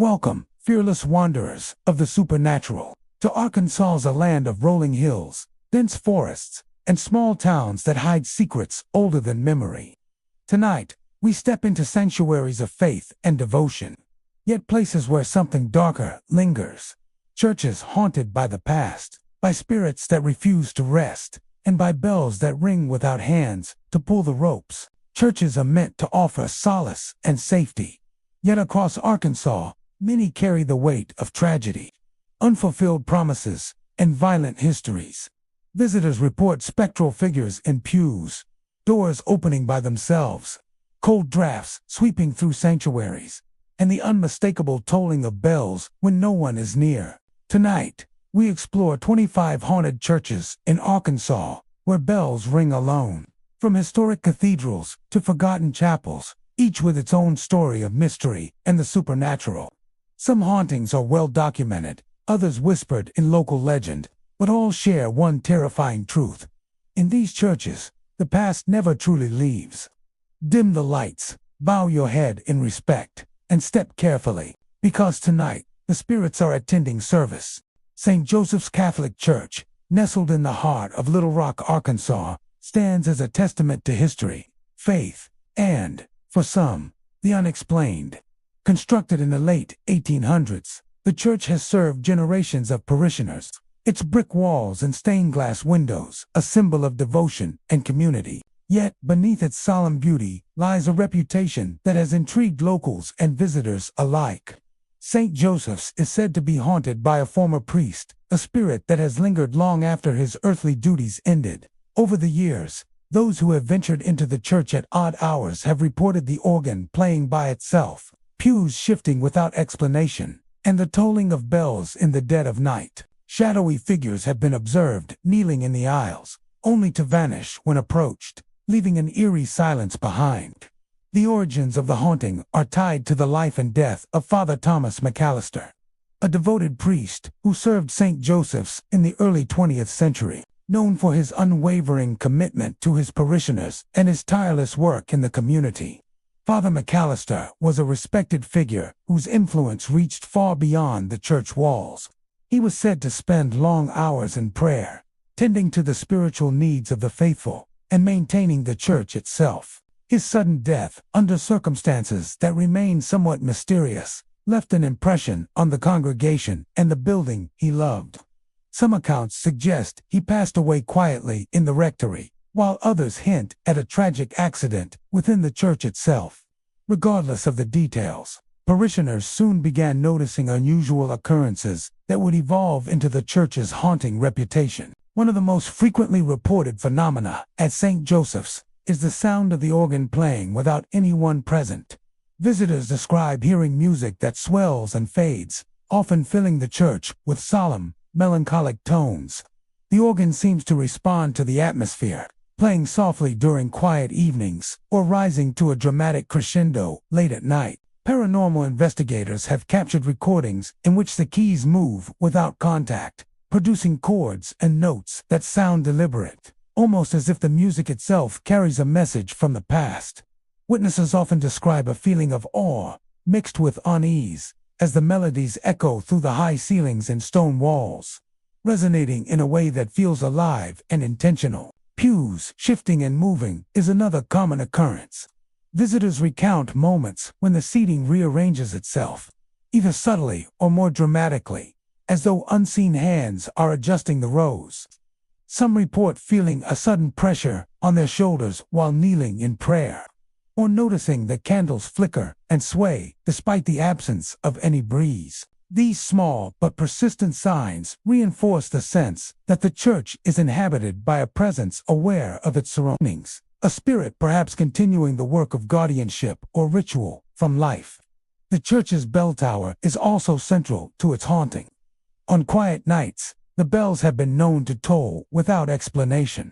Welcome, fearless wanderers of the supernatural, to Arkansas's a land of rolling hills, dense forests, and small towns that hide secrets older than memory. Tonight, we step into sanctuaries of faith and devotion, yet places where something darker lingers. Churches haunted by the past, by spirits that refuse to rest, and by bells that ring without hands to pull the ropes. Churches are meant to offer solace and safety. Yet across Arkansas, many carry the weight of tragedy, unfulfilled promises, and violent histories. Visitors report spectral figures in pews, doors opening by themselves, cold drafts sweeping through sanctuaries, and the unmistakable tolling of bells when no one is near. Tonight, we explore 25 haunted churches in Arkansas where bells ring alone. From historic cathedrals to forgotten chapels, each with its own story of mystery and the supernatural. Some hauntings are well documented, others whispered in local legend, but all share one terrifying truth. In these churches, the past never truly leaves. Dim the lights, bow your head in respect, and step carefully, because tonight, the spirits are attending service. St. Joseph's Catholic Church, nestled in the heart of Little Rock, Arkansas, stands as a testament to history, faith, and, for some, the unexplained. Constructed in the late 1800s, the church has served generations of parishioners. Its brick walls and stained glass windows, a symbol of devotion and community. Yet, beneath its solemn beauty, lies a reputation that has intrigued locals and visitors alike. St. Joseph's is said to be haunted by a former priest, a spirit that has lingered long after his earthly duties ended. Over the years, those who have ventured into the church at odd hours have reported the organ playing by itself, pews shifting without explanation, and the tolling of bells in the dead of night. Shadowy figures have been observed kneeling in the aisles, only to vanish when approached, leaving an eerie silence behind. The origins of the haunting are tied to the life and death of Father Thomas McAllister, a devoted priest who served St. Joseph's in the early 20th century. Known for his unwavering commitment to his parishioners and his tireless work in the community. Father McAllister was a respected figure whose influence reached far beyond the church walls. He was said to spend long hours in prayer, tending to the spiritual needs of the faithful, and maintaining the church itself. His sudden death, under circumstances that remain somewhat mysterious, left an impression on the congregation and the building he loved. Some accounts suggest he passed away quietly in the rectory, while others hint at a tragic accident within the church itself. Regardless of the details, parishioners soon began noticing unusual occurrences that would evolve into the church's haunting reputation. One of the most frequently reported phenomena at St. Joseph's is the sound of the organ playing without anyone present. Visitors describe hearing music that swells and fades, often filling the church with solemn, melancholic tones. The organ seems to respond to the atmosphere, playing softly during quiet evenings or rising to a dramatic crescendo late at night. Paranormal investigators have captured recordings in which the keys move without contact, producing chords and notes that sound deliberate, almost as if the music itself carries a message from the past. Witnesses often describe a feeling of awe, mixed with unease, as the melodies echo through the high ceilings and stone walls, resonating in a way that feels alive and intentional. Pews shifting and moving is another common occurrence. Visitors recount moments when the seating rearranges itself, either subtly or more dramatically, as though unseen hands are adjusting the rows. Some report feeling a sudden pressure on their shoulders while kneeling in prayer, or noticing the candles flicker and sway despite the absence of any breeze. These small but persistent signs reinforce the sense that the church is inhabited by a presence aware of its surroundings, a spirit perhaps continuing the work of guardianship or ritual from life. The church's bell tower is also central to its haunting. On quiet nights, the bells have been known to toll without explanation,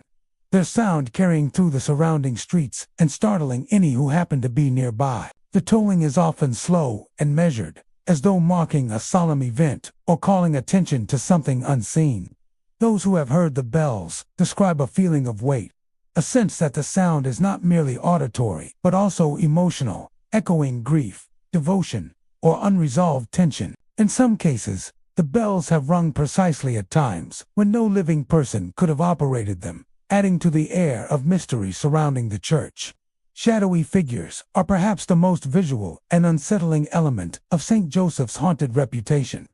their sound carrying through the surrounding streets and startling any who happen to be nearby. The tolling is often slow and measured, as though marking a solemn event or calling attention to something unseen. Those who have heard the bells describe a feeling of weight, a sense that the sound is not merely auditory, but also emotional, echoing grief, devotion, or unresolved tension. In some cases, the bells have rung precisely at times when no living person could have operated them, adding to the air of mystery surrounding the church. Shadowy figures are perhaps the most visual and unsettling element of St. Joseph's haunted reputation.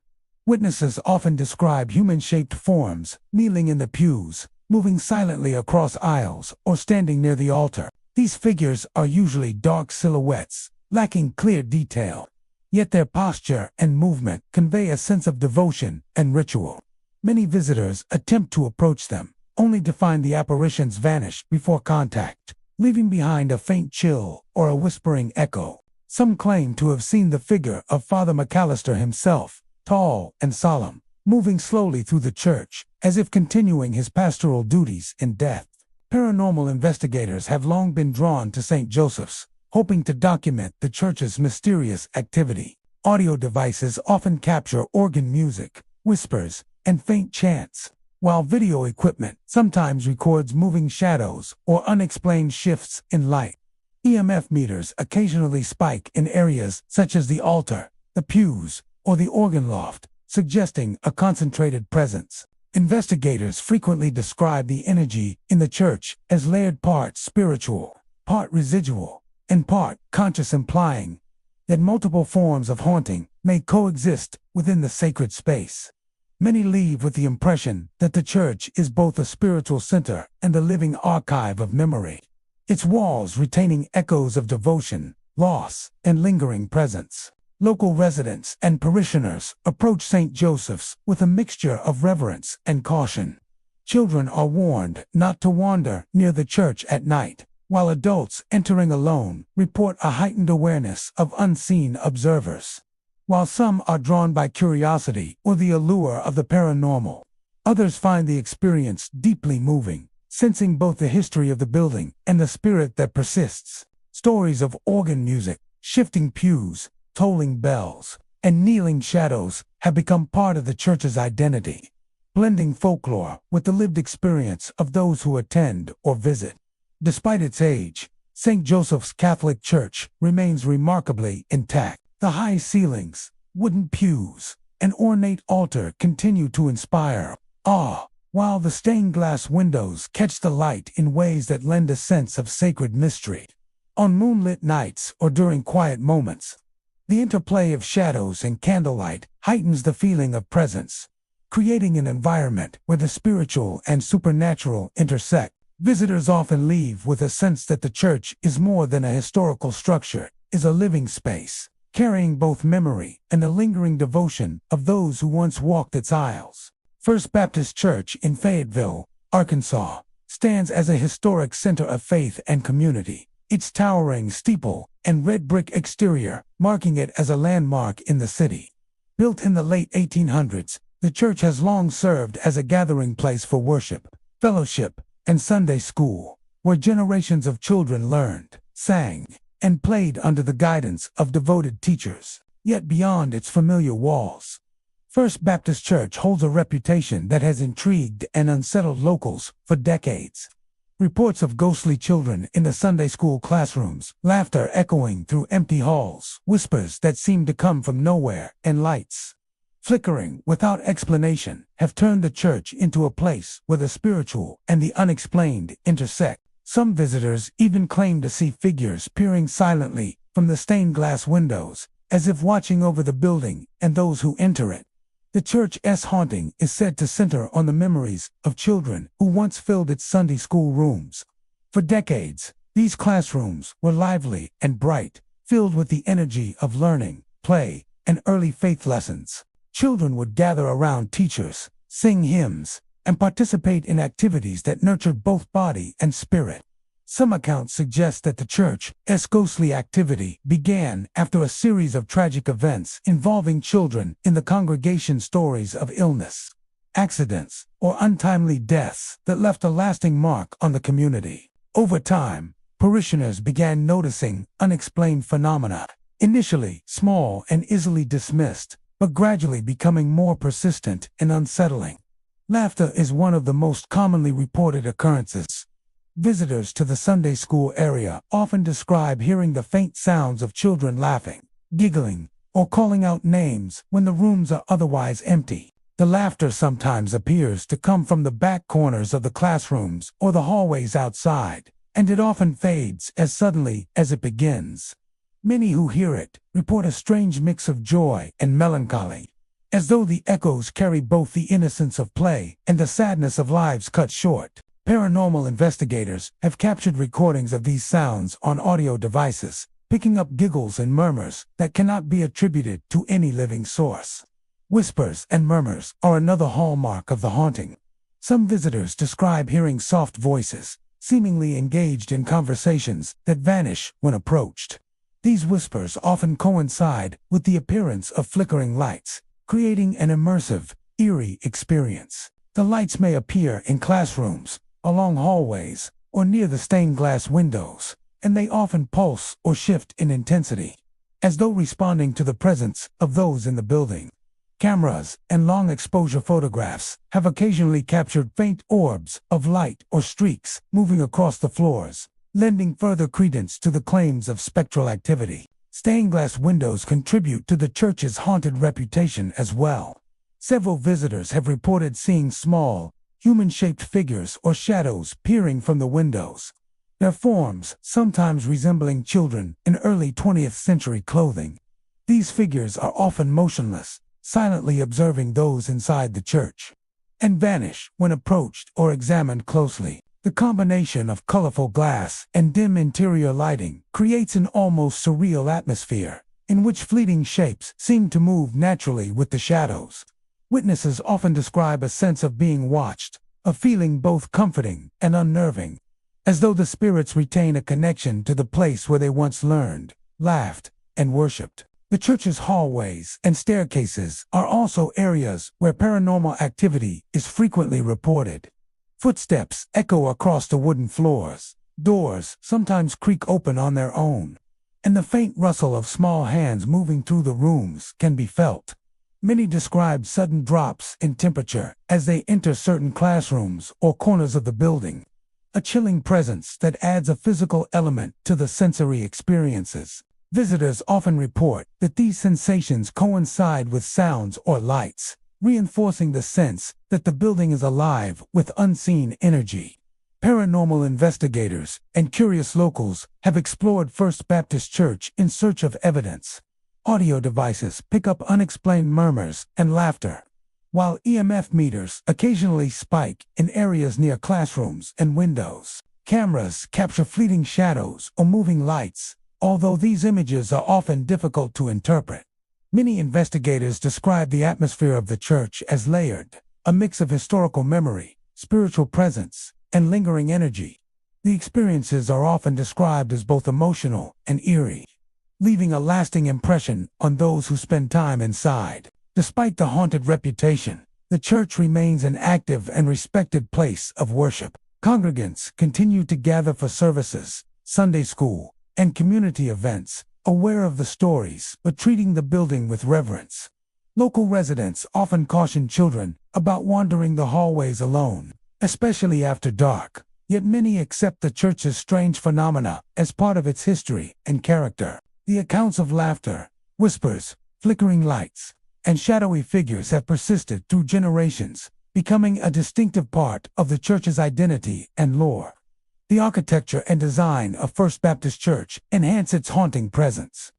Witnesses often describe human-shaped forms kneeling in the pews, moving silently across aisles, or standing near the altar. These figures are usually dark silhouettes, lacking clear detail. Yet their posture and movement convey a sense of devotion and ritual. Many visitors attempt to approach them, only to find the apparitions vanish before contact, leaving behind a faint chill or a whispering echo. Some claim to have seen the figure of Father McAllister himself, tall and solemn, moving slowly through the church, as if continuing his pastoral duties in death. Paranormal investigators have long been drawn to St. Joseph's, hoping to document the church's mysterious activity. Audio devices often capture organ music, whispers, and faint chants, while video equipment sometimes records moving shadows or unexplained shifts in light. EMF meters occasionally spike in areas such as the altar, the pews, or the organ loft, suggesting a concentrated presence. Investigators frequently describe the energy in the church as layered, part spiritual, part residual, and part conscious, implying that multiple forms of haunting may coexist within the sacred space. Many leave with the impression that the church is both a spiritual center and a living archive of memory, its walls retaining echoes of devotion, loss, and lingering presence. Local residents and parishioners approach St. Joseph's with a mixture of reverence and caution. Children are warned not to wander near the church at night, while adults entering alone report a heightened awareness of unseen observers. While some are drawn by curiosity or the allure of the paranormal, others find the experience deeply moving, sensing both the history of the building and the spirit that persists. Stories of organ music, shifting pews, tolling bells, and kneeling shadows have become part of the church's identity, blending folklore with the lived experience of those who attend or visit. Despite its age, St. Joseph's Catholic Church remains remarkably intact. The high ceilings, wooden pews, and ornate altar continue to inspire awe, while the stained glass windows catch the light in ways that lend a sense of sacred mystery. On moonlit nights or during quiet moments, the interplay of shadows and candlelight heightens the feeling of presence, creating an environment where the spiritual and supernatural intersect. Visitors often leave with a sense that the church is more than a historical structure, is a living space, carrying both memory and the lingering devotion of those who once walked its aisles. First Baptist Church in Fayetteville, Arkansas, stands as a historic center of faith and community, its towering steeple and red brick exterior marking it as a landmark in the city. Built in the late 1800s, the church has long served as a gathering place for worship, fellowship, and Sunday school, where generations of children learned, sang, and played under the guidance of devoted teachers. Yet beyond its familiar walls, First Baptist Church holds a reputation that has intrigued and unsettled locals for decades. Reports of ghostly children in the Sunday school classrooms, laughter echoing through empty halls, whispers that seem to come from nowhere, and lights flickering without explanation, have turned the church into a place where the spiritual and the unexplained intersect. Some visitors even claim to see figures peering silently from the stained glass windows, as if watching over the building and those who enter it. The church's haunting is said to center on the memories of children who once filled its Sunday school rooms. For decades, these classrooms were lively and bright, filled with the energy of learning, play, and early faith lessons. Children would gather around teachers, sing hymns, and participate in activities that nurtured both body and spirit. Some accounts suggest that the church's ghostly activity began after a series of tragic events involving children in the congregation's stories of illness, accidents, or untimely deaths that left a lasting mark on the community. Over time, parishioners began noticing unexplained phenomena, initially small and easily dismissed, but gradually becoming more persistent and unsettling. Laughter is one of the most commonly reported occurrences. Visitors to the Sunday school area often describe hearing the faint sounds of children laughing, giggling, or calling out names when the rooms are otherwise empty. The laughter sometimes appears to come from the back corners of the classrooms or the hallways outside, and it often fades as suddenly as it begins. Many who hear it report a strange mix of joy and melancholy, as though the echoes carry both the innocence of play and the sadness of lives cut short. Paranormal investigators have captured recordings of these sounds on audio devices, picking up giggles and murmurs that cannot be attributed to any living source. Whispers and murmurs are another hallmark of the haunting. Some visitors describe hearing soft voices, seemingly engaged in conversations that vanish when approached. These whispers often coincide with the appearance of flickering lights, creating an immersive, eerie experience. The lights may appear in classrooms, along hallways, or near the stained glass windows, and they often pulse or shift in intensity, as though responding to the presence of those in the building. Cameras and long-exposure photographs have occasionally captured faint orbs of light or streaks moving across the floors, lending further credence to the claims of spectral activity. Stained glass windows contribute to the church's haunted reputation as well. Several visitors have reported seeing small, human-shaped figures or shadows peering from the windows, their forms sometimes resembling children in early 20th century clothing. These figures are often motionless, silently observing those inside the church, and vanish when approached or examined closely. The combination of colorful glass and dim interior lighting creates an almost surreal atmosphere, in which fleeting shapes seem to move naturally with the shadows. Witnesses often describe a sense of being watched, a feeling both comforting and unnerving, as though the spirits retain a connection to the place where they once learned, laughed, and worshipped. The church's hallways and staircases are also areas where paranormal activity is frequently reported. Footsteps echo across the wooden floors, doors sometimes creak open on their own, and the faint rustle of small hands moving through the rooms can be felt. Many describe sudden drops in temperature as they enter certain classrooms or corners of the building, a chilling presence that adds a physical element to the sensory experiences. Visitors often report that these sensations coincide with sounds or lights, reinforcing the sense that the building is alive with unseen energy. Paranormal investigators and curious locals have explored First Baptist Church in search of evidence. Audio devices pick up unexplained murmurs and laughter, while EMF meters occasionally spike in areas near classrooms and windows. Cameras capture fleeting shadows or moving lights, although these images are often difficult to interpret. Many investigators describe the atmosphere of the church as layered, a mix of historical memory, spiritual presence, and lingering energy. The experiences are often described as both emotional and eerie, leaving a lasting impression on those who spend time inside. Despite the haunted reputation, the church remains an active and respected place of worship. Congregants continue to gather for services, Sunday school, and community events, aware of the stories but treating the building with reverence. Local residents often caution children about wandering the hallways alone, especially after dark, yet many accept the church's strange phenomena as part of its history and character. The accounts of laughter, whispers, flickering lights, and shadowy figures have persisted through generations, becoming a distinctive part of the church's identity and lore. The architecture and design of First Baptist Church enhance its haunting presence.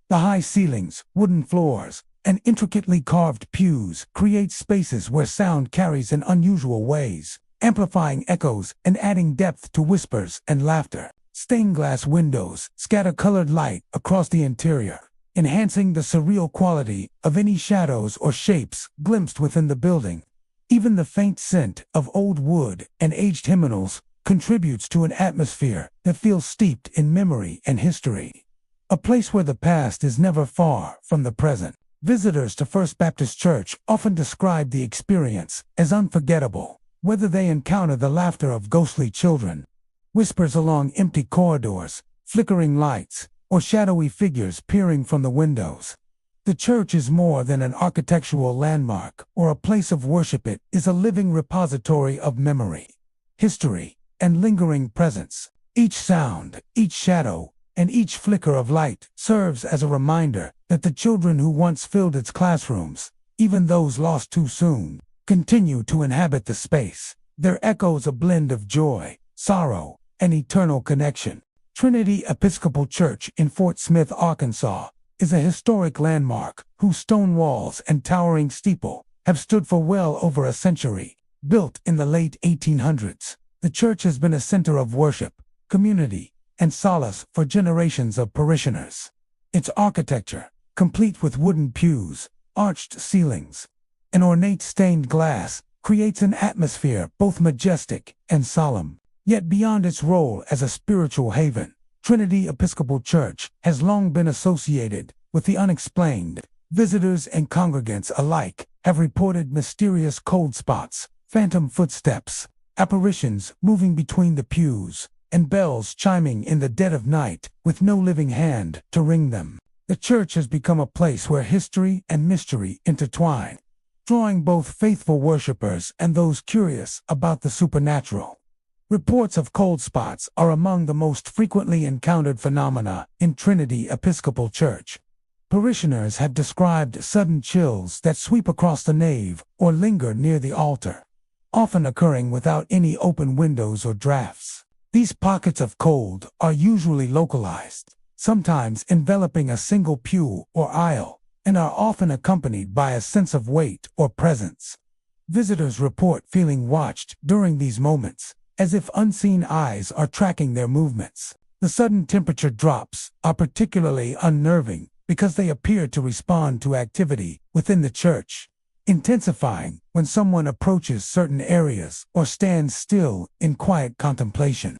The high ceilings, wooden floors, and intricately carved pews create spaces where sound carries in unusual ways, amplifying echoes and adding depth to whispers and laughter. Stained glass windows scatter colored light across the interior, enhancing the surreal quality of any shadows or shapes glimpsed within the building. Even the faint scent of old wood and aged hymnals contributes to an atmosphere that feels steeped in memory and history. A place where the past is never far from the present. Visitors to First Baptist Church often describe the experience as unforgettable, whether they encounter the laughter of ghostly children, whispers along empty corridors, flickering lights, or shadowy figures peering from the windows. The church is more than an architectural landmark or a place of worship. It is a living repository of memory, history, and lingering presence. Each sound, each shadow, and each flicker of light serves as a reminder that the children who once filled its classrooms, even those lost too soon, continue to inhabit the space. Their echoes a blend of joy, sorrow, and eternal connection. Trinity Episcopal Church in Fort Smith, Arkansas, is a historic landmark whose stone walls and towering steeple have stood for well over a century. Built in the late 1800s, the church has been a center of worship, community, and solace for generations of parishioners. Its architecture, complete with wooden pews, arched ceilings, and ornate stained glass, creates an atmosphere both majestic and solemn. Yet beyond its role as a spiritual haven, Trinity Episcopal Church has long been associated with the unexplained. Visitors and congregants alike have reported mysterious cold spots, phantom footsteps, apparitions moving between the pews, and bells chiming in the dead of night with no living hand to ring them. The church has become a place where history and mystery intertwine, drawing both faithful worshipers and those curious about the supernatural. Reports of cold spots are among the most frequently encountered phenomena in Trinity Episcopal Church. Parishioners have described sudden chills that sweep across the nave or linger near the altar, often occurring without any open windows or drafts. These pockets of cold are usually localized, sometimes enveloping a single pew or aisle, and are often accompanied by a sense of weight or presence. Visitors report feeling watched during these moments, as if unseen eyes are tracking their movements. The sudden temperature drops are particularly unnerving because they appear to respond to activity within the church, intensifying when someone approaches certain areas or stands still in quiet contemplation.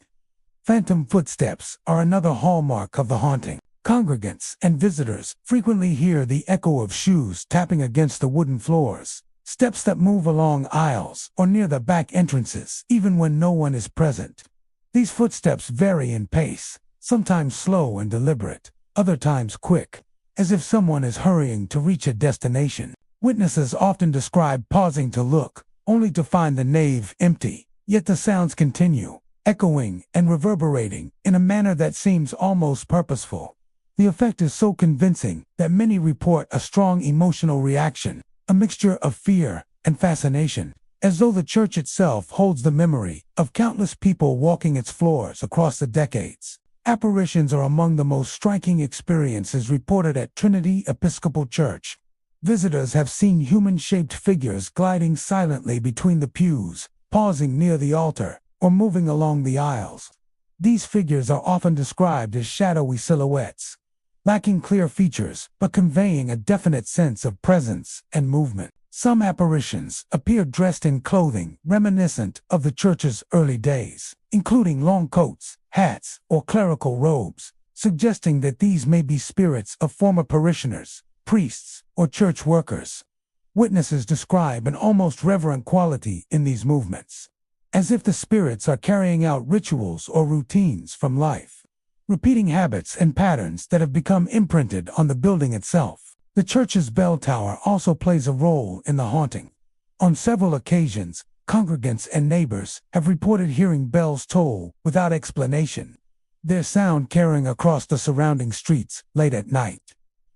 Phantom footsteps are another hallmark of the haunting. Congregants and visitors frequently hear the echo of shoes tapping against the wooden floors, steps that move along aisles or near the back entrances, even when no one is present. These footsteps vary in pace, sometimes slow and deliberate, other times quick, as if someone is hurrying to reach a destination. Witnesses often describe pausing to look, only to find the nave empty, yet the sounds continue, echoing and reverberating in a manner that seems almost purposeful. The effect is so convincing that many report a strong emotional reaction, a mixture of fear and fascination, as though the church itself holds the memory of countless people walking its floors across the decades. Apparitions are among the most striking experiences reported at Trinity Episcopal Church. Visitors have seen human-shaped figures gliding silently between the pews, pausing near the altar, or moving along the aisles. These figures are often described as shadowy silhouettes, lacking clear features but conveying a definite sense of presence and movement. Some apparitions appear dressed in clothing reminiscent of the church's early days, including long coats, hats, or clerical robes, suggesting that these may be spirits of former parishioners, priests, or church workers. Witnesses describe an almost reverent quality in these movements, as if the spirits are carrying out rituals or routines from life, repeating habits and patterns that have become imprinted on the building itself. The church's bell tower also plays a role in the haunting. On several occasions, congregants and neighbors have reported hearing bells toll without explanation, their sound carrying across the surrounding streets late at night.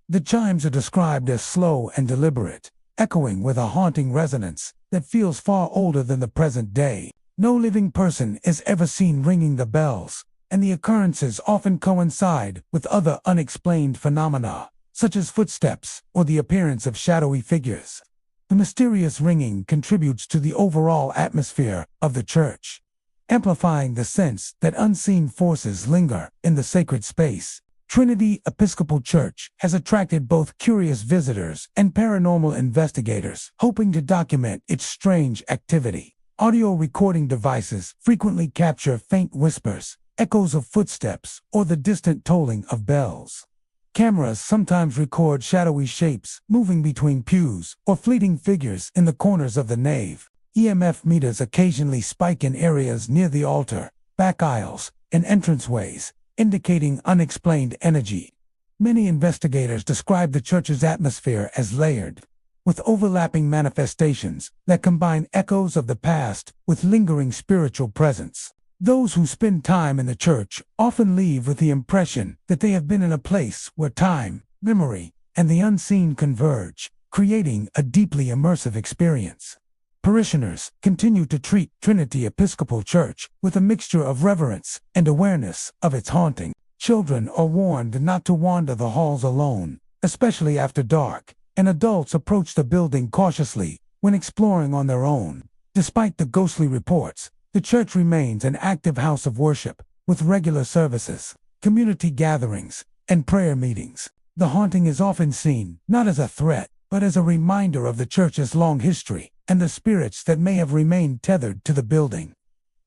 The chimes are described as slow and deliberate, echoing with a haunting resonance that feels far older than the present day. No living person is ever seen ringing the bells, and the occurrences often coincide with other unexplained phenomena, such as footsteps or the appearance of shadowy figures. The mysterious ringing contributes to the overall atmosphere of the church, amplifying the sense that unseen forces linger in the sacred space. Trinity Episcopal Church has attracted both curious visitors and paranormal investigators, hoping to document its strange activity. Audio recording devices frequently capture faint whispers, echoes of footsteps, or the distant tolling of bells. Cameras sometimes record shadowy shapes moving between pews or fleeting figures in the corners of the nave. EMF meters occasionally spike in areas near the altar, back aisles, and entranceways, indicating unexplained energy. Many investigators describe the church's atmosphere as layered, with overlapping manifestations that combine echoes of the past with lingering spiritual presence. Those who spend time in the church often leave with the impression that they have been in a place where time, memory, and the unseen converge, creating a deeply immersive experience. Parishioners continue to treat Trinity Episcopal Church with a mixture of reverence and awareness of its haunting. Children are warned not to wander the halls alone, especially after dark, and adults approach the building cautiously when exploring on their own. Despite the ghostly reports, the church remains an active house of worship, with regular services, community gatherings, and prayer meetings. The haunting is often seen not as a threat, but as a reminder of the church's long history and the spirits that may have remained tethered to the building.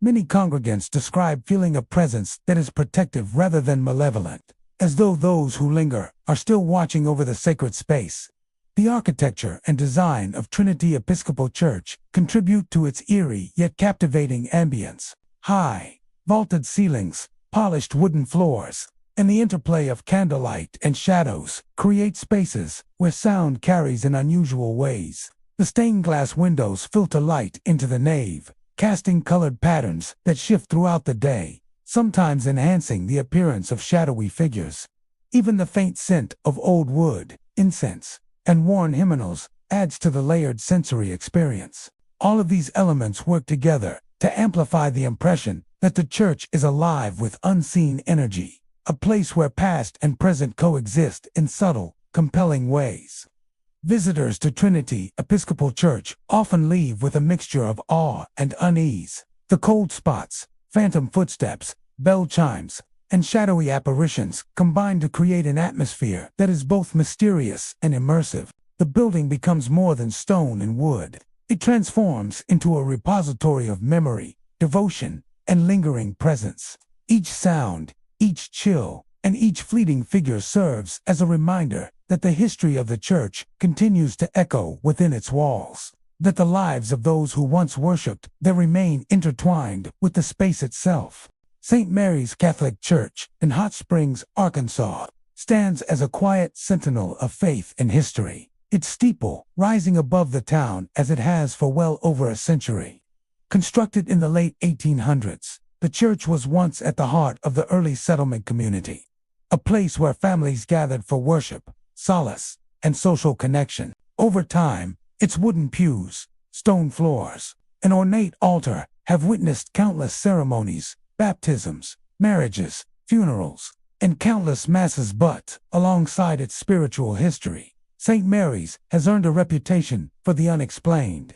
Many congregants describe feeling a presence that is protective rather than malevolent, as though those who linger are still watching over the sacred space. The architecture and design of Trinity Episcopal Church contribute to its eerie yet captivating ambience. High, vaulted ceilings, polished wooden floors, and the interplay of candlelight and shadows create spaces where sound carries in unusual ways. The stained glass windows filter light into the nave, casting colored patterns that shift throughout the day, sometimes enhancing the appearance of shadowy figures. Even the faint scent of old wood, incense, and worn hymnals adds to the layered sensory experience. All of these elements work together to amplify the impression that the church is alive with unseen energy, a place where past and present coexist in subtle, compelling ways. Visitors to Trinity Episcopal Church often leave with a mixture of awe and unease. The cold spots, phantom footsteps, bell chimes, and shadowy apparitions combine to create an atmosphere that is both mysterious and immersive. The building becomes more than stone and wood. It transforms into a repository of memory, devotion, and lingering presence. Each sound, each chill, and each fleeting figure serves as a reminder that the history of the church continues to echo within its walls, that the lives of those who once worshipped there remain intertwined with the space itself. St. Mary's Catholic Church in Hot Springs, Arkansas, stands as a quiet sentinel of faith and history, its steeple rising above the town as it has for well over a century. Constructed in the late 1800s, the church was once at the heart of the early settlement community, a place where families gathered for worship, solace, and social connection. Over time, its wooden pews, stone floors, and ornate altar have witnessed countless ceremonies, baptisms, marriages, funerals, and countless masses. But, alongside its spiritual history, St. Mary's has earned a reputation for the unexplained.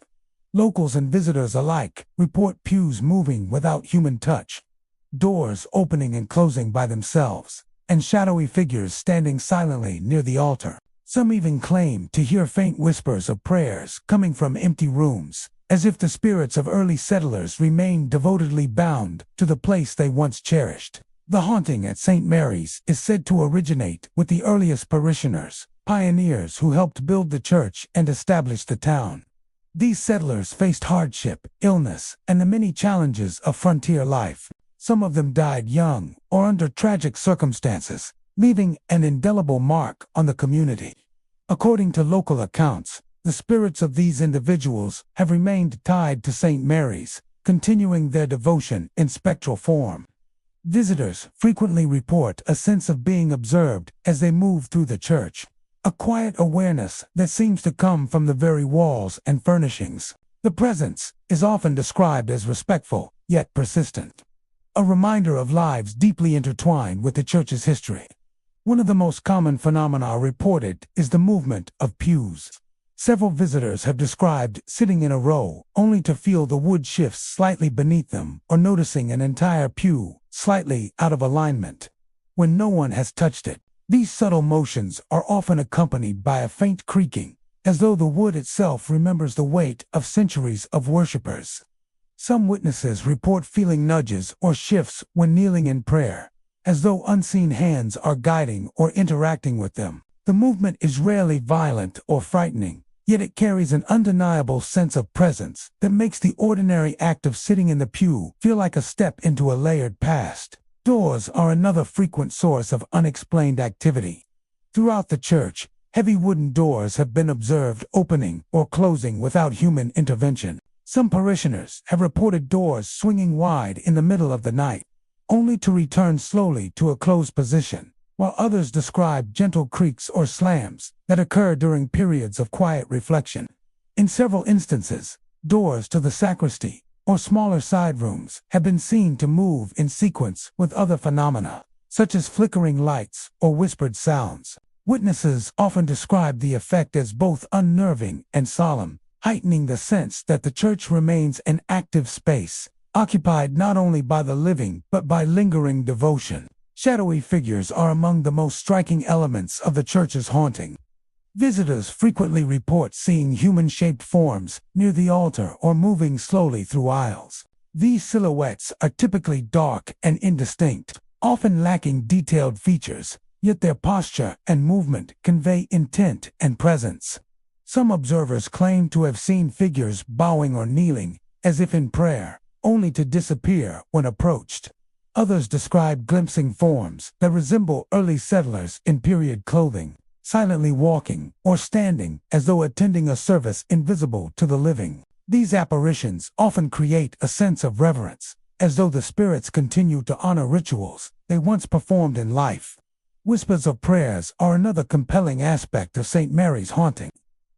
Locals and visitors alike report pews moving without human touch, doors opening and closing by themselves, and shadowy figures standing silently near the altar. Some even claim to hear faint whispers of prayers coming from empty rooms, as if the spirits of early settlers remained devotedly bound to the place they once cherished. The haunting at St. Mary's is said to originate with the earliest parishioners, pioneers who helped build the church and establish the town. These settlers faced hardship, illness, and the many challenges of frontier life. Some of them died young or under tragic circumstances, leaving an indelible mark on the community. According to local accounts, the spirits of these individuals have remained tied to St. Mary's, continuing their devotion in spectral form. Visitors frequently report a sense of being observed as they move through the church, a quiet awareness that seems to come from the very walls and furnishings. The presence is often described as respectful, yet persistent, a reminder of lives deeply intertwined with the church's history. One of the most common phenomena reported is the movement of pews. Several visitors have described sitting in a row only to feel the wood shifts slightly beneath them, or noticing an entire pew slightly out of alignment when no one has touched it. These subtle motions are often accompanied by a faint creaking, as though the wood itself remembers the weight of centuries of worshippers. Some witnesses report feeling nudges or shifts when kneeling in prayer, as though unseen hands are guiding or interacting with them. The movement is rarely violent or frightening, yet it carries an undeniable sense of presence that makes the ordinary act of sitting in the pew feel like a step into a layered past. Doors are another frequent source of unexplained activity. Throughout the church, heavy wooden doors have been observed opening or closing without human intervention. Some parishioners have reported doors swinging wide in the middle of the night, only to return slowly to a closed position, while others describe gentle creaks or slams that occur during periods of quiet reflection. In several instances, doors to the sacristy or smaller side rooms have been seen to move in sequence with other phenomena, such as flickering lights or whispered sounds. Witnesses often describe the effect as both unnerving and solemn, heightening the sense that the church remains an active space, occupied not only by the living but by lingering devotion. Shadowy figures are among the most striking elements of the church's haunting. Visitors frequently report seeing human-shaped forms near the altar or moving slowly through aisles. These silhouettes are typically dark and indistinct, often lacking detailed features, yet their posture and movement convey intent and presence. Some observers claim to have seen figures bowing or kneeling, as if in prayer, only to disappear when approached. Others describe glimpsing forms that resemble early settlers in period clothing, silently walking or standing as though attending a service invisible to the living. These apparitions often create a sense of reverence, as though the spirits continue to honor rituals they once performed in life. Whispers of prayers are another compelling aspect of St. Mary's haunting.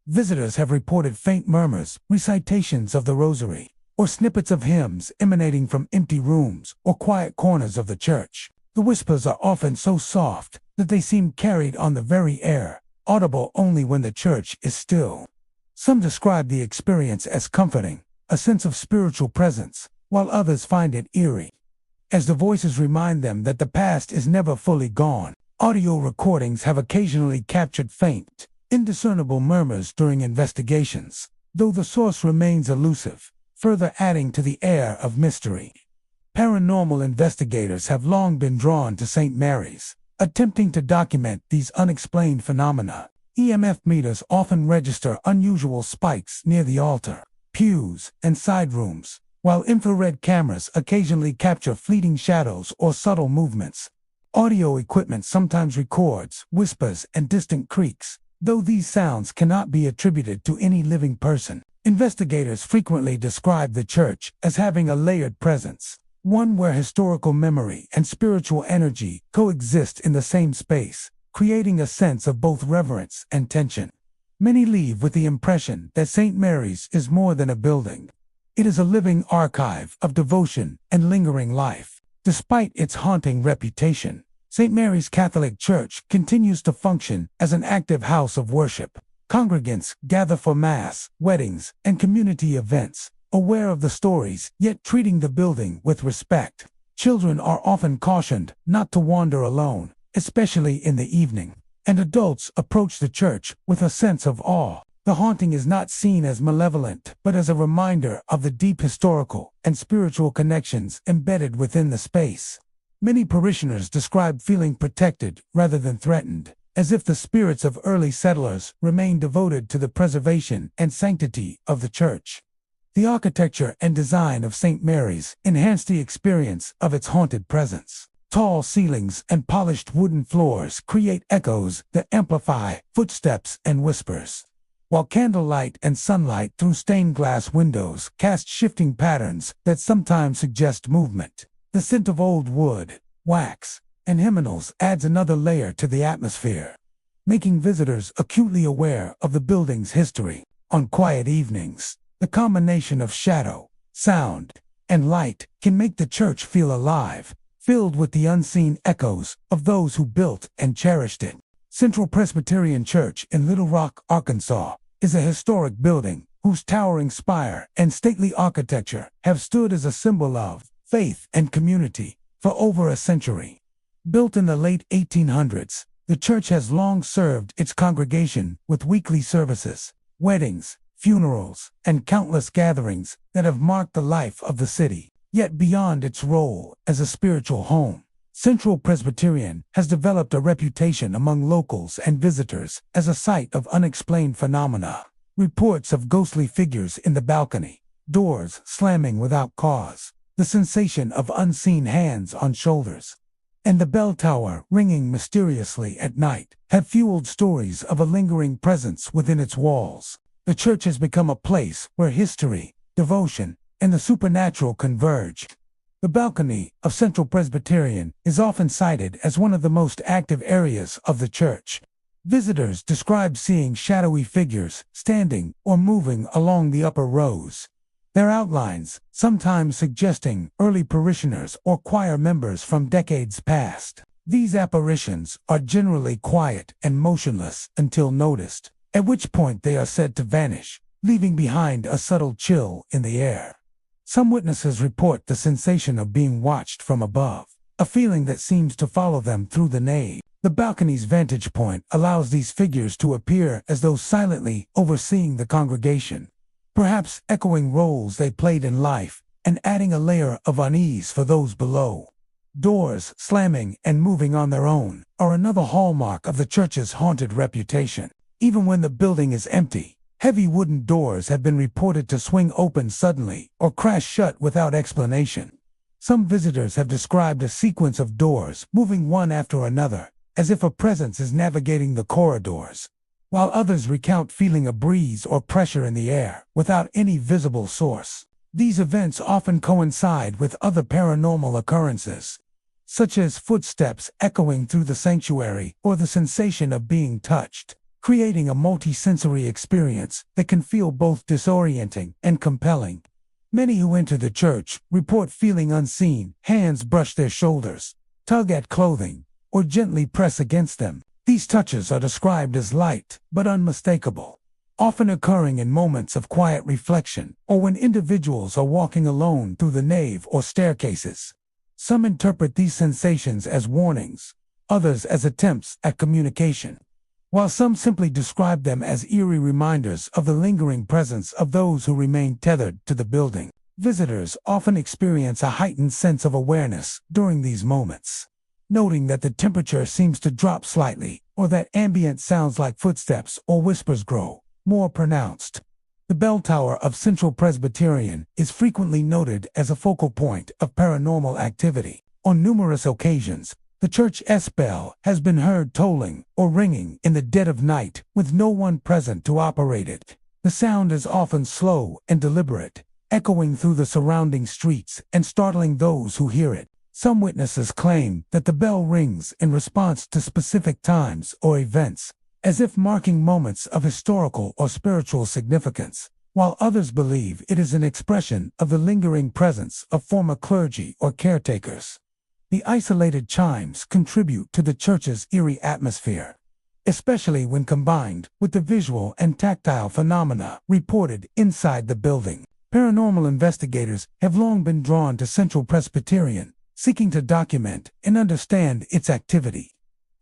Visitors have reported faint murmurs, recitations of the rosary, or snippets of hymns emanating from empty rooms or quiet corners of the church. The whispers are often so soft that they seem carried on the very air, audible only when the church is still. Some describe the experience as comforting, a sense of spiritual presence, while others find it eerie, as the voices remind them that the past is never fully gone. Audio recordings have occasionally captured faint, indiscernible murmurs during investigations, though the source remains elusive, further adding to the air of mystery. Paranormal investigators have long been drawn to St. Mary's, attempting to document these unexplained phenomena. EMF meters often register unusual spikes near the altar, pews, and side rooms, while infrared cameras occasionally capture fleeting shadows or subtle movements. Audio equipment sometimes records whispers and distant creaks, though these sounds cannot be attributed to any living person. Investigators frequently describe the church as having a layered presence, one where historical memory and spiritual energy coexist in the same space, creating a sense of both reverence and tension. Many leave with the impression that St. Mary's is more than a building. It is a living archive of devotion and lingering life. Despite its haunting reputation, St. Mary's Catholic Church continues to function as an active house of worship. Congregants gather for Mass, weddings, and community events, aware of the stories, yet treating the building with respect. Children are often cautioned not to wander alone, especially in the evening, and adults approach the church with a sense of awe. The haunting is not seen as malevolent, but as a reminder of the deep historical and spiritual connections embedded within the space. Many parishioners describe feeling protected rather than threatened, as if the spirits of early settlers remain devoted to the preservation and sanctity of the church. The architecture and design of St. Mary's enhance the experience of its haunted presence. Tall ceilings and polished wooden floors create echoes that amplify footsteps and whispers, while candlelight and sunlight through stained glass windows cast shifting patterns that sometimes suggest movement. The scent of old wood, wax, and hymnals adds another layer to the atmosphere, making visitors acutely aware of the building's history. On quiet evenings, the combination of shadow, sound, and light can make the church feel alive, filled with the unseen echoes of those who built and cherished it. Central Presbyterian Church in Little Rock, Arkansas, is a historic building whose towering spire and stately architecture have stood as a symbol of faith and community for over a century. Built in the late 1800s, the church has long served its congregation with weekly services, weddings, funerals, and countless gatherings that have marked the life of the city. Yet beyond its role as a spiritual home, Central Presbyterian has developed a reputation among locals and visitors as a site of unexplained phenomena. Reports of ghostly figures in the balcony, doors slamming without cause, the sensation of unseen hands on shoulders, and the bell tower ringing mysteriously at night have fueled stories of a lingering presence within its walls. The church has become a place where history, devotion, and the supernatural converge. The balcony of Central Presbyterian is often cited as one of the most active areas of the church. Visitors describe seeing shadowy figures standing or moving along the upper rows. Their outlines, sometimes suggesting early parishioners or choir members from decades past. These apparitions are generally quiet and motionless until noticed, at which point they are said to vanish, leaving behind a subtle chill in the air. Some witnesses report the sensation of being watched from above, a feeling that seems to follow them through the nave. The balcony's vantage point allows these figures to appear as though silently overseeing the congregation, perhaps echoing roles they played in life and adding a layer of unease for those below. Doors slamming and moving on their own are another hallmark of the church's haunted reputation. Even when the building is empty, heavy wooden doors have been reported to swing open suddenly or crash shut without explanation. Some visitors have described a sequence of doors moving one after another, as if a presence is navigating the corridors, while others recount feeling a breeze or pressure in the air without any visible source. These events often coincide with other paranormal occurrences, such as footsteps echoing through the sanctuary or the sensation of being touched, creating a multi-sensory experience that can feel both disorienting and compelling. Many who enter the church report feeling unseen. Hands brush their shoulders, tug at clothing, or gently press against them. These touches are described as light but unmistakable, often occurring in moments of quiet reflection or when individuals are walking alone through the nave or staircases. Some interpret these sensations as warnings, others as attempts at communication, while some simply describe them as eerie reminders of the lingering presence of those who remain tethered to the building. Visitors often experience a heightened sense of awareness during these moments, noting that the temperature seems to drop slightly or that ambient sounds like footsteps or whispers grow more pronounced. The bell tower of Central Presbyterian is frequently noted as a focal point of paranormal activity. On numerous occasions, the church's bell has been heard tolling or ringing in the dead of night with no one present to operate it. The sound is often slow and deliberate, echoing through the surrounding streets and startling those who hear it. Some witnesses claim that the bell rings in response to specific times or events, as if marking moments of historical or spiritual significance, while others believe it is an expression of the lingering presence of former clergy or caretakers. The isolated chimes contribute to the church's eerie atmosphere, especially when combined with the visual and tactile phenomena reported inside the building. Paranormal investigators have long been drawn to Central Presbyterian, seeking to document and understand its activity.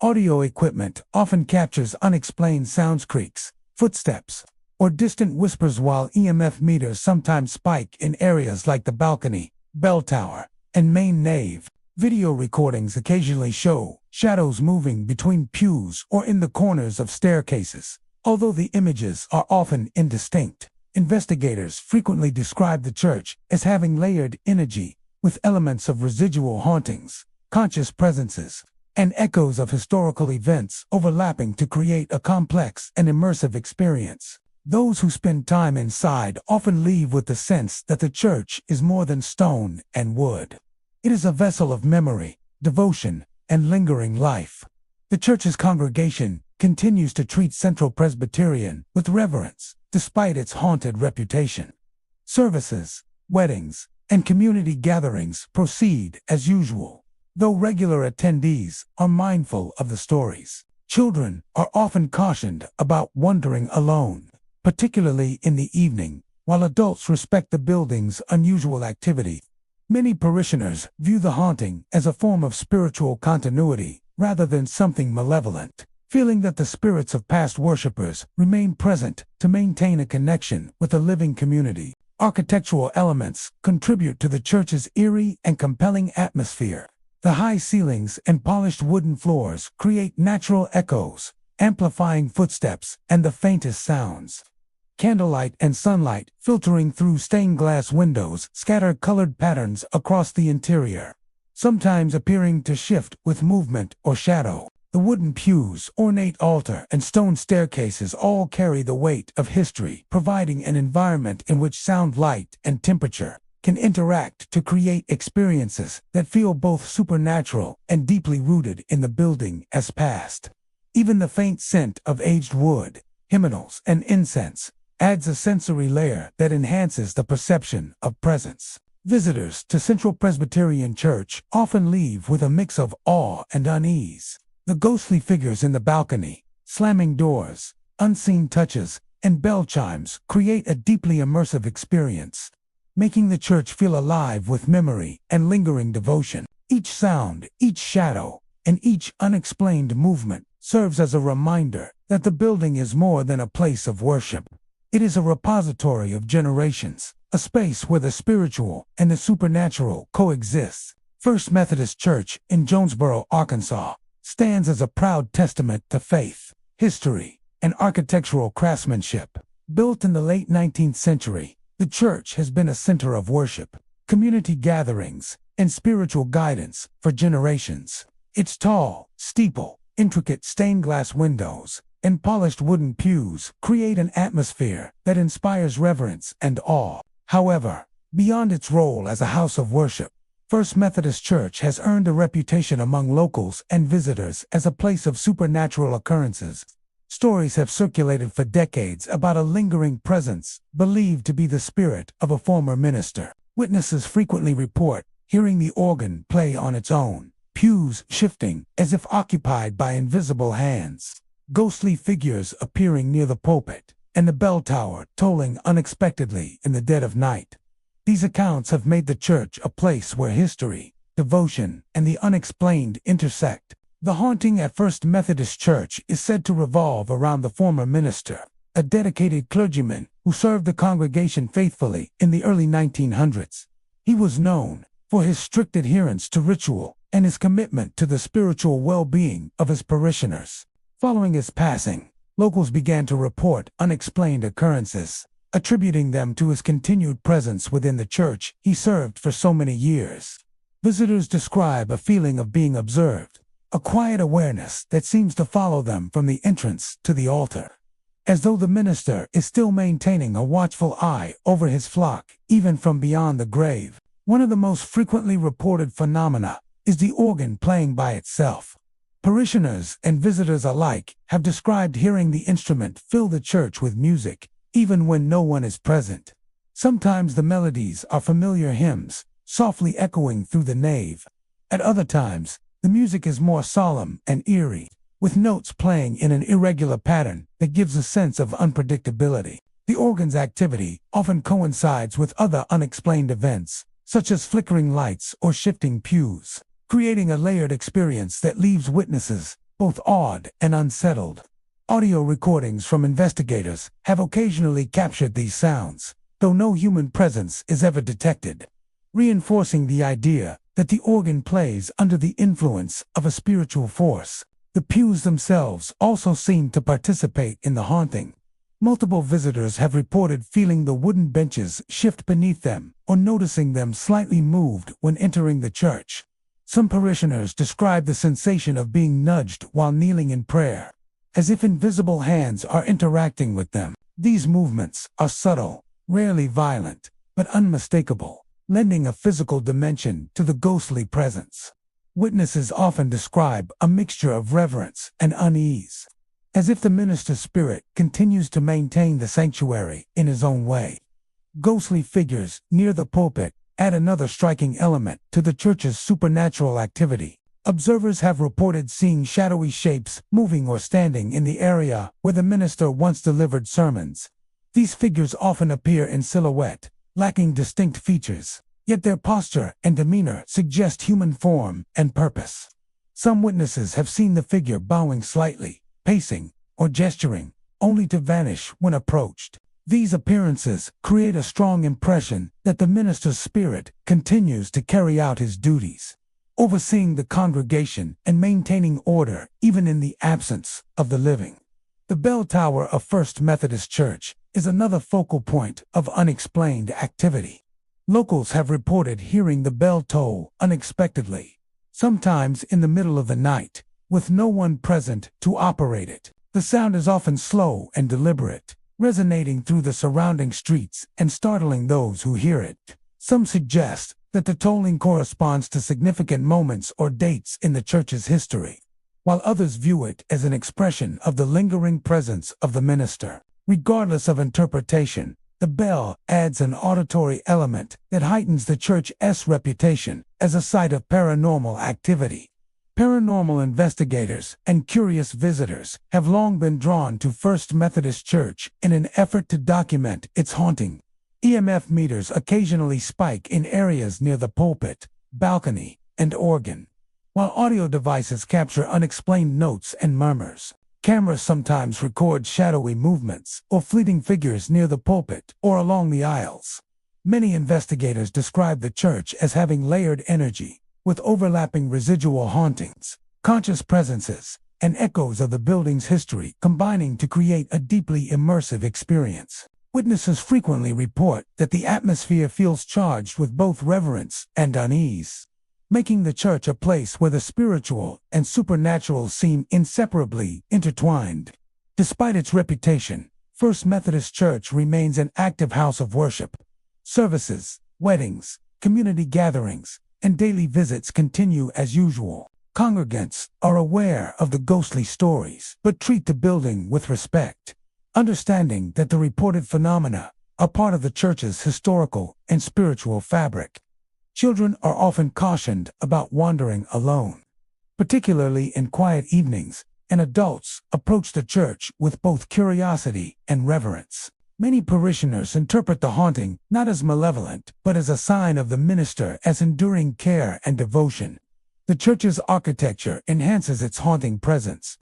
Audio equipment often captures unexplained sounds, creaks, footsteps, or distant whispers, while EMF meters sometimes spike in areas like the balcony, bell tower, and main nave. Video recordings occasionally show shadows moving between pews or in the corners of staircases. Although the images are often indistinct, investigators frequently describe the church as having layered energy with elements of residual hauntings, conscious presences, and echoes of historical events overlapping to create a complex and immersive experience. Those who spend time inside often leave with the sense that the church is more than stone and wood. It is a vessel of memory, devotion, and lingering life. The church's congregation continues to treat Central Presbyterian with reverence, despite its haunted reputation. Services, weddings, and community gatherings proceed as usual, though regular attendees are mindful of the stories. Children are often cautioned about wandering alone, particularly in the evening, while adults respect the building's unusual activity. Many parishioners view the haunting as a form of spiritual continuity rather than something malevolent, feeling that the spirits of past worshippers remain present to maintain a connection with the living community. Architectural elements contribute to the church's eerie and compelling atmosphere. The high ceilings and polished wooden floors create natural echoes, amplifying footsteps and the faintest sounds. Candlelight and sunlight filtering through stained glass windows scatter colored patterns across the interior, sometimes appearing to shift with movement or shadow. The wooden pews, ornate altar, and stone staircases all carry the weight of history, providing an environment in which sound, light, and temperature can interact to create experiences that feel both supernatural and deeply rooted in the building as past. Even the faint scent of aged wood, hymnals, and incense adds a sensory layer that enhances the perception of presence. Visitors to Central Presbyterian Church often leave with a mix of awe and unease. The ghostly figures in the balcony, slamming doors, unseen touches, and bell chimes create a deeply immersive experience, making the church feel alive with memory and lingering devotion. Each sound, each shadow, and each unexplained movement serves as a reminder that the building is more than a place of worship. It is a repository of generations, a space where the spiritual and the supernatural coexist. First Methodist Church in Jonesboro, Arkansas, stands as a proud testament to faith, history, and architectural craftsmanship. Built in the late 19th century, the church has been a center of worship, community gatherings, and spiritual guidance for generations. Its tall steeple, intricate stained glass windows, and polished wooden pews create an atmosphere that inspires reverence and awe. However, beyond its role as a house of worship, First Methodist Church has earned a reputation among locals and visitors as a place of supernatural occurrences. Stories have circulated for decades about a lingering presence believed to be the spirit of a former minister. Witnesses frequently report hearing the organ play on its own, pews shifting as if occupied by invisible hands, ghostly figures appearing near the pulpit, and the bell tower tolling unexpectedly in the dead of night. These accounts have made the church a place where history, devotion, and the unexplained intersect. The haunting at First Methodist Church is said to revolve around the former minister, a dedicated clergyman who served the congregation faithfully in the early 1900s. He was known for his strict adherence to ritual and his commitment to the spiritual well-being of his parishioners. Following his passing, locals began to report unexplained occurrences, attributing them to his continued presence within the church he served for so many years. Visitors describe a feeling of being observed, a quiet awareness that seems to follow them from the entrance to the altar, as though the minister is still maintaining a watchful eye over his flock, even from beyond the grave. One of the most frequently reported phenomena is the organ playing by itself. Parishioners and visitors alike have described hearing the instrument fill the church with music, even when no one is present. Sometimes the melodies are familiar hymns, softly echoing through the nave. At other times, the music is more solemn and eerie, with notes playing in an irregular pattern that gives a sense of unpredictability. The organ's activity often coincides with other unexplained events, such as flickering lights or shifting pews, creating a layered experience that leaves witnesses both awed and unsettled. Audio recordings from investigators have occasionally captured these sounds, though no human presence is ever detected, reinforcing the idea that the organ plays under the influence of a spiritual force. The pews themselves also seem to participate in the haunting. Multiple visitors have reported feeling the wooden benches shift beneath them or noticing them slightly moved when entering the church. Some parishioners describe the sensation of being nudged while kneeling in prayer, as if invisible hands are interacting with them. These movements are subtle, rarely violent, but unmistakable, lending a physical dimension to the ghostly presence. Witnesses often describe a mixture of reverence and unease, as if the minister's spirit continues to maintain the sanctuary in his own way. Ghostly figures near the pulpit add another striking element to the church's supernatural activity. Observers have reported seeing shadowy shapes moving or standing in the area where the minister once delivered sermons. These figures often appear in silhouette, lacking distinct features, yet their posture and demeanor suggest human form and purpose. Some witnesses have seen the figure bowing slightly, pacing, or gesturing, only to vanish when approached. These appearances create a strong impression that the minister's spirit continues to carry out his duties, overseeing the congregation and maintaining order even in the absence of the living. The bell tower of First Methodist Church is another focal point of unexplained activity. Locals have reported hearing the bell toll unexpectedly, sometimes in the middle of the night, with no one present to operate it. The sound is often slow and deliberate, resonating through the surrounding streets and startling those who hear it. Some suggest that the tolling corresponds to significant moments or dates in the church's history, while others view it as an expression of the lingering presence of the minister. Regardless of interpretation, the bell adds an auditory element that heightens the church's reputation as a site of paranormal activity. Paranormal investigators and curious visitors have long been drawn to First Methodist Church in an effort to document its haunting. EMF meters occasionally spike in areas near the pulpit, balcony, and organ, while audio devices capture unexplained notes and murmurs. Cameras sometimes record shadowy movements or fleeting figures near the pulpit or along the aisles. Many investigators describe the church as having layered energy, with overlapping residual hauntings, conscious presences, and echoes of the building's history combining to create a deeply immersive experience. Witnesses frequently report that the atmosphere feels charged with both reverence and unease, making the church a place where the spiritual and supernatural seem inseparably intertwined. Despite its reputation, First Methodist Church remains an active house of worship. Services, weddings, community gatherings, and daily visits continue as usual. Congregants are aware of the ghostly stories, but treat the building with respect, understanding that the reported phenomena are part of the church's historical and spiritual fabric. Children are often cautioned about wandering alone, particularly in quiet evenings, and adults approach the church with both curiosity and reverence. Many parishioners interpret the haunting not as malevolent, but as a sign of the minister as enduring care and devotion. The church's architecture enhances its haunting presence.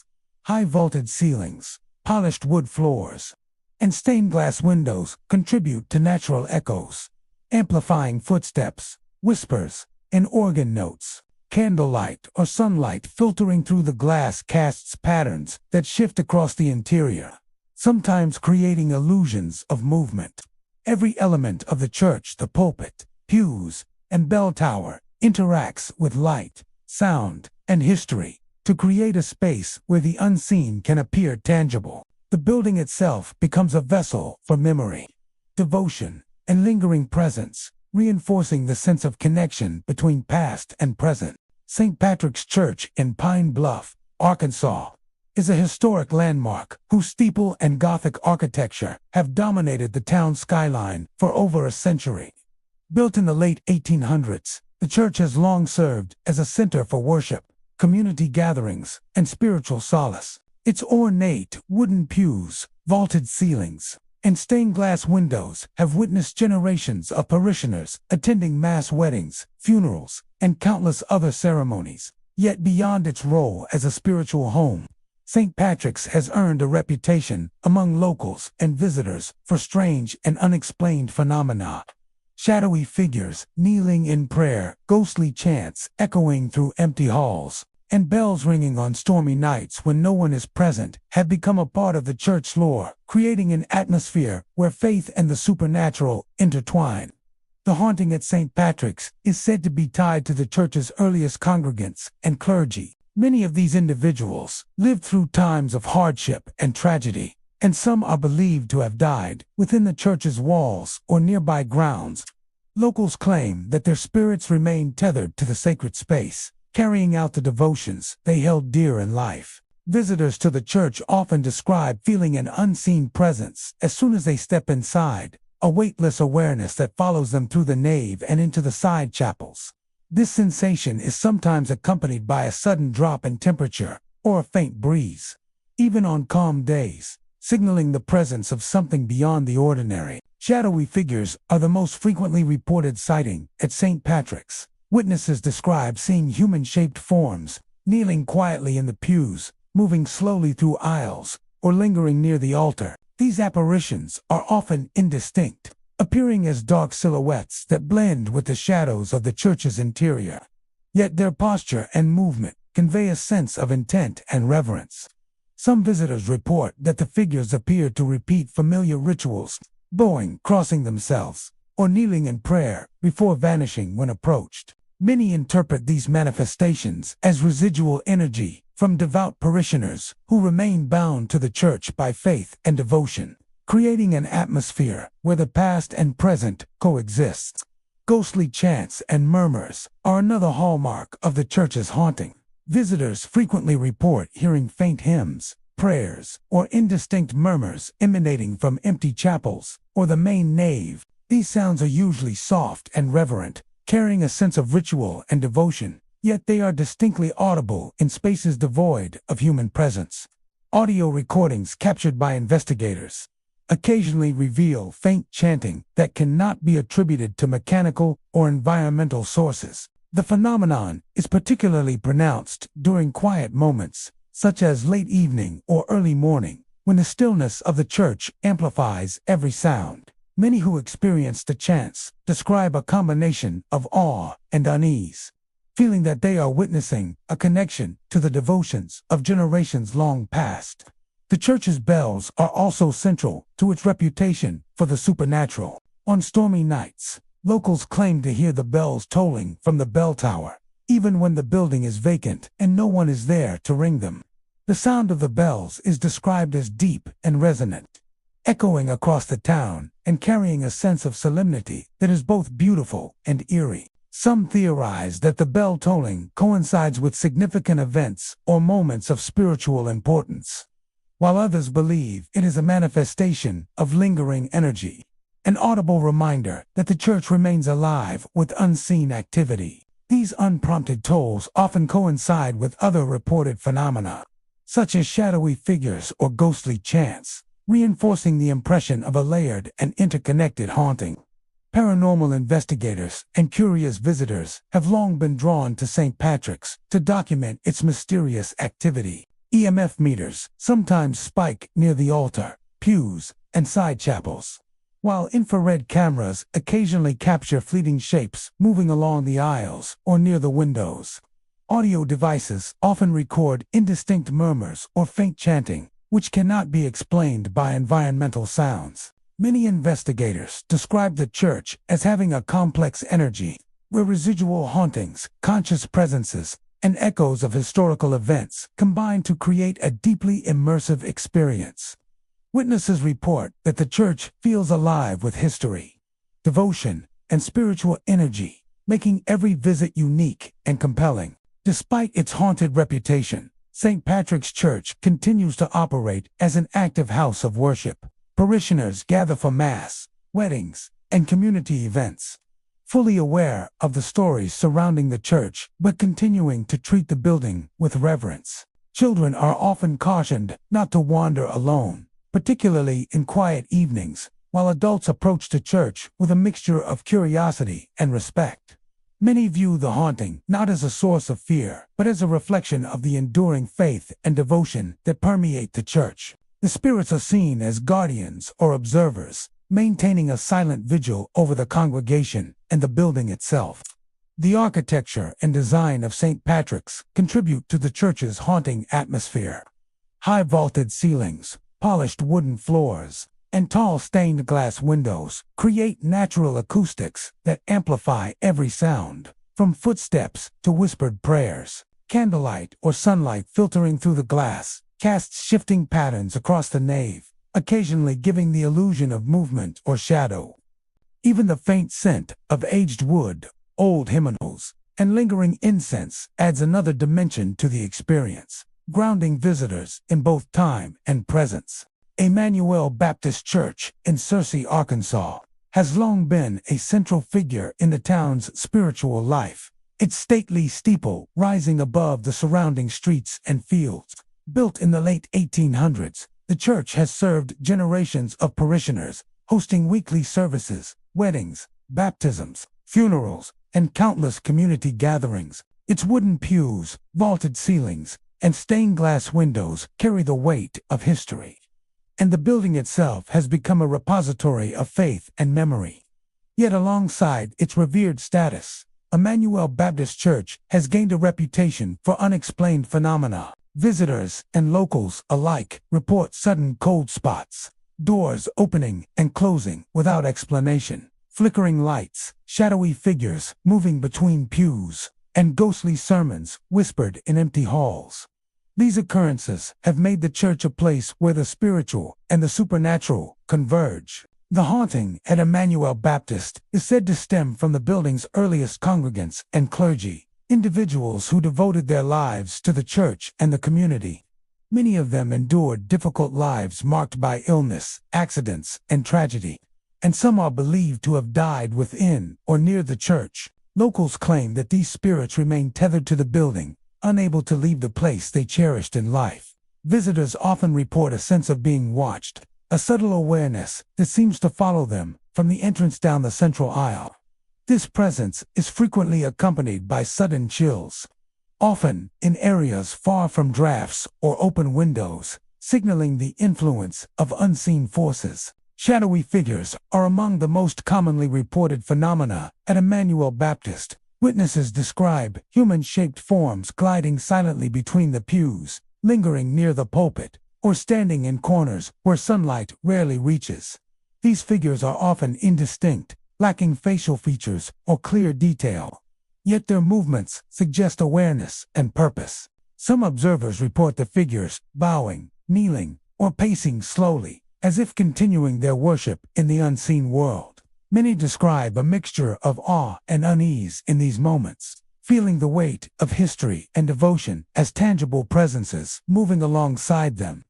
High vaulted ceilings, polished wood floors, and stained glass windows contribute to natural echoes, amplifying footsteps, whispers, and organ notes. Candlelight or sunlight filtering through the glass casts patterns that shift across the interior, sometimes creating illusions of movement. Every element of the church, the pulpit, pews, and bell tower, interacts with light, sound, and history to create a space where the unseen can appear tangible. The building itself becomes a vessel for memory, devotion, and lingering presence, reinforcing the sense of connection between past and present. St. Patrick's Church in Pine Bluff, Arkansas, is a historic landmark whose steeple and Gothic architecture have dominated the town's skyline for over a century. Built in the late 1800s, the church has long served as a center for worship, community gatherings, and spiritual solace. Its ornate wooden pews, vaulted ceilings, and stained glass windows have witnessed generations of parishioners attending mass weddings, funerals, and countless other ceremonies. Yet beyond its role as a spiritual home, St. Patrick's has earned a reputation among locals and visitors for strange and unexplained phenomena. Shadowy figures kneeling in prayer, ghostly chants echoing through empty halls, and bells ringing on stormy nights when no one is present have become a part of the church lore, creating an atmosphere where faith and the supernatural intertwine. The haunting at St. Patrick's is said to be tied to the church's earliest congregants and clergy. Many of these individuals lived through times of hardship and tragedy, and some are believed to have died within the church's walls or nearby grounds. Locals claim that their spirits remain tethered to the sacred space, carrying out the devotions they held dear in life. Visitors to the church often describe feeling an unseen presence as soon as they step inside, a weightless awareness that follows them through the nave and into the side chapels. This sensation is sometimes accompanied by a sudden drop in temperature or a faint breeze, even on calm days, signaling the presence of something beyond the ordinary. Shadowy figures are the most frequently reported sighting at St. Patrick's. Witnesses describe seeing human-shaped forms, kneeling quietly in the pews, moving slowly through aisles, or lingering near the altar. These apparitions are often indistinct, appearing as dark silhouettes that blend with the shadows of the church's interior. Yet their posture and movement convey a sense of intent and reverence. Some visitors report that the figures appear to repeat familiar rituals, bowing, crossing themselves, or kneeling in prayer before vanishing when approached. Many interpret these manifestations as residual energy from devout parishioners who remain bound to the church by faith and devotion, creating an atmosphere where the past and present coexist. Ghostly chants and murmurs are another hallmark of the church's haunting. Visitors frequently report hearing faint hymns, prayers, or indistinct murmurs emanating from empty chapels or the main nave. These sounds are usually soft and reverent, carrying a sense of ritual and devotion, yet they are distinctly audible in spaces devoid of human presence. Audio recordings captured by investigators occasionally reveal faint chanting that cannot be attributed to mechanical or environmental sources. The phenomenon is particularly pronounced during quiet moments, such as late evening or early morning, when the stillness of the church amplifies every sound. Many who experience the chants describe a combination of awe and unease, feeling that they are witnessing a connection to the devotions of generations long past. The church's bells are also central to its reputation for the supernatural. On stormy nights, locals claim to hear the bells tolling from the bell tower, even when the building is vacant and no one is there to ring them. The sound of the bells is described as deep and resonant, echoing across the town and carrying a sense of solemnity that is both beautiful and eerie. Some theorize that the bell tolling coincides with significant events or moments of spiritual importance, while others believe it is a manifestation of lingering energy, an audible reminder that the church remains alive with unseen activity. These unprompted tolls often coincide with other reported phenomena, such as shadowy figures or ghostly chants, reinforcing the impression of a layered and interconnected haunting. Paranormal investigators and curious visitors have long been drawn to St. Patrick's to document its mysterious activity. EMF meters sometimes spike near the altar, pews, and side chapels, while infrared cameras occasionally capture fleeting shapes moving along the aisles or near the windows. Audio devices often record indistinct murmurs or faint chanting, which cannot be explained by environmental sounds. Many investigators describe the church as having a complex energy, where residual hauntings, conscious presences, and echoes of historical events combine to create a deeply immersive experience. Witnesses report that the church feels alive with history, devotion, and spiritual energy, making every visit unique and compelling. Despite its haunted reputation, St. Patrick's Church continues to operate as an active house of worship. Parishioners gather for Mass, weddings, and community events, fully aware of the stories surrounding the church but continuing to treat the building with reverence. Children are often cautioned not to wander alone, particularly in quiet evenings, while adults approach the church with a mixture of curiosity and respect. Many view the haunting not as a source of fear, but as a reflection of the enduring faith and devotion that permeate the church. The spirits are seen as guardians or observers, maintaining a silent vigil over the congregation and the building itself. The architecture and design of St. Patrick's contribute to the church's haunting atmosphere. High vaulted ceilings, polished wooden floors, and tall stained glass windows create natural acoustics that amplify every sound, from footsteps to whispered prayers. Candlelight or sunlight filtering through the glass casts shifting patterns across the nave, occasionally giving the illusion of movement or shadow. Even the faint scent of aged wood, old hymnals, and lingering incense adds another dimension to the experience, grounding visitors in both time and presence. Emmanuel Baptist Church in Searcy, Arkansas, has long been a central figure in the town's spiritual life, its stately steeple rising above the surrounding streets and fields. Built in the late 1800s, the church has served generations of parishioners, hosting weekly services, weddings, baptisms, funerals, and countless community gatherings. Its wooden pews, vaulted ceilings, and stained glass windows carry the weight of history, and the building itself has become a repository of faith and memory. Yet alongside its revered status, Emmanuel Baptist Church has gained a reputation for unexplained phenomena. Visitors and locals alike report sudden cold spots, doors opening and closing without explanation, flickering lights, shadowy figures moving between pews, and ghostly sermons whispered in empty halls. These occurrences have made the church a place where the spiritual and the supernatural converge. The haunting at Emmanuel Baptist is said to stem from the building's earliest congregants and clergy, individuals who devoted their lives to the church and the community. Many of them endured difficult lives marked by illness, accidents, and tragedy, and some are believed to have died within or near the church. Locals claim that these spirits remain tethered to the building, unable to leave the place they cherished in life. Visitors often report a sense of being watched, a subtle awareness that seems to follow them from the entrance down the central aisle. This presence is frequently accompanied by sudden chills, often in areas far from drafts or open windows, signaling the influence of unseen forces. Shadowy figures are among the most commonly reported phenomena at Emmanuel Baptist. Witnesses describe human-shaped forms gliding silently between the pews, lingering near the pulpit, or standing in corners where sunlight rarely reaches. These figures are often indistinct, lacking facial features or clear detail. Yet their movements suggest awareness and purpose. Some observers report the figures bowing, kneeling, or pacing slowly, as if continuing their worship in the unseen world. Many describe a mixture of awe and unease in these moments, feeling the weight of history and devotion as tangible presences moving alongside them.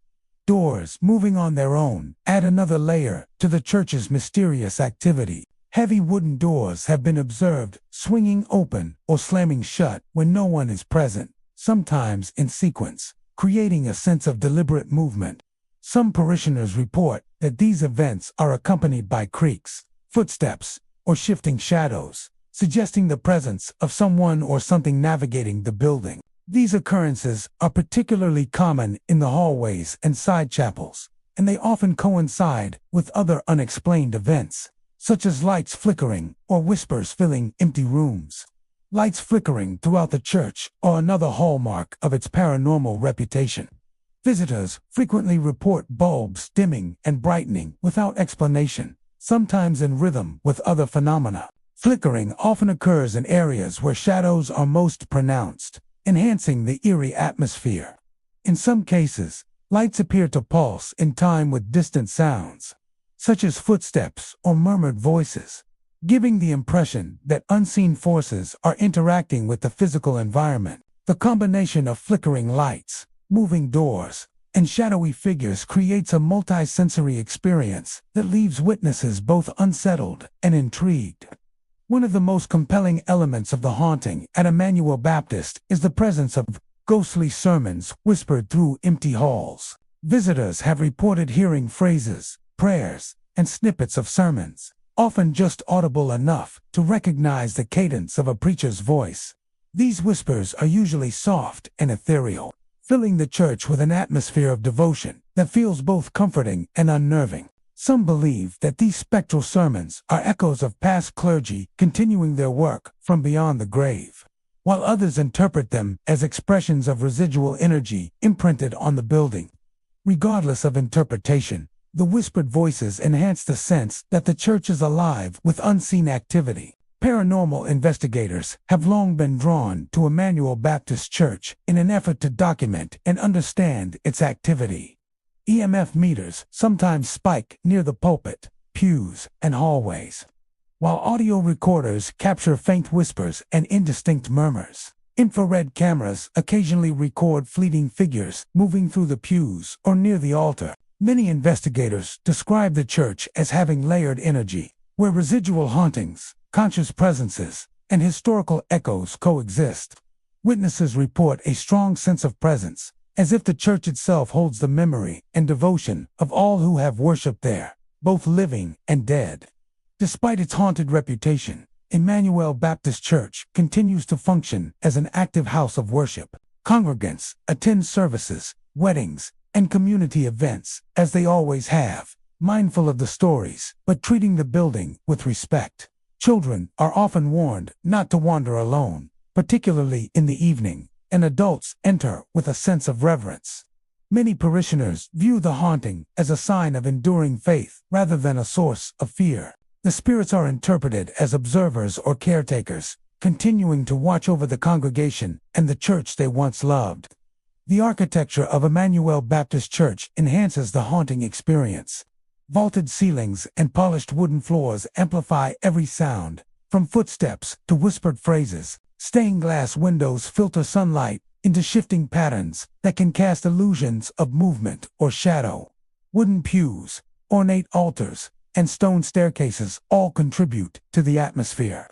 Doors moving on their own add another layer to the church's mysterious activity. Heavy wooden doors have been observed swinging open or slamming shut when no one is present, sometimes in sequence, creating a sense of deliberate movement. Some parishioners report that these events are accompanied by creaks, footsteps, or shifting shadows, suggesting the presence of someone or something navigating the building. These occurrences are particularly common in the hallways and side chapels, and they often coincide with other unexplained events, such as lights flickering or whispers filling empty rooms. Lights flickering throughout the church are another hallmark of its paranormal reputation. Visitors frequently report bulbs dimming and brightening without explanation, sometimes in rhythm with other phenomena. Flickering often occurs in areas where shadows are most pronounced, enhancing the eerie atmosphere. In some cases, lights appear to pulse in time with distant sounds, such as footsteps or murmured voices, giving the impression that unseen forces are interacting with the physical environment. The combination of flickering lights, moving doors, and shadowy figures creates a multi-sensory experience that leaves witnesses both unsettled and intrigued. One of the most compelling elements of the haunting at Emmanuel Baptist is the presence of ghostly sermons whispered through empty halls. Visitors have reported hearing phrases, prayers, and snippets of sermons, often just audible enough to recognize the cadence of a preacher's voice. These whispers are usually soft and ethereal, filling the church with an atmosphere of devotion that feels both comforting and unnerving. Some believe that these spectral sermons are echoes of past clergy continuing their work from beyond the grave, while others interpret them as expressions of residual energy imprinted on the building. Regardless of interpretation, the whispered voices enhance the sense that the church is alive with unseen activity. Paranormal investigators have long been drawn to Emmanuel Baptist Church in an effort to document and understand its activity. EMF meters sometimes spike near the pulpit, pews, and hallways, while audio recorders capture faint whispers and indistinct murmurs. Infrared cameras occasionally record fleeting figures moving through the pews or near the altar. Many investigators describe the church as having layered energy, where residual hauntings, conscious presences, and historical echoes coexist. Witnesses report a strong sense of presence, as if the church itself holds the memory and devotion of all who have worshipped there, both living and dead. Despite its haunted reputation, Emmanuel Baptist Church continues to function as an active house of worship. Congregants attend services, weddings, and community events, as they always have, mindful of the stories, but treating the building with respect. Children are often warned not to wander alone, particularly in the evening, and adults enter with a sense of reverence. Many parishioners view the haunting as a sign of enduring faith rather than a source of fear. The spirits are interpreted as observers or caretakers, continuing to watch over the congregation and the church they once loved. The architecture of Emmanuel Baptist Church enhances the haunting experience. Vaulted ceilings and polished wooden floors amplify every sound, from footsteps to whispered phrases. Stained glass windows filter sunlight into shifting patterns that can cast illusions of movement or shadow. Wooden pews, ornate altars, and stone staircases all contribute to the atmosphere,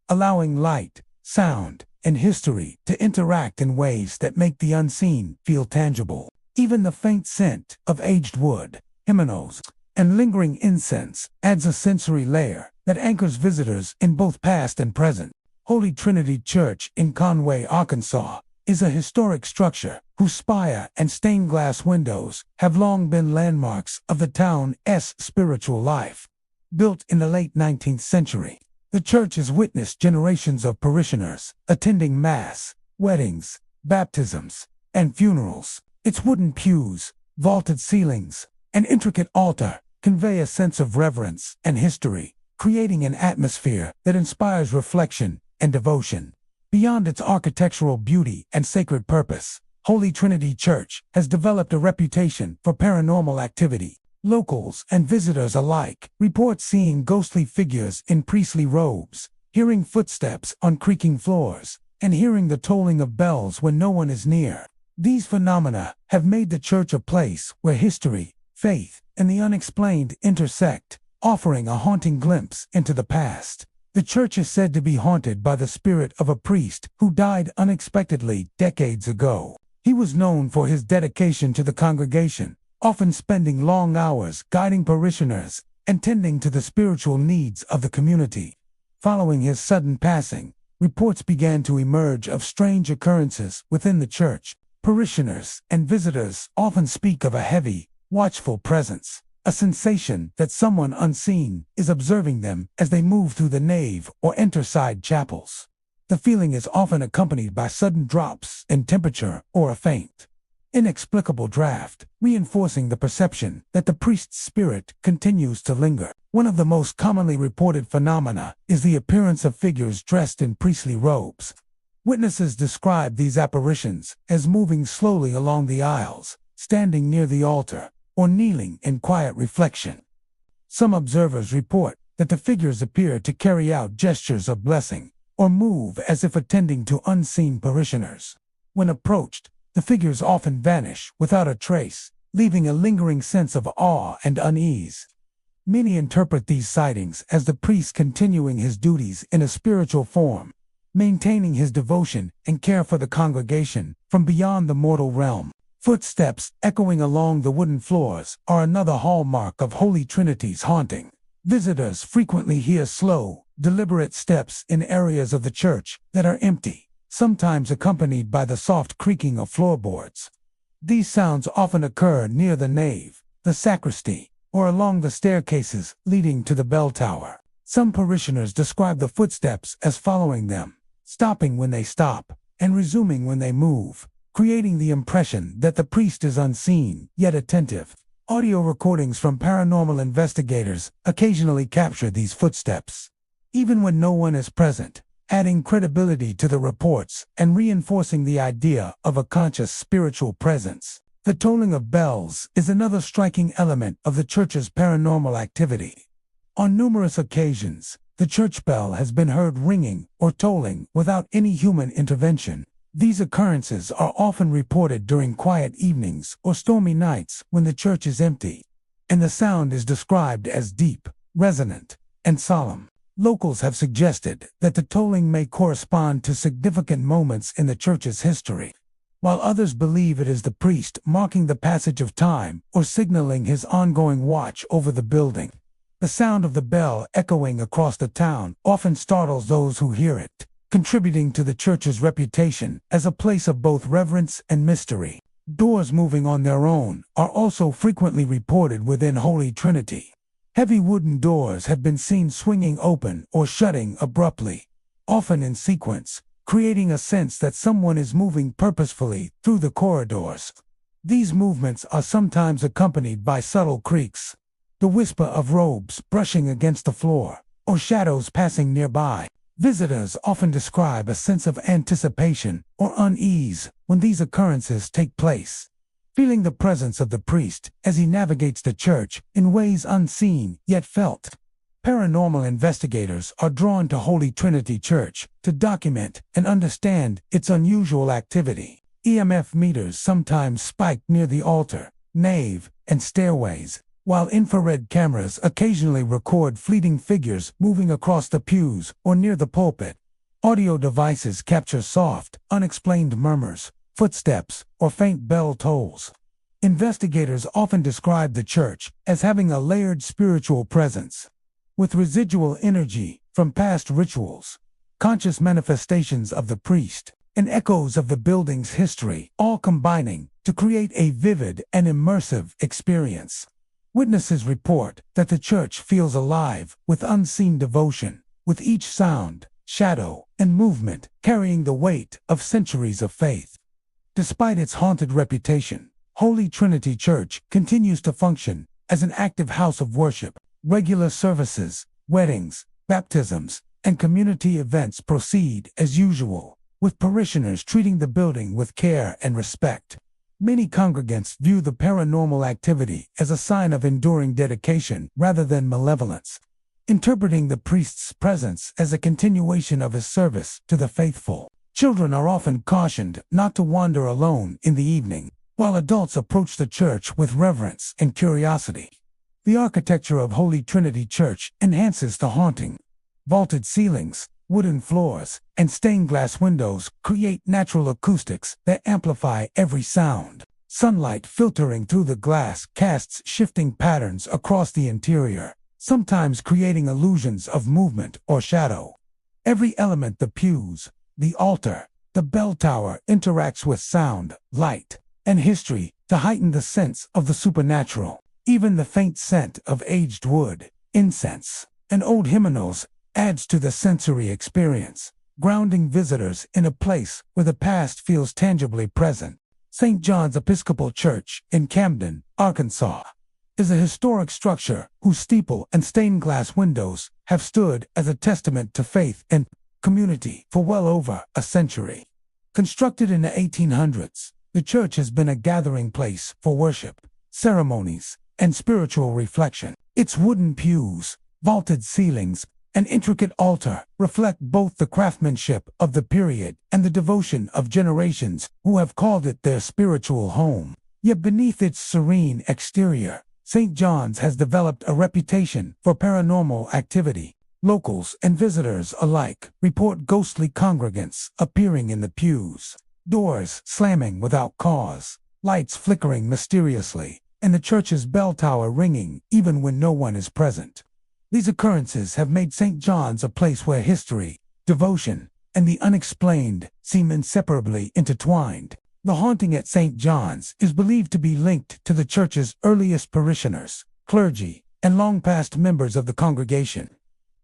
allowing light, sound, and history to interact in ways that make the unseen feel tangible. Even the faint scent of aged wood, hymnals, and lingering incense adds a sensory layer that anchors visitors in both past and present. Holy Trinity Church in Conway, Arkansas, is a historic structure whose spire and stained glass windows have long been landmarks of the town's spiritual life. Built in the late 19th century, the church has witnessed generations of parishioners attending mass, weddings, baptisms, and funerals. Its wooden pews, vaulted ceilings, and intricate altar convey a sense of reverence and history, creating an atmosphere that inspires reflection and devotion. Beyond its architectural beauty and sacred purpose, Holy Trinity Church has developed a reputation for paranormal activity. Locals and visitors alike report seeing ghostly figures in priestly robes, hearing footsteps on creaking floors, and hearing the tolling of bells when no one is near. These phenomena have made the church a place where history, faith, and the unexplained intersect, offering a haunting glimpse into the past. The church is said to be haunted by the spirit of a priest who died unexpectedly decades ago. He was known for his dedication to the congregation, often spending long hours guiding parishioners and tending to the spiritual needs of the community. Following his sudden passing, reports began to emerge of strange occurrences within the church. Parishioners and visitors often speak of a heavy, watchful presence, a sensation that someone unseen is observing them as they move through the nave or enter side chapels. The feeling is often accompanied by sudden drops in temperature or a faint, inexplicable draft, reinforcing the perception that the priest's spirit continues to linger. One of the most commonly reported phenomena is the appearance of figures dressed in priestly robes. Witnesses describe these apparitions as moving slowly along the aisles, standing near the altar, or kneeling in quiet reflection. Some observers report that the figures appear to carry out gestures of blessing, or move as if attending to unseen parishioners. When approached, the figures often vanish without a trace, leaving a lingering sense of awe and unease. Many interpret these sightings as the priest continuing his duties in a spiritual form, maintaining his devotion and care for the congregation from beyond the mortal realm. Footsteps echoing along the wooden floors are another hallmark of Holy Trinity's haunting. Visitors frequently hear slow, deliberate steps in areas of the church that are empty, sometimes accompanied by the soft creaking of floorboards. These sounds often occur near the nave, the sacristy, or along the staircases leading to the bell tower. Some parishioners describe the footsteps as following them, stopping when they stop, and resuming when they move, creating the impression that the priest is unseen, yet attentive. Audio recordings from paranormal investigators occasionally capture these footsteps, even when no one is present, adding credibility to the reports and reinforcing the idea of a conscious spiritual presence. The tolling of bells is another striking element of the church's paranormal activity. On numerous occasions, the church bell has been heard ringing or tolling without any human intervention. These occurrences are often reported during quiet evenings or stormy nights when the church is empty, and the sound is described as deep, resonant, and solemn. Locals have suggested that the tolling may correspond to significant moments in the church's history, while others believe it is the priest marking the passage of time or signaling his ongoing watch over the building. The sound of the bell echoing across the town often startles those who hear it, contributing to the church's reputation as a place of both reverence and mystery. Doors moving on their own are also frequently reported within Holy Trinity. Heavy wooden doors have been seen swinging open or shutting abruptly, often in sequence, creating a sense that someone is moving purposefully through the corridors. These movements are sometimes accompanied by subtle creaks, the whisper of robes brushing against the floor, or shadows passing nearby. Visitors often describe a sense of anticipation or unease when these occurrences take place, feeling the presence of the priest as he navigates the church in ways unseen yet felt. Paranormal investigators are drawn to Holy Trinity Church to document and understand its unusual activity. EMF meters sometimes spike near the altar, nave, and stairways, while infrared cameras occasionally record fleeting figures moving across the pews or near the pulpit. Audio devices capture soft, unexplained murmurs, footsteps, or faint bell tolls. Investigators often describe the church as having a layered spiritual presence, with residual energy from past rituals, conscious manifestations of the priest, and echoes of the building's history, all combining to create a vivid and immersive experience. Witnesses report that the church feels alive with unseen devotion, with each sound, shadow, and movement carrying the weight of centuries of faith. Despite its haunted reputation, Holy Trinity Church continues to function as an active house of worship. Regular services, weddings, baptisms, and community events proceed as usual, with parishioners treating the building with care and respect. Many congregants view the paranormal activity as a sign of enduring dedication rather than malevolence, interpreting the priest's presence as a continuation of his service to the faithful. Children are often cautioned not to wander alone in the evening, while adults approach the church with reverence and curiosity. The architecture of Holy Trinity Church enhances the haunting. Vaulted ceilings, wooden floors, and stained glass windows create natural acoustics that amplify every sound. Sunlight filtering through the glass casts shifting patterns across the interior, sometimes creating illusions of movement or shadow. Every element, the pews, the altar, the bell tower, interacts with sound, light, and history to heighten the sense of the supernatural. Even the faint scent of aged wood, incense, and old hymnals adds to the sensory experience, grounding visitors in a place where the past feels tangibly present. St. John's Episcopal Church in Camden, Arkansas, is a historic structure whose steeple and stained glass windows have stood as a testament to faith and community for well over a century. Constructed in the 1800s, the church has been a gathering place for worship, ceremonies, and spiritual reflection. Its wooden pews, vaulted ceilings, and intricate altar reflect both the craftsmanship of the period and the devotion of generations who have called it their spiritual home. Yet beneath its serene exterior, St. John's has developed a reputation for paranormal activity. Locals and visitors alike report ghostly congregants appearing in the pews, doors slamming without cause, lights flickering mysteriously, and the church's bell tower ringing even when no one is present. These occurrences have made St. John's a place where history, devotion, and the unexplained seem inseparably intertwined. The haunting at St. John's is believed to be linked to the church's earliest parishioners, clergy, and long-past members of the congregation.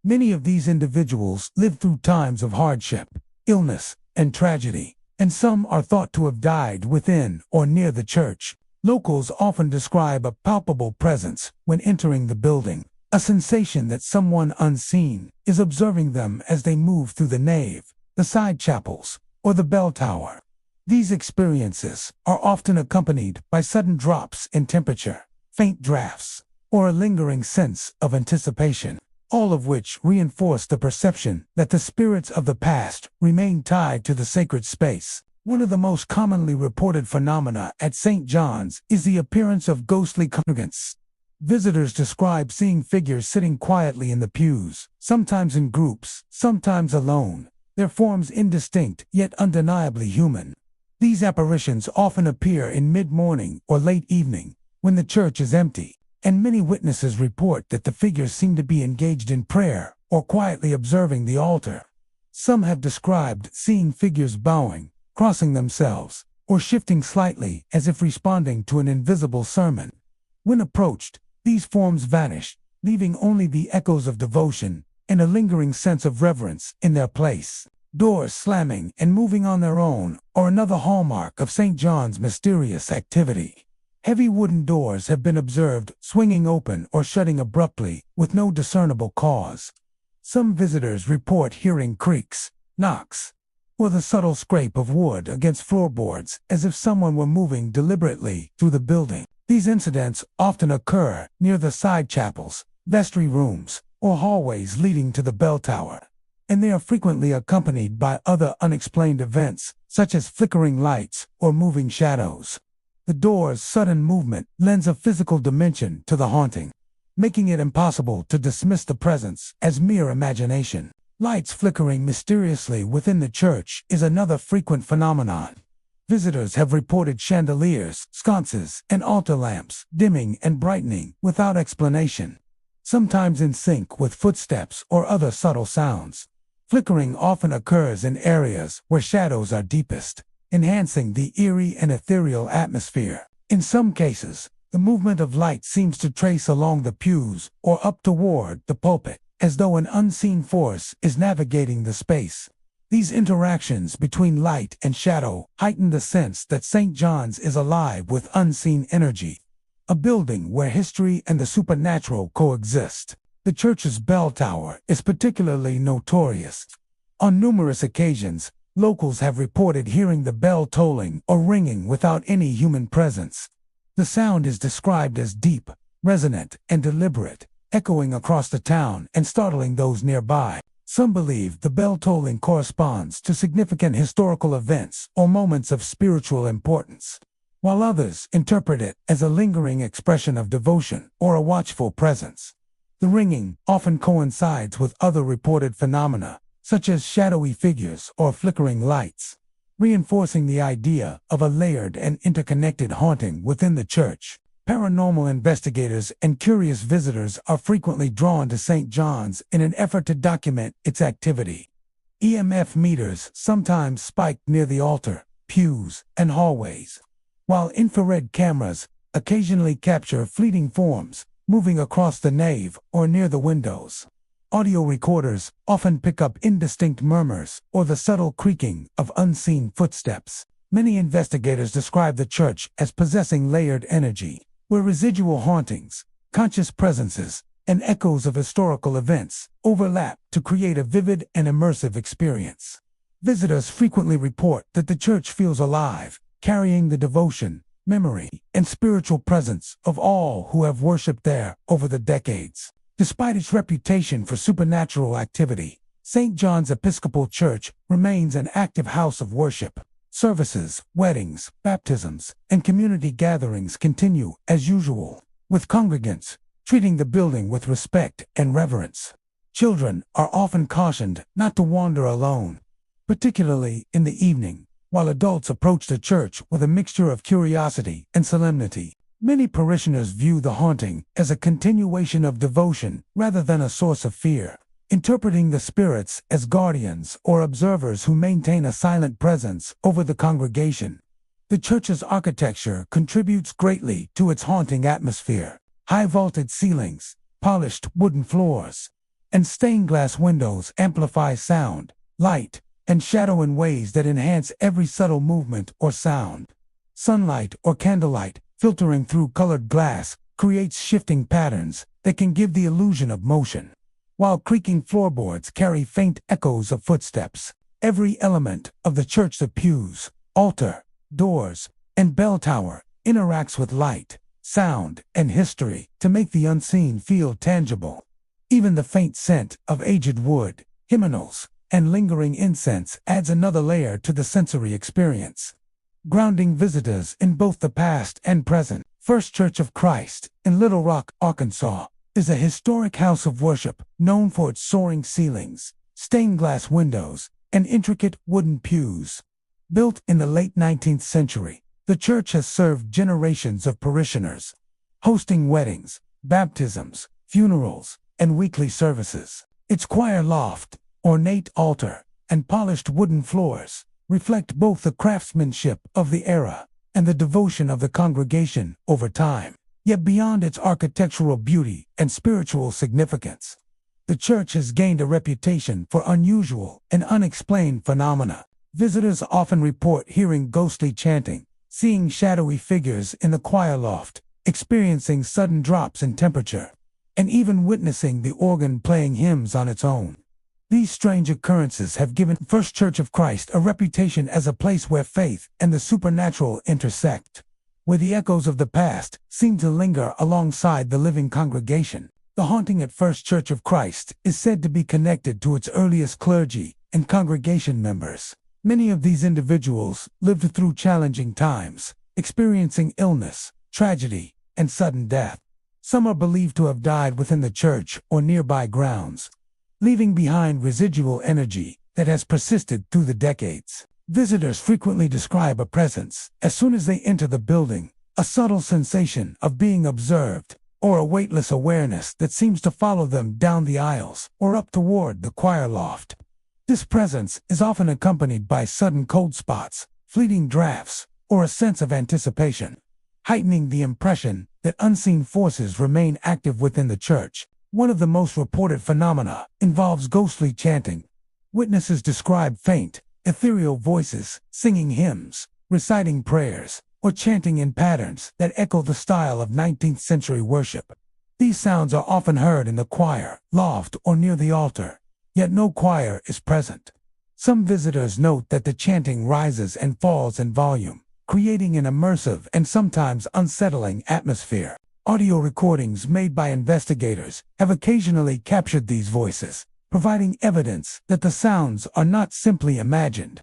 Many of these individuals lived through times of hardship, illness, and tragedy, and some are thought to have died within or near the church. Locals often describe a palpable presence when entering the building, a sensation that someone unseen is observing them as they move through the nave, the side chapels, or the bell tower. These experiences are often accompanied by sudden drops in temperature, faint drafts, or a lingering sense of anticipation, all of which reinforce the perception that the spirits of the past remain tied to the sacred space. One of the most commonly reported phenomena at St. John's is the appearance of ghostly congregants. Visitors describe seeing figures sitting quietly in the pews, sometimes in groups, sometimes alone, their forms indistinct yet undeniably human. These apparitions often appear in mid-morning or late evening, when the church is empty, and many witnesses report that the figures seem to be engaged in prayer or quietly observing the altar. Some have described seeing figures bowing, crossing themselves, or shifting slightly as if responding to an invisible sermon. When approached, these forms vanish, leaving only the echoes of devotion and a lingering sense of reverence in their place. Doors slamming and moving on their own are another hallmark of St. John's mysterious activity. Heavy wooden doors have been observed swinging open or shutting abruptly with no discernible cause. Some visitors report hearing creaks, knocks, or the subtle scrape of wood against floorboards as if someone were moving deliberately through the building. These incidents often occur near the side chapels, vestry rooms, or hallways leading to the bell tower, and they are frequently accompanied by other unexplained events, such as flickering lights or moving shadows. The door's sudden movement lends a physical dimension to the haunting, making it impossible to dismiss the presence as mere imagination. Lights flickering mysteriously within the church is another frequent phenomenon. Visitors have reported chandeliers, sconces, and altar lamps dimming and brightening without explanation, sometimes in sync with footsteps or other subtle sounds. Flickering often occurs in areas where shadows are deepest, enhancing the eerie and ethereal atmosphere. In some cases, the movement of light seems to trace along the pews or up toward the pulpit, as though an unseen force is navigating the space. These interactions between light and shadow heighten the sense that St. John's is alive with unseen energy, a building where history and the supernatural coexist. The church's bell tower is particularly notorious. On numerous occasions, locals have reported hearing the bell tolling or ringing without any human presence. The sound is described as deep, resonant, and deliberate, echoing across the town and startling those nearby. Some believe the bell tolling corresponds to significant historical events or moments of spiritual importance, while others interpret it as a lingering expression of devotion or a watchful presence. The ringing often coincides with other reported phenomena, such as shadowy figures or flickering lights, reinforcing the idea of a layered and interconnected haunting within the church. Paranormal investigators and curious visitors are frequently drawn to St. John's in an effort to document its activity. EMF meters sometimes spike near the altar, pews, and hallways, while infrared cameras occasionally capture fleeting forms moving across the nave or near the windows. Audio recorders often pick up indistinct murmurs or the subtle creaking of unseen footsteps. Many investigators describe the church as possessing layered energy, where residual hauntings, conscious presences, and echoes of historical events overlap to create a vivid and immersive experience. Visitors frequently report that the church feels alive, carrying the devotion, memory, and spiritual presence of all who have worshipped there over the decades. Despite its reputation for supernatural activity, St. John's Episcopal Church remains an active house of worship. Services, weddings, baptisms, and community gatherings continue as usual, with congregants treating the building with respect and reverence. Children are often cautioned not to wander alone, particularly in the evening, while adults approach the church with a mixture of curiosity and solemnity. Many parishioners view the haunting as a continuation of devotion rather than a source of fear, interpreting the spirits as guardians or observers who maintain a silent presence over the congregation. The church's architecture contributes greatly to its haunting atmosphere. High vaulted ceilings, polished wooden floors, and stained glass windows amplify sound, light, and shadow in ways that enhance every subtle movement or sound. Sunlight or candlelight filtering through colored glass creates shifting patterns that can give the illusion of motion, while creaking floorboards carry faint echoes of footsteps. Every element of the church, the pews, altar, doors, and bell tower interacts with light, sound, and history to make the unseen feel tangible. Even the faint scent of aged wood, hymnals, and lingering incense adds another layer to the sensory experience, grounding visitors in both the past and present. First Church of Christ in Little Rock, Arkansas, is a historic house of worship known for its soaring ceilings, stained glass windows, and intricate wooden pews. Built in the late 19th century, the church has served generations of parishioners, hosting weddings, baptisms, funerals, and weekly services. Its choir loft, ornate altar, and polished wooden floors reflect both the craftsmanship of the era and the devotion of the congregation over time. Yet beyond its architectural beauty and spiritual significance, the church has gained a reputation for unusual and unexplained phenomena. Visitors often report hearing ghostly chanting, seeing shadowy figures in the choir loft, experiencing sudden drops in temperature, and even witnessing the organ playing hymns on its own. These strange occurrences have given First Church of Christ a reputation as a place where faith and the supernatural intersect, where the echoes of the past seem to linger alongside the living congregation. The haunting at First Church of Christ is said to be connected to its earliest clergy and congregation members. Many of these individuals lived through challenging times, experiencing illness, tragedy, and sudden death. Some are believed to have died within the church or nearby grounds, leaving behind residual energy that has persisted through the decades. Visitors frequently describe a presence as soon as they enter the building, a subtle sensation of being observed, or a weightless awareness that seems to follow them down the aisles or up toward the choir loft. This presence is often accompanied by sudden cold spots, fleeting drafts, or a sense of anticipation, heightening the impression that unseen forces remain active within the church. One of the most reported phenomena involves ghostly chanting. Witnesses describe faint, ethereal voices, singing hymns, reciting prayers, or chanting in patterns that echo the style of 19th century worship. These sounds are often heard in the choir, loft, or near the altar, yet no choir is present. Some visitors note that the chanting rises and falls in volume, creating an immersive and sometimes unsettling atmosphere. Audio recordings made by investigators have occasionally captured these voices, providing evidence that the sounds are not simply imagined.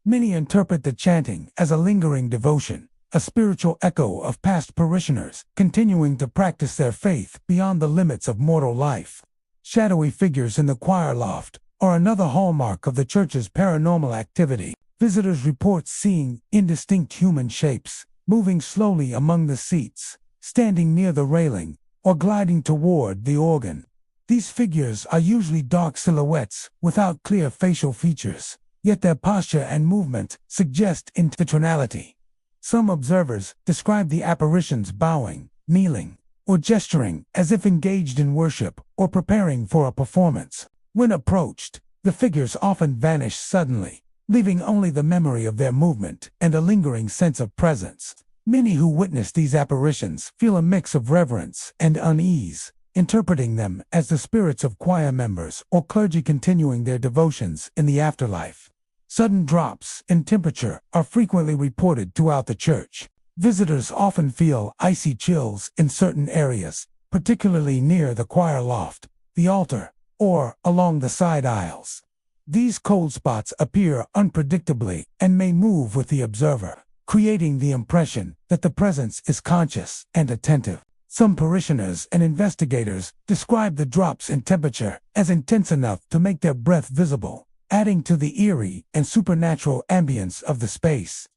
Many interpret the chanting as a lingering devotion, a spiritual echo of past parishioners continuing to practice their faith beyond the limits of mortal life. Shadowy figures in the choir loft are another hallmark of the church's paranormal activity. Visitors report seeing indistinct human shapes, moving slowly among the seats, standing near the railing, or gliding toward the organ. These figures are usually dark silhouettes without clear facial features, yet their posture and movement suggest intentionality. Some observers describe the apparitions bowing, kneeling, or gesturing as if engaged in worship or preparing for a performance. When approached, the figures often vanish suddenly, leaving only the memory of their movement and a lingering sense of presence. Many who witness these apparitions feel a mix of reverence and unease, interpreting them as the spirits of choir members or clergy continuing their devotions in the afterlife. Sudden drops in temperature are frequently reported throughout the church. Visitors often feel icy chills in certain areas, particularly near the choir loft, the altar, or along the side aisles. These cold spots appear unpredictably and may move with the observer, creating the impression that the presence is conscious and attentive. Some parishioners and investigators describe the drops in temperature as intense enough to make their breath visible, adding to the eerie and supernatural ambience of the space.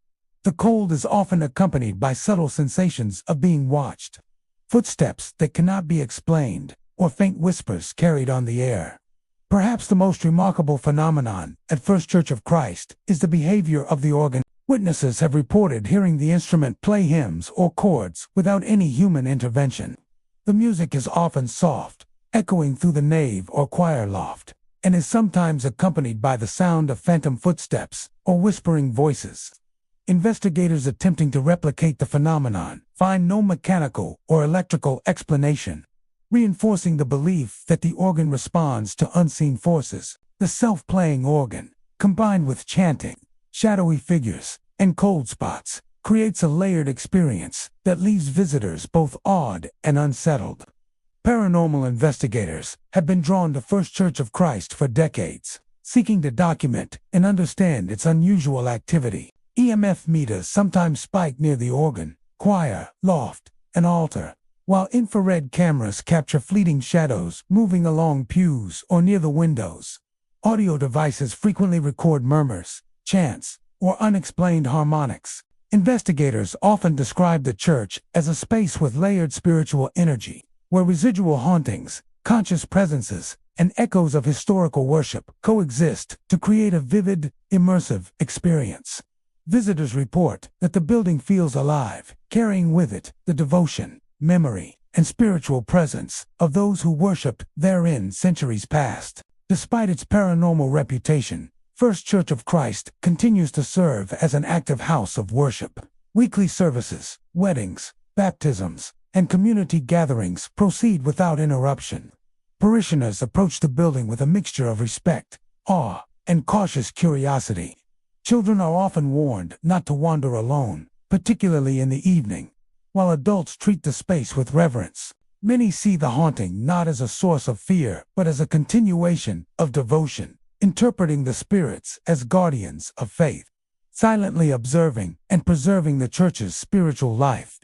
The cold is often accompanied by subtle sensations of being watched, footsteps that cannot be explained, or faint whispers carried on the air. Perhaps the most remarkable phenomenon at First Church of Christ is the behavior of the organ. Witnesses have reported hearing the instrument play hymns or chords without any human intervention. The music is often soft, echoing through the nave or choir loft, and is sometimes accompanied by the sound of phantom footsteps or whispering voices. Investigators attempting to replicate the phenomenon find no mechanical or electrical explanation, reinforcing the belief that the organ responds to unseen forces. The self-playing organ, combined with chanting, shadowy figures, and cold spots, creates a layered experience that leaves visitors both awed and unsettled. Paranormal investigators have been drawn to First Church of Christ for decades, seeking to document and understand its unusual activity. EMF meters sometimes spike near the organ, choir, loft, and altar, while infrared cameras capture fleeting shadows moving along pews or near the windows. Audio devices frequently record murmurs, chants, or unexplained harmonics. Investigators often describe the church as a space with layered spiritual energy, where residual hauntings, conscious presences, and echoes of historical worship coexist to create a vivid, immersive experience. Visitors report that the building feels alive, carrying with it the devotion, memory, and spiritual presence of those who worshipped therein centuries past. Despite its paranormal reputation, First Church of Christ continues to serve as an active house of worship. Weekly services, weddings, baptisms, and community gatherings proceed without interruption. Parishioners approach the building with a mixture of respect, awe, and cautious curiosity. Children are often warned not to wander alone, particularly in the evening, while adults treat the space with reverence. Many see the haunting not as a source of fear, but as a continuation of devotion, interpreting the spirits as guardians of faith, silently observing and preserving the church's spiritual life.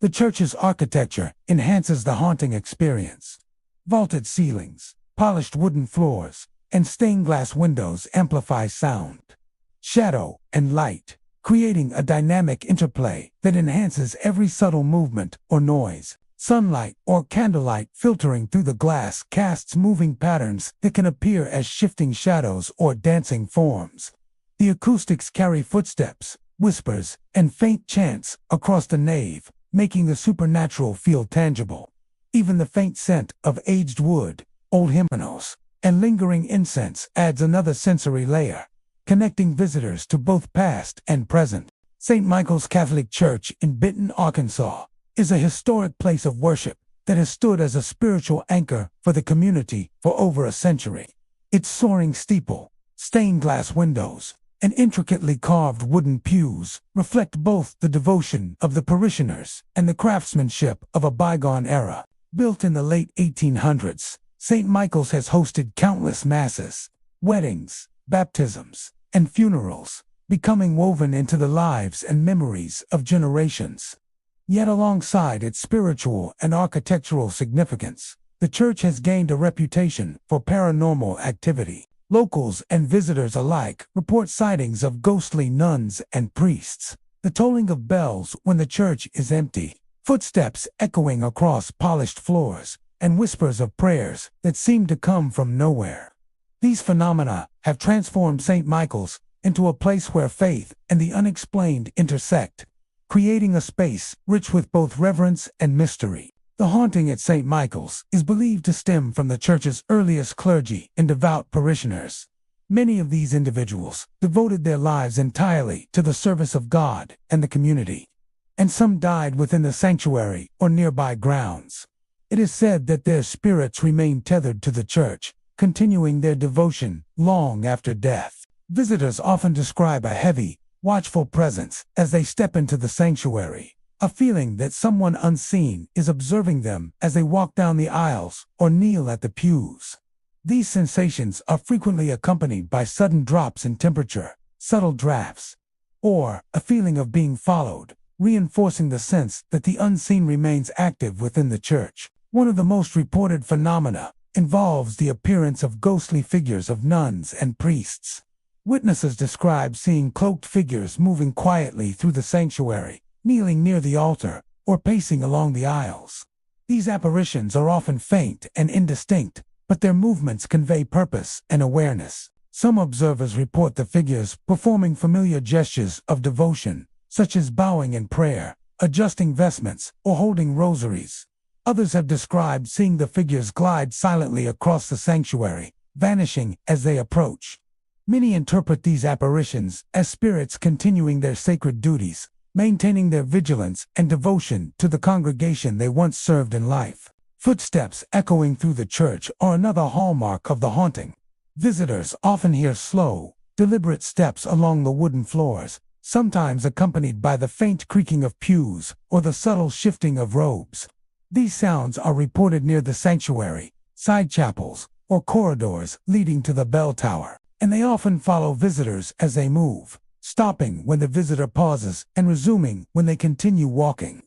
The church's architecture enhances the haunting experience. Vaulted ceilings, polished wooden floors, and stained glass windows amplify sound, shadow, and light, creating a dynamic interplay that enhances every subtle movement or noise. Sunlight or candlelight filtering through the glass casts moving patterns that can appear as shifting shadows or dancing forms. The acoustics carry footsteps, whispers, and faint chants across the nave, making the supernatural feel tangible. Even the faint scent of aged wood, old hymnals, and lingering incense adds another sensory layer, connecting visitors to both past and present. St. Michael's Catholic Church in Benton, Arkansas, is a historic place of worship that has stood as a spiritual anchor for the community for over a century. Its soaring steeple, stained glass windows, and intricately carved wooden pews reflect both the devotion of the parishioners and the craftsmanship of a bygone era. Built in the late 1800s, St. Michael's has hosted countless masses, weddings, baptisms, and funerals, becoming woven into the lives and memories of generations. Yet alongside its spiritual and architectural significance, the church has gained a reputation for paranormal activity. Locals and visitors alike report sightings of ghostly nuns and priests, the tolling of bells when the church is empty, footsteps echoing across polished floors, and whispers of prayers that seem to come from nowhere. These phenomena have transformed St. Michael's into a place where faith and the unexplained intersect, creating a space rich with both reverence and mystery. The haunting at St. Michael's is believed to stem from the church's earliest clergy and devout parishioners. Many of these individuals devoted their lives entirely to the service of God and the community, and some died within the sanctuary or nearby grounds. It is said that their spirits remain tethered to the church, continuing their devotion long after death. Visitors often describe a heavy, watchful presence as they step into the sanctuary, a feeling that someone unseen is observing them as they walk down the aisles or kneel at the pews. These sensations are frequently accompanied by sudden drops in temperature, subtle drafts, or a feeling of being followed, reinforcing the sense that the unseen remains active within the church. One of the most reported phenomena involves the appearance of ghostly figures of nuns and priests. Witnesses describe seeing cloaked figures moving quietly through the sanctuary, kneeling near the altar, or pacing along the aisles. These apparitions are often faint and indistinct, but their movements convey purpose and awareness. Some observers report the figures performing familiar gestures of devotion, such as bowing in prayer, adjusting vestments, or holding rosaries. Others have described seeing the figures glide silently across the sanctuary, vanishing as they approach. Many interpret these apparitions as spirits continuing their sacred duties, maintaining their vigilance and devotion to the congregation they once served in life. Footsteps echoing through the church are another hallmark of the haunting. Visitors often hear slow, deliberate steps along the wooden floors, sometimes accompanied by the faint creaking of pews or the subtle shifting of robes. These sounds are reported near the sanctuary, side chapels, or corridors leading to the bell tower, and they often follow visitors as they move, stopping when the visitor pauses and resuming when they continue walking.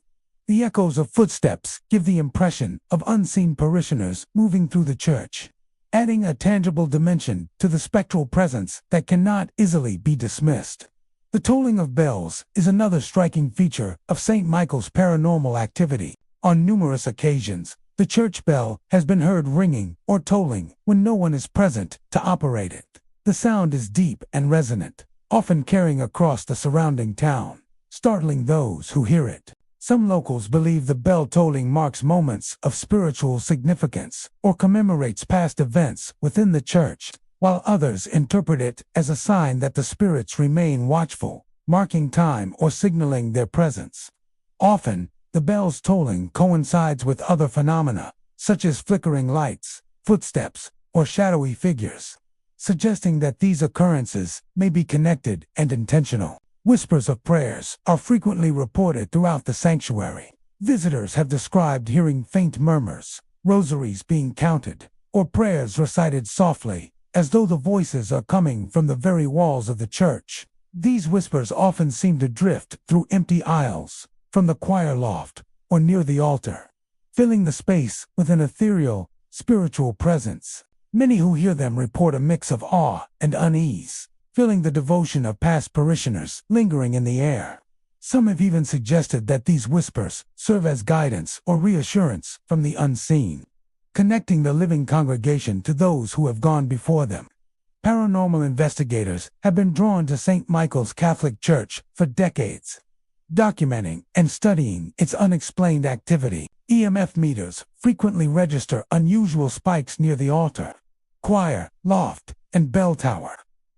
The echoes of footsteps give the impression of unseen parishioners moving through the church, adding a tangible dimension to the spectral presence that cannot easily be dismissed. The tolling of bells is another striking feature of St. Michael's paranormal activity. On numerous occasions, the church bell has been heard ringing or tolling when no one is present to operate it. The sound is deep and resonant, often carrying across the surrounding town, startling those who hear it. Some locals believe the bell tolling marks moments of spiritual significance or commemorates past events within the church, while others interpret it as a sign that the spirits remain watchful, marking time or signaling their presence. Often, The bells tolling coincides with other phenomena, such as flickering lights, footsteps, or shadowy figures, suggesting that these occurrences may be connected and intentional. Whispers of prayers are frequently reported throughout the sanctuary. Visitors have described hearing faint murmurs, rosaries being counted, or prayers recited softly, as though the voices are coming from the very walls of the church. These whispers often seem to drift through empty aisles, from the choir loft, or near the altar, filling the space with an ethereal, spiritual presence. Many who hear them report a mix of awe and unease, feeling the devotion of past parishioners lingering in the air. Some have even suggested that these whispers serve as guidance or reassurance from the unseen, connecting the living congregation to those who have gone before them. Paranormal investigators have been drawn to St. Michael's Catholic Church for decades, documenting and studying its unexplained activity. EMF meters frequently register unusual spikes near the altar, choir, loft, and bell tower,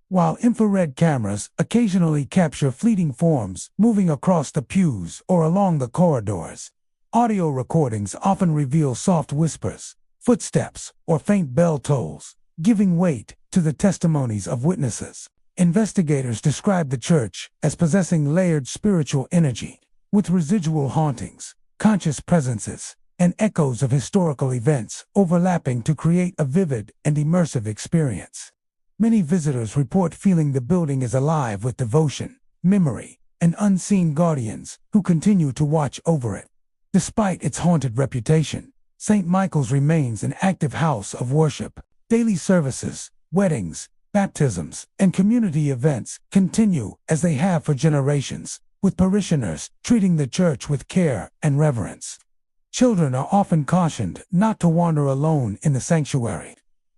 while infrared cameras occasionally capture fleeting forms moving across the pews or along the corridors. Audio recordings often reveal soft whispers, footsteps, or faint bell tolls, giving weight to the testimonies of witnesses. Investigators describe the church as possessing layered spiritual energy, with residual hauntings, conscious presences, and echoes of historical events overlapping to create a vivid and immersive experience. Many visitors report feeling the building is alive with devotion, memory, and unseen guardians who continue to watch over it. Despite its haunted reputation, St. Michael's remains an active house of worship. Daily services, weddings, baptisms, and community events continue as they have for generations, with parishioners treating the church with care and reverence. Children are often cautioned not to wander alone in the sanctuary,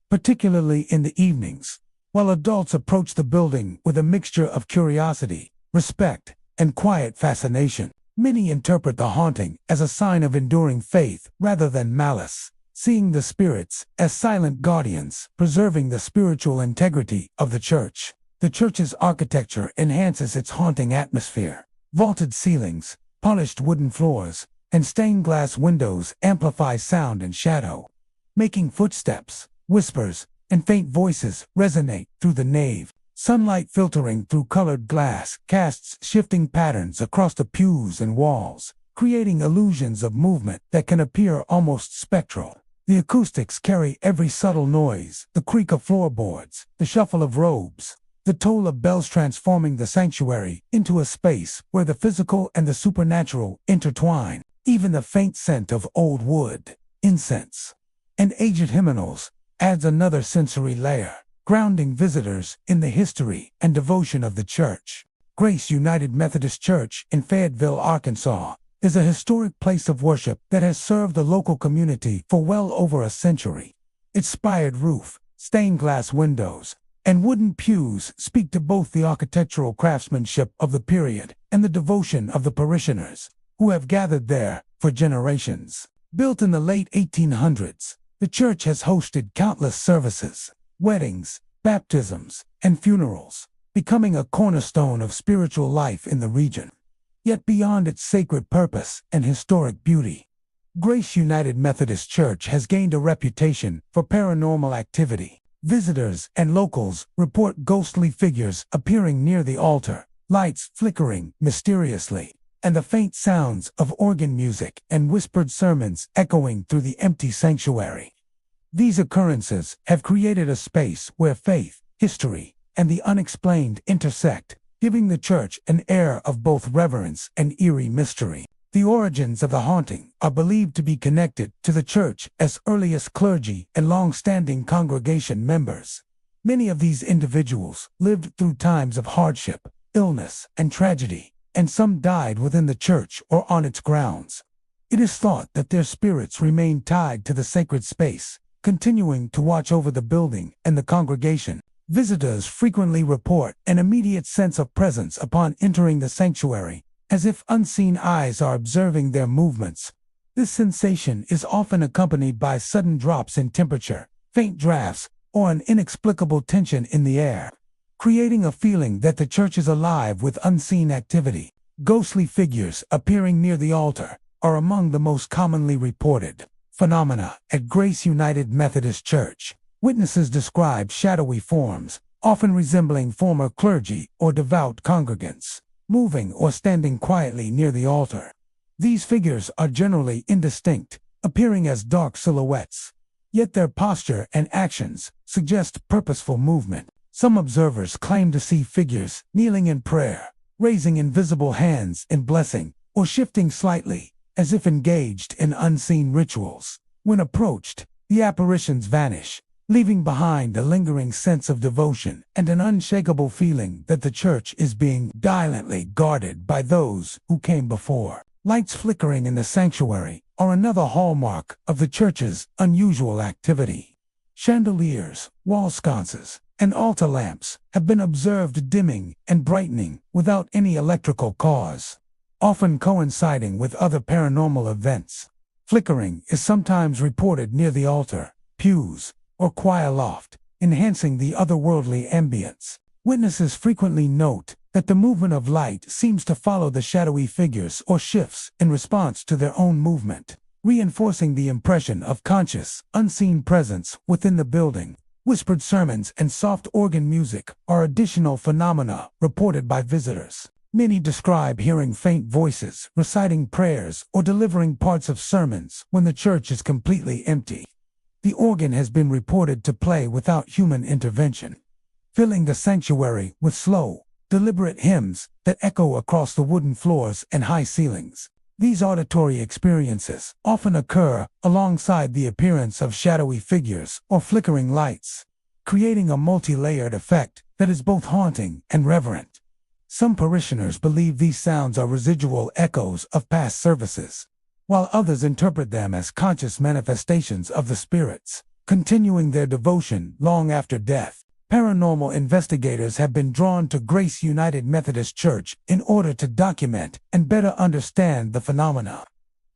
particularly in the evenings, while adults approach the building with a mixture of curiosity, respect, and quiet fascination. Many interpret the haunting as a sign of enduring faith rather than malice, seeing the spirits as silent guardians, preserving the spiritual integrity of the church. The church's architecture enhances its haunting atmosphere. Vaulted ceilings, polished wooden floors, and stained glass windows amplify sound and shadow, making footsteps, whispers, and faint voices resonate through the nave. Sunlight filtering through colored glass casts shifting patterns across the pews and walls, creating illusions of movement that can appear almost spectral. The acoustics carry every subtle noise, the creak of floorboards, the shuffle of robes, the toll of bells, transforming the sanctuary into a space where the physical and the supernatural intertwine. Even the faint scent of old wood, incense, and aged hymnals adds another sensory layer, grounding visitors in the history and devotion of the church. Grace United Methodist Church in Fayetteville, Arkansas, is a historic place of worship that has served the local community for well over a century. Its spired roof, stained glass windows, and wooden pews speak to both the architectural craftsmanship of the period and the devotion of the parishioners who have gathered there for generations. Built in the late 1800s, the church has hosted countless services, weddings, baptisms, and funerals, becoming a cornerstone of spiritual life in the region. Yet beyond its sacred purpose and historic beauty, Grace United Methodist Church has gained a reputation for paranormal activity. Visitors and locals report ghostly figures appearing near the altar, lights flickering mysteriously, and the faint sounds of organ music and whispered sermons echoing through the empty sanctuary. These occurrences have created a space where faith, history, and the unexplained intersect, giving the church an air of both reverence and eerie mystery. The origins of the haunting are believed to be connected to the church as earliest clergy and long-standing congregation members. Many of these individuals lived through times of hardship, illness, and tragedy, and some died within the church or on its grounds. It is thought that their spirits remain tied to the sacred space, continuing to watch over the building and the congregation. Visitors frequently report an immediate sense of presence upon entering the sanctuary, as if unseen eyes are observing their movements. This sensation is often accompanied by sudden drops in temperature, faint drafts, or an inexplicable tension in the air, creating a feeling that the church is alive with unseen activity. Ghostly figures appearing near the altar, are among the most commonly reported phenomena at Grace United Methodist Church. Witnesses describe shadowy forms, often resembling former clergy or devout congregants, moving or standing quietly near the altar. These figures are generally indistinct, appearing as dark silhouettes. Yet their posture and actions suggest purposeful movement. Some observers claim to see figures kneeling in prayer, raising invisible hands in blessing, or shifting slightly, as if engaged in unseen rituals. When approached, the apparitions vanish, leaving behind a lingering sense of devotion and an unshakable feeling that the church is being diligently guarded by those who came before. Lights flickering in the sanctuary are another hallmark of the church's unusual activity. Chandeliers, wall sconces, and altar lamps have been observed dimming and brightening without any electrical cause, often coinciding with other paranormal events. Flickering is sometimes reported near the altar, pews, or choir loft, enhancing the otherworldly ambience. Witnesses frequently note that the movement of light seems to follow the shadowy figures or shifts in response to their own movement, reinforcing the impression of conscious, unseen presence within the building. Whispered sermons and soft organ music are additional phenomena reported by visitors. Many describe hearing faint voices, reciting prayers, or delivering parts of sermons when the church is completely empty. The organ has been reported to play without human intervention, filling the sanctuary with slow, deliberate hymns that echo across the wooden floors and high ceilings. These auditory experiences often occur alongside the appearance of shadowy figures or flickering lights, creating a multi-layered effect that is both haunting and reverent. Some parishioners believe these sounds are residual echoes of past services, while others interpret them as conscious manifestations of the spirits, continuing their devotion long after death. Paranormal investigators have been drawn to Grace United Methodist Church in order to document and better understand the phenomena.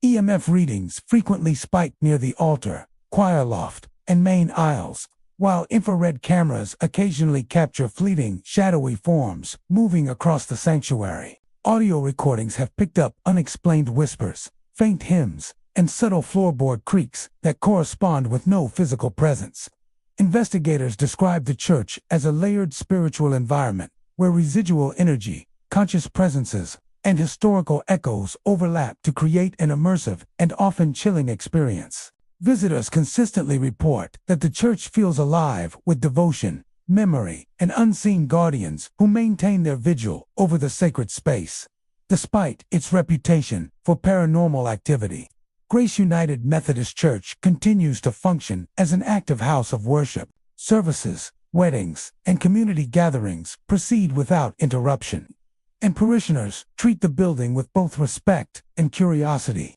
EMF readings frequently spike near the altar, choir loft, and main aisles, while infrared cameras occasionally capture fleeting, shadowy forms moving across the sanctuary. Audio recordings have picked up unexplained whispers, faint hymns, and subtle floorboard creaks that correspond with no physical presence. Investigators describe the church as a layered spiritual environment where residual energy, conscious presences, and historical echoes overlap to create an immersive and often chilling experience. Visitors consistently report that the church feels alive with devotion, memory, and unseen guardians who maintain their vigil over the sacred space. Despite its reputation for paranormal activity, Grace United Methodist Church continues to function as an active house of worship. Services, weddings, and community gatherings proceed without interruption, and parishioners treat the building with both respect and curiosity.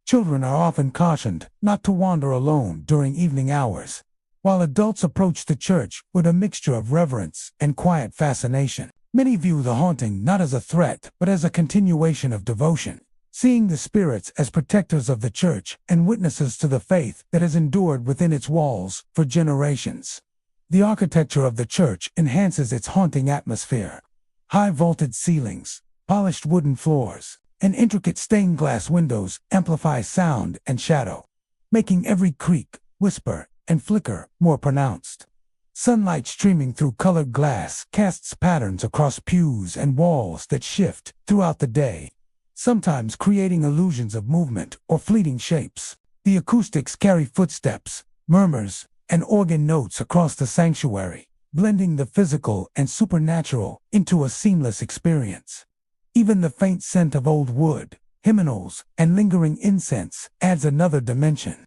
Children are often cautioned not to wander alone during evening hours, while adults approach the church with a mixture of reverence and quiet fascination. Many view the haunting not as a threat but as a continuation of devotion, seeing the spirits as protectors of the church and witnesses to the faith that has endured within its walls for generations. The architecture of the church enhances its haunting atmosphere. High vaulted ceilings, polished wooden floors, and intricate stained glass windows amplify sound and shadow, making every creak, whisper, and flicker more pronounced. Sunlight streaming through colored glass casts patterns across pews and walls that shift throughout the day, sometimes creating illusions of movement or fleeting shapes. The acoustics carry footsteps, murmurs, and organ notes across the sanctuary, blending the physical and supernatural into a seamless experience. Even the faint scent of old wood, hymnals, and lingering incense adds another dimension,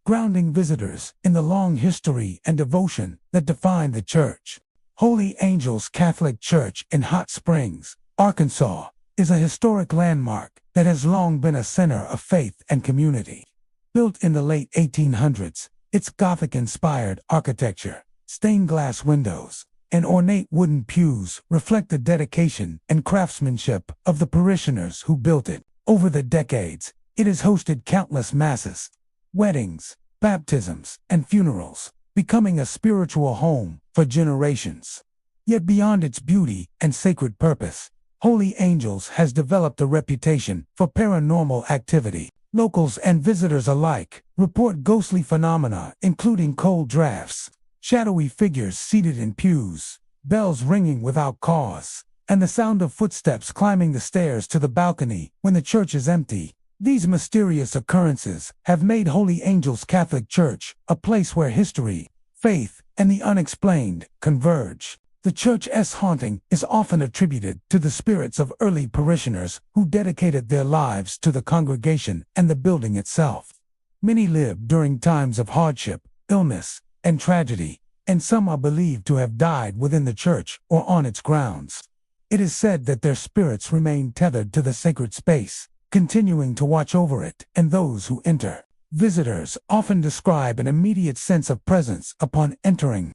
grounding visitors in the long history and devotion that define the church. Holy Angels Catholic Church in Hot Springs, Arkansas, is a historic landmark that has long been a center of faith and community. Built in the late 1800s, its Gothic-inspired architecture, stained glass windows, and ornate wooden pews reflect the dedication and craftsmanship of the parishioners who built it. Over the decades, it has hosted countless masses, weddings, baptisms, and funerals, becoming a spiritual home for generations. Yet beyond its beauty and sacred purpose, Holy Angels has developed a reputation for paranormal activity. Locals and visitors alike report ghostly phenomena, including cold drafts, shadowy figures seated in pews, bells ringing without cause, and the sound of footsteps climbing the stairs to the balcony when the church is empty. These mysterious occurrences have made Holy Angels Catholic Church a place where history, faith, and the unexplained converge. The church's haunting is often attributed to the spirits of early parishioners who dedicated their lives to the congregation and the building itself. Many lived during times of hardship, illness, and tragedy, and some are believed to have died within the church or on its grounds. It is said that their spirits remain tethered to the sacred space, continuing to watch over it and those who enter. Visitors often describe an immediate sense of presence upon entering,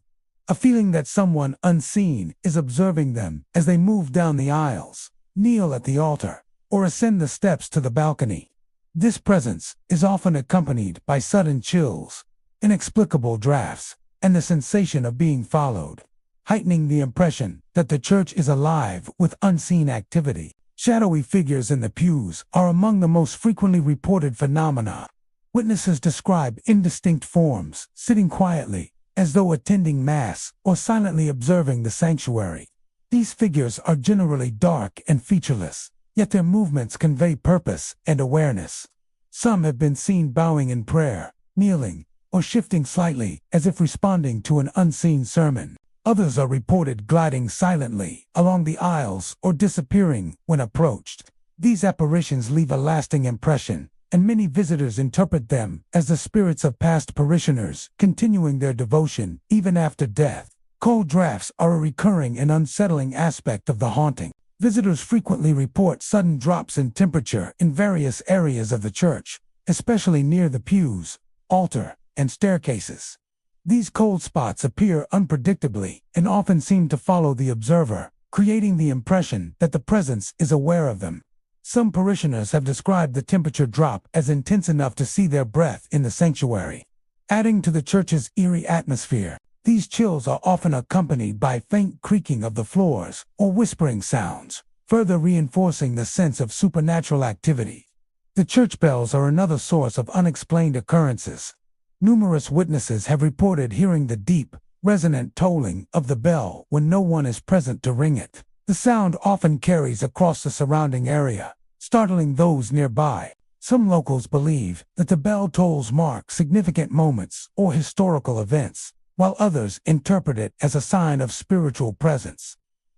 a feeling that someone unseen is observing them as they move down the aisles, kneel at the altar, or ascend the steps to the balcony. This presence is often accompanied by sudden chills, inexplicable drafts, and the sensation of being followed, heightening the impression that the church is alive with unseen activity. Shadowy figures in the pews are among the most frequently reported phenomena. Witnesses describe indistinct forms sitting quietly, as though attending Mass or silently observing the sanctuary. These figures are generally dark and featureless, yet their movements convey purpose and awareness. Some have been seen bowing in prayer, kneeling, or shifting slightly as if responding to an unseen sermon. Others are reported gliding silently along the aisles or disappearing when approached. These apparitions leave a lasting impression, and many visitors interpret them as the spirits of past parishioners continuing their devotion even after death. Cold drafts are a recurring and unsettling aspect of the haunting. Visitors frequently report sudden drops in temperature in various areas of the church, especially near the pews, altar, and staircases. These cold spots appear unpredictably and often seem to follow the observer, creating the impression that the presence is aware of them. Some parishioners have described the temperature drop as intense enough to see their breath in the sanctuary. Adding to the church's eerie atmosphere, these chills are often accompanied by faint creaking of the floors or whispering sounds, further reinforcing the sense of supernatural activity. The church bells are another source of unexplained occurrences. Numerous witnesses have reported hearing the deep, resonant tolling of the bell when no one is present to ring it. The sound often carries across the surrounding area, startling those nearby. Some locals believe that the bell tolls mark significant moments or historical events, while others interpret it as a sign of spiritual presence,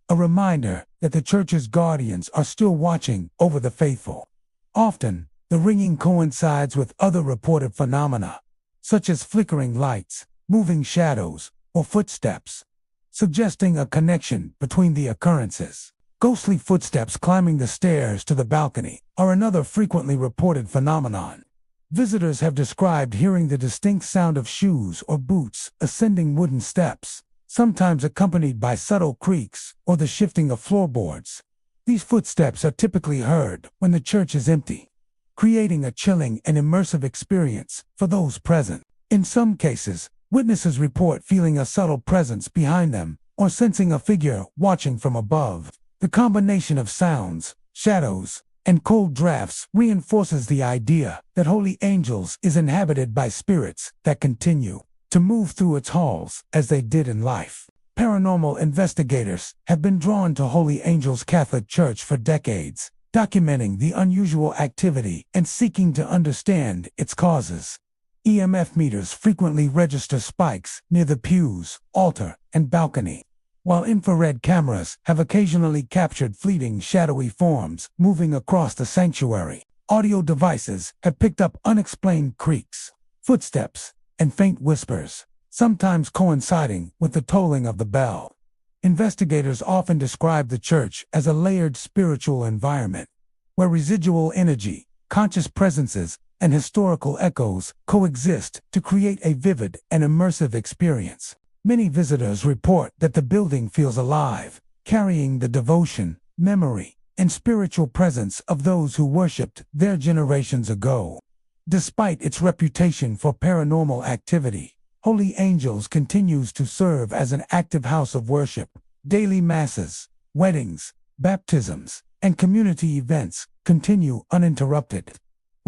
a reminder that the church's guardians are still watching over the faithful. Often, the ringing coincides with other reported phenomena, such as flickering lights, moving shadows, or footsteps, suggesting a connection between the occurrences. Ghostly footsteps climbing the stairs to the balcony are another frequently reported phenomenon. Visitors have described hearing the distinct sound of shoes or boots ascending wooden steps, sometimes accompanied by subtle creaks or the shifting of floorboards. These footsteps are typically heard when the church is empty, creating a chilling and immersive experience for those present. In some cases, witnesses report feeling a subtle presence behind them or sensing a figure watching from above. The combination of sounds, shadows, and cold drafts reinforces the idea that Holy Angels is inhabited by spirits that continue to move through its halls as they did in life. Paranormal investigators have been drawn to Holy Angels Catholic Church for decades, documenting the unusual activity and seeking to understand its causes. EMF meters frequently register spikes near the pews, altar, and balcony, while infrared cameras have occasionally captured fleeting shadowy forms moving across the sanctuary. Audio devices have picked up unexplained creaks, footsteps, and faint whispers, sometimes coinciding with the tolling of the bell. Investigators often describe the church as a layered spiritual environment, where residual energy, conscious presences, and historical echoes coexist to create a vivid and immersive experience. Many visitors report that the building feels alive, carrying the devotion, memory, and spiritual presence of those who worshipped there generations ago. Despite its reputation for paranormal activity, Holy Angels continues to serve as an active house of worship. Daily masses, weddings, baptisms, and community events continue uninterrupted.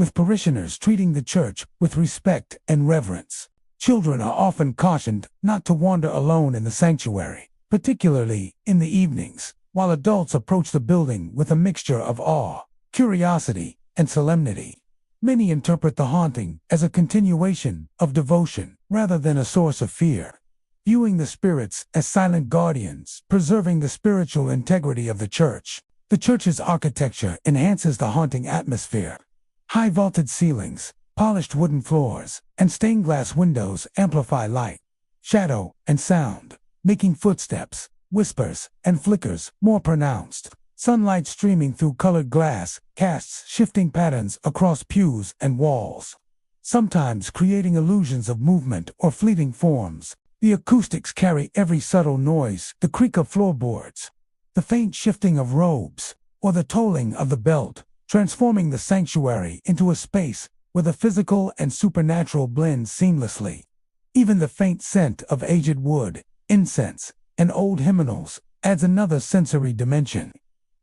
with parishioners treating the church with respect and reverence. Children are often cautioned not to wander alone in the sanctuary, particularly in the evenings, while adults approach the building with a mixture of awe, curiosity, and solemnity. Many interpret the haunting as a continuation of devotion rather than a source of fear, viewing the spirits as silent guardians, preserving the spiritual integrity of the church. The church's architecture enhances the haunting atmosphere. High vaulted ceilings, polished wooden floors, and stained glass windows amplify light, shadow, and sound, making footsteps, whispers, and flickers more pronounced. Sunlight streaming through colored glass casts shifting patterns across pews and walls, sometimes creating illusions of movement or fleeting forms. The acoustics carry every subtle noise, the creak of floorboards, the faint shifting of robes, or the tolling of the bell, transforming the sanctuary into a space where the physical and supernatural blend seamlessly. Even the faint scent of aged wood, incense, and old hymnals adds another sensory dimension,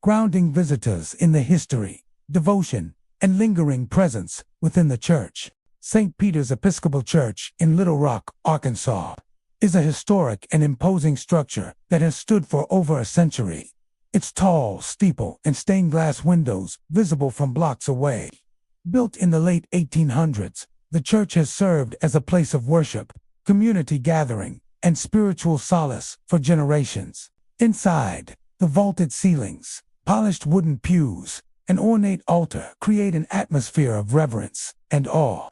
grounding visitors in the history, devotion, and lingering presence within the church. St. Peter's Episcopal Church in Little Rock, Arkansas, is a historic and imposing structure that has stood for over a century. Its tall steeple and stained glass windows visible from blocks away. Built in the late 1800s, the church has served as a place of worship, community gathering, and spiritual solace for generations. Inside, the vaulted ceilings, polished wooden pews, and ornate altar create an atmosphere of reverence and awe.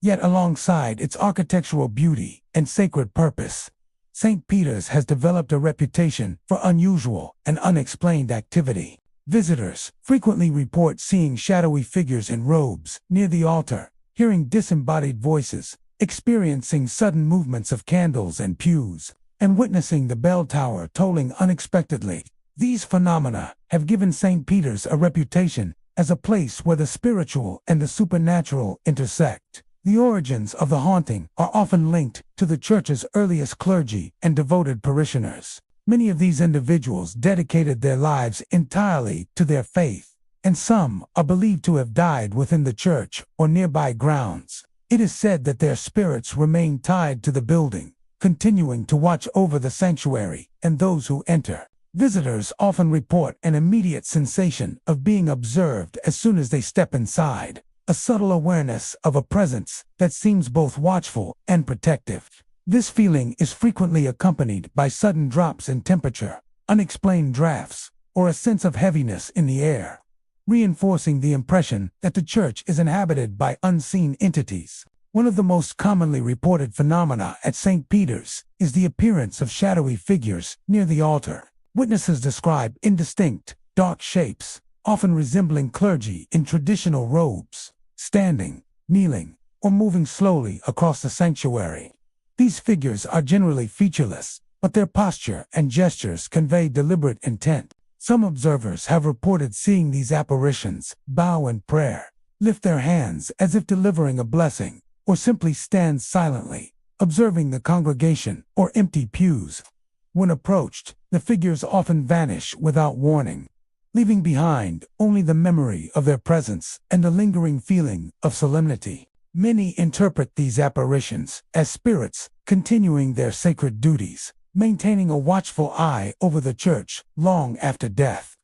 Yet alongside its architectural beauty and sacred purpose, St. Peter's has developed a reputation for unusual and unexplained activity. Visitors frequently report seeing shadowy figures in robes near the altar, hearing disembodied voices, experiencing sudden movements of candles and pews, and witnessing the bell tower tolling unexpectedly. These phenomena have given St. Peter's a reputation as a place where the spiritual and the supernatural intersect. The origins of the haunting are often linked to the church's earliest clergy and devoted parishioners. Many of these individuals dedicated their lives entirely to their faith, and some are believed to have died within the church or nearby grounds. It is said that their spirits remain tied to the building, continuing to watch over the sanctuary and those who enter. Visitors often report an immediate sensation of being observed as soon as they step inside, a subtle awareness of a presence that seems both watchful and protective. This feeling is frequently accompanied by sudden drops in temperature, unexplained drafts, or a sense of heaviness in the air, reinforcing the impression that the church is inhabited by unseen entities. One of the most commonly reported phenomena at St. Peter's is the appearance of shadowy figures near the altar. Witnesses describe indistinct, dark shapes, often resembling clergy in traditional robes, standing, kneeling, or moving slowly across the sanctuary. These figures are generally featureless, but their posture and gestures convey deliberate intent. Some observers have reported seeing these apparitions bow in prayer, lift their hands as if delivering a blessing, or simply stand silently, observing the congregation or empty pews. When approached, the figures often vanish without warning, leaving behind only the memory of their presence and a lingering feeling of solemnity. Many interpret these apparitions as spirits continuing their sacred duties, maintaining a watchful eye over the church long after death.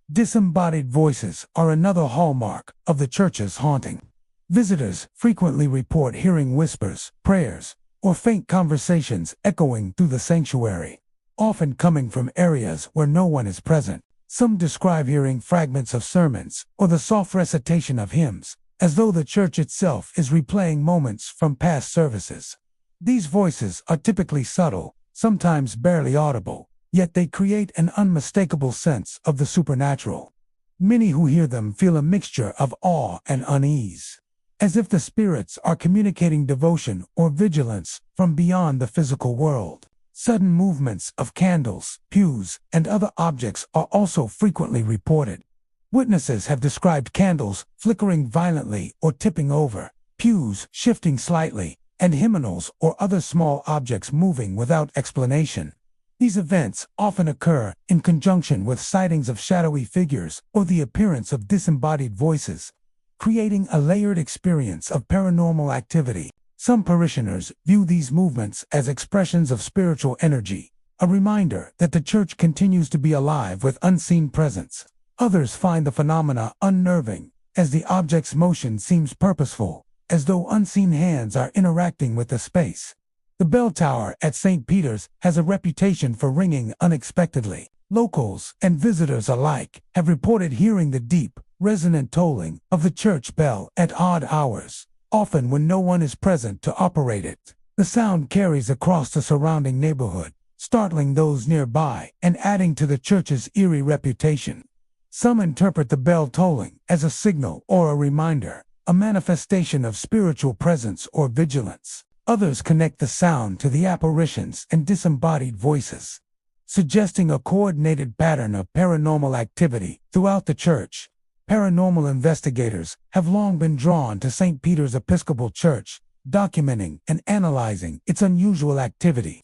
Disembodied voices are another hallmark of the church's haunting. Visitors frequently report hearing whispers, prayers, or faint conversations echoing through the sanctuary, often coming from areas where no one is present. Some describe hearing fragments of sermons or the soft recitation of hymns, as though the church itself is replaying moments from past services. These voices are typically subtle, sometimes barely audible, yet they create an unmistakable sense of the supernatural. Many who hear them feel a mixture of awe and unease, as if the spirits are communicating devotion or vigilance from beyond the physical world. Sudden movements of candles, pews, and other objects are also frequently reported. Witnesses have described candles flickering violently or tipping over, pews shifting slightly, and hymnals or other small objects moving without explanation. These events often occur in conjunction with sightings of shadowy figures or the appearance of disembodied voices. creating a layered experience of paranormal activity. Some parishioners view these movements as expressions of spiritual energy, a reminder that the church continues to be alive with unseen presence. Others find the phenomena unnerving, as the object's motion seems purposeful, as though unseen hands are interacting with the space. The bell tower at St. Peter's has a reputation for ringing unexpectedly. Locals and visitors alike have reported hearing the deep, resonant tolling of the church bell at odd hours, often when no one is present to operate it. The sound carries across the surrounding neighborhood, startling those nearby and adding to the church's eerie reputation. Some interpret the bell tolling as a signal or a reminder, a manifestation of spiritual presence or vigilance. Others connect the sound to the apparitions and disembodied voices, suggesting a coordinated pattern of paranormal activity throughout the church. Paranormal investigators have long been drawn to St. Peter's Episcopal Church, documenting and analyzing its unusual activity.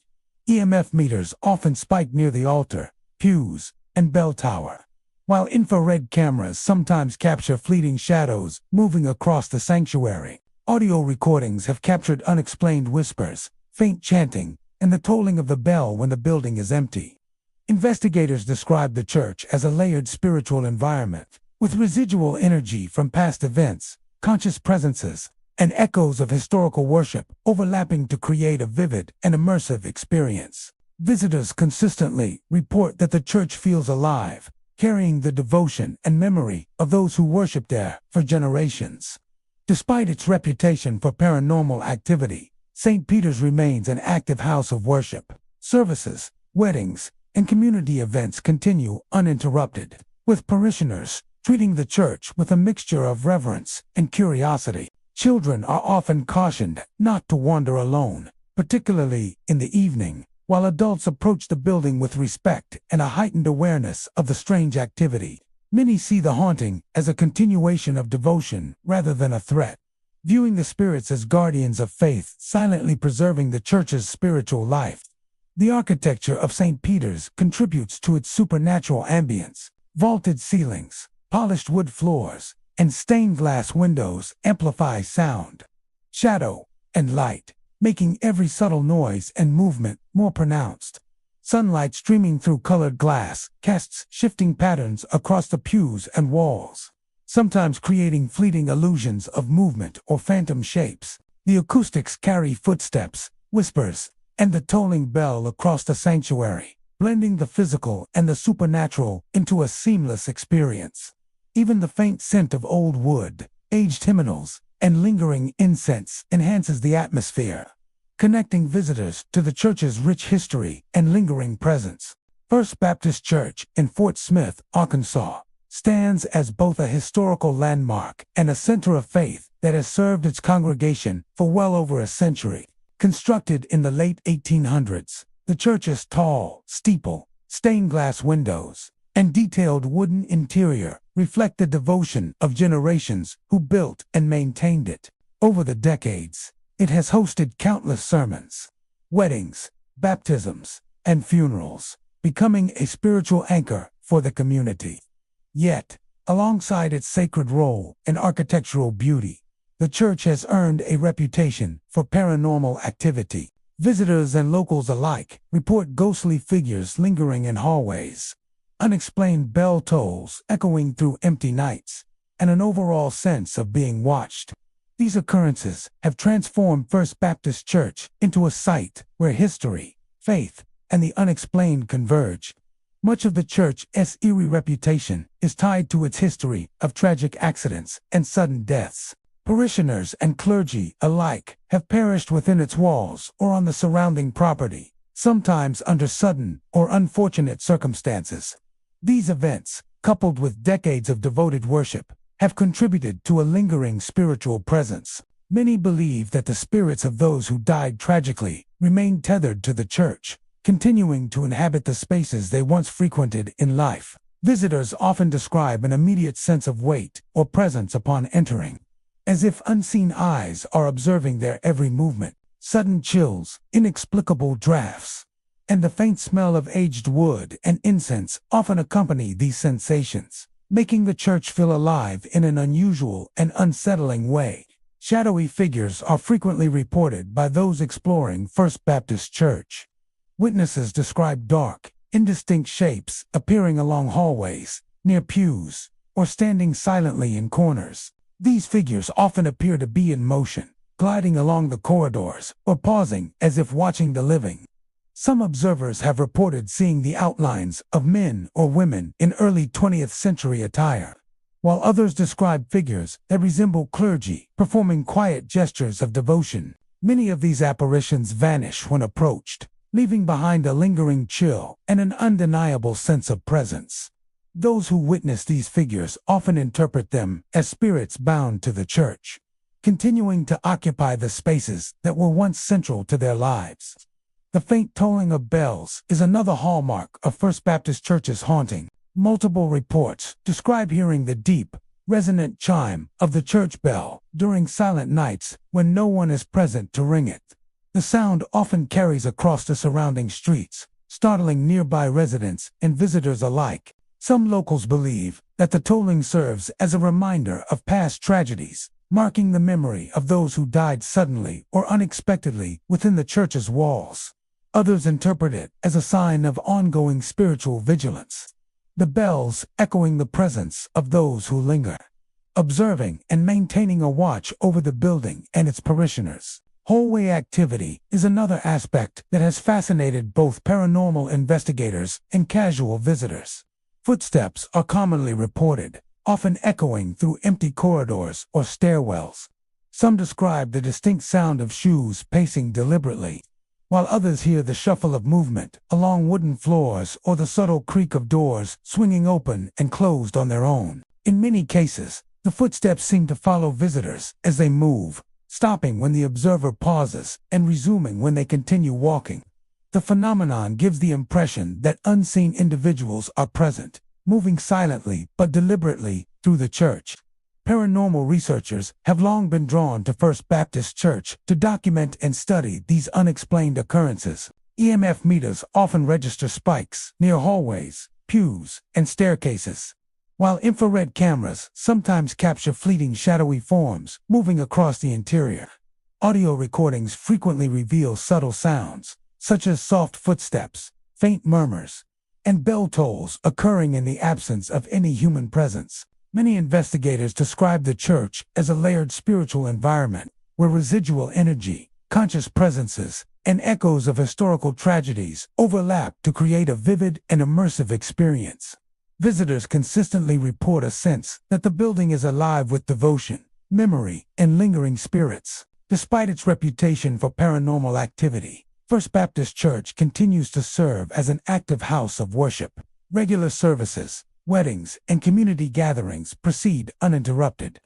EMF meters often spike near the altar, pews, and bell tower, while infrared cameras sometimes capture fleeting shadows moving across the sanctuary. Audio recordings have captured unexplained whispers, faint chanting, and the tolling of the bell when the building is empty. Investigators describe the church as a layered spiritual environment, with residual energy from past events, conscious presences, and echoes of historical worship overlapping to create a vivid and immersive experience. Visitors consistently report that the church feels alive, carrying the devotion and memory of those who worshiped there for generations. Despite its reputation for paranormal activity, St. Peter's remains an active house of worship. Services, weddings, and community events continue uninterrupted, with parishioners treating the church with a mixture of reverence and curiosity. Children are often cautioned not to wander alone, particularly in the evening, while adults approach the building with respect and a heightened awareness of the strange activity. Many see the haunting as a continuation of devotion rather than a threat, viewing the spirits as guardians of faith, silently preserving the church's spiritual life. The architecture of St. Peter's contributes to its supernatural ambience. Vaulted ceilings, polished wood floors, and stained glass windows amplify sound, shadow, and light, making every subtle noise and movement more pronounced. Sunlight streaming through colored glass casts shifting patterns across the pews and walls, sometimes creating fleeting illusions of movement or phantom shapes. The acoustics carry footsteps, whispers, and the tolling bell across the sanctuary, blending the physical and the supernatural into a seamless experience. Even the faint scent of old wood, aged hymnals, and lingering incense enhances the atmosphere, connecting visitors to the church's rich history and lingering presence. First Baptist Church in Fort Smith, Arkansas, stands as both a historical landmark and a center of faith that has served its congregation for well over a century. Constructed in the late 1800s, the church's tall steeple, stained glass windows, and detailed wooden interior reflect the devotion of generations who built and maintained it. Over the decades, it has hosted countless sermons, weddings, baptisms, and funerals, becoming a spiritual anchor for the community. Yet, alongside its sacred role and architectural beauty, the church has earned a reputation for paranormal activity. Visitors and locals alike report ghostly figures lingering in hallways, unexplained bell tolls echoing through empty nights, and an overall sense of being watched. These occurrences have transformed First Baptist Church into a site where history, faith, and the unexplained converge. Much of the church's eerie reputation is tied to its history of tragic accidents and sudden deaths. Parishioners and clergy alike have perished within its walls or on the surrounding property, sometimes under sudden or unfortunate circumstances. These events, coupled with decades of devoted worship, have contributed to a lingering spiritual presence. Many believe that the spirits of those who died tragically remain tethered to the church, continuing to inhabit the spaces they once frequented in life. Visitors often describe an immediate sense of weight or presence upon entering, as if unseen eyes are observing their every movement. Sudden chills, inexplicable drafts, and the faint smell of aged wood and incense often accompany these sensations. making the church feel alive in an unusual and unsettling way. Shadowy figures are frequently reported by those exploring First Baptist Church. Witnesses describe dark, indistinct shapes appearing along hallways, near pews, or standing silently in corners. These figures often appear to be in motion, gliding along the corridors, or pausing as if watching the living. Some observers have reported seeing the outlines of men or women in early 20th century attire, while others describe figures that resemble clergy performing quiet gestures of devotion. Many of these apparitions vanish when approached, leaving behind a lingering chill and an undeniable sense of presence. Those who witness these figures often interpret them as spirits bound to the church, continuing to occupy the spaces that were once central to their lives. The faint tolling of bells is another hallmark of First Baptist Church's haunting. Multiple reports describe hearing the deep, resonant chime of the church bell during silent nights when no one is present to ring it. The sound often carries across the surrounding streets, startling nearby residents and visitors alike. Some locals believe that the tolling serves as a reminder of past tragedies, marking the memory of those who died suddenly or unexpectedly within the church's walls. Others interpret it as a sign of ongoing spiritual vigilance, the bells echoing the presence of those who linger, observing and maintaining a watch over the building and its parishioners. Hallway activity is another aspect that has fascinated both paranormal investigators and casual visitors. Footsteps are commonly reported, often echoing through empty corridors or stairwells. Some describe the distinct sound of shoes pacing deliberately, while others hear the shuffle of movement along wooden floors or the subtle creak of doors swinging open and closed on their own. In many cases, the footsteps seem to follow visitors as they move, stopping when the observer pauses and resuming when they continue walking. The phenomenon gives the impression that unseen individuals are present, moving silently but deliberately through the church. Paranormal researchers have long been drawn to First Baptist Church to document and study these unexplained occurrences. EMF meters often register spikes near hallways, pews, and staircases, while infrared cameras sometimes capture fleeting shadowy forms moving across the interior. Audio recordings frequently reveal subtle sounds, such as soft footsteps, faint murmurs, and bell tolls occurring in the absence of any human presence. Many investigators describe the church as a layered spiritual environment, where residual energy, conscious presences, and echoes of historical tragedies overlap to create a vivid and immersive experience. Visitors consistently report a sense that the building is alive with devotion, memory, and lingering spirits. Despite its reputation for paranormal activity, First Baptist Church continues to serve as an active house of worship. Regular services, weddings, and community gatherings proceed uninterrupted,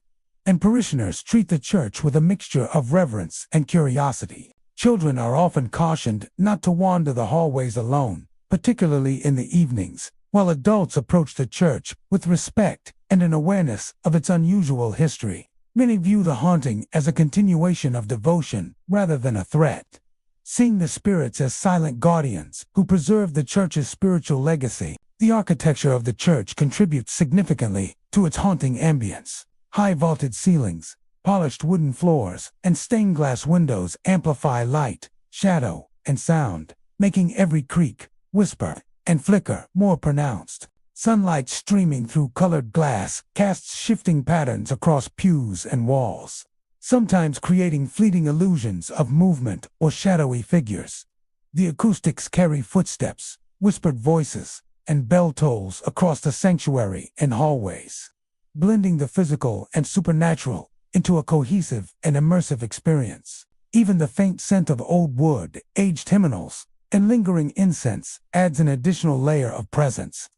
and parishioners treat the church with a mixture of reverence and curiosity. Children are often cautioned not to wander the hallways alone, particularly in the evenings, while adults approach the church with respect and an awareness of its unusual history. Many view the haunting as a continuation of devotion rather than a threat, seeing the spirits as silent guardians who preserve the church's spiritual legacy. The architecture of the church contributes significantly to its haunting ambience. High vaulted ceilings, polished wooden floors, and stained glass windows amplify light, shadow, and sound, making every creak, whisper, and flicker more pronounced. Sunlight streaming through colored glass casts shifting patterns across pews and walls, sometimes creating fleeting illusions of movement or shadowy figures. The acoustics carry footsteps, whispered voices, and bell tolls across the sanctuary and hallways, blending the physical and supernatural into a cohesive and immersive experience. Even the faint scent of old wood, aged hymnals, and lingering incense adds an additional layer of presence,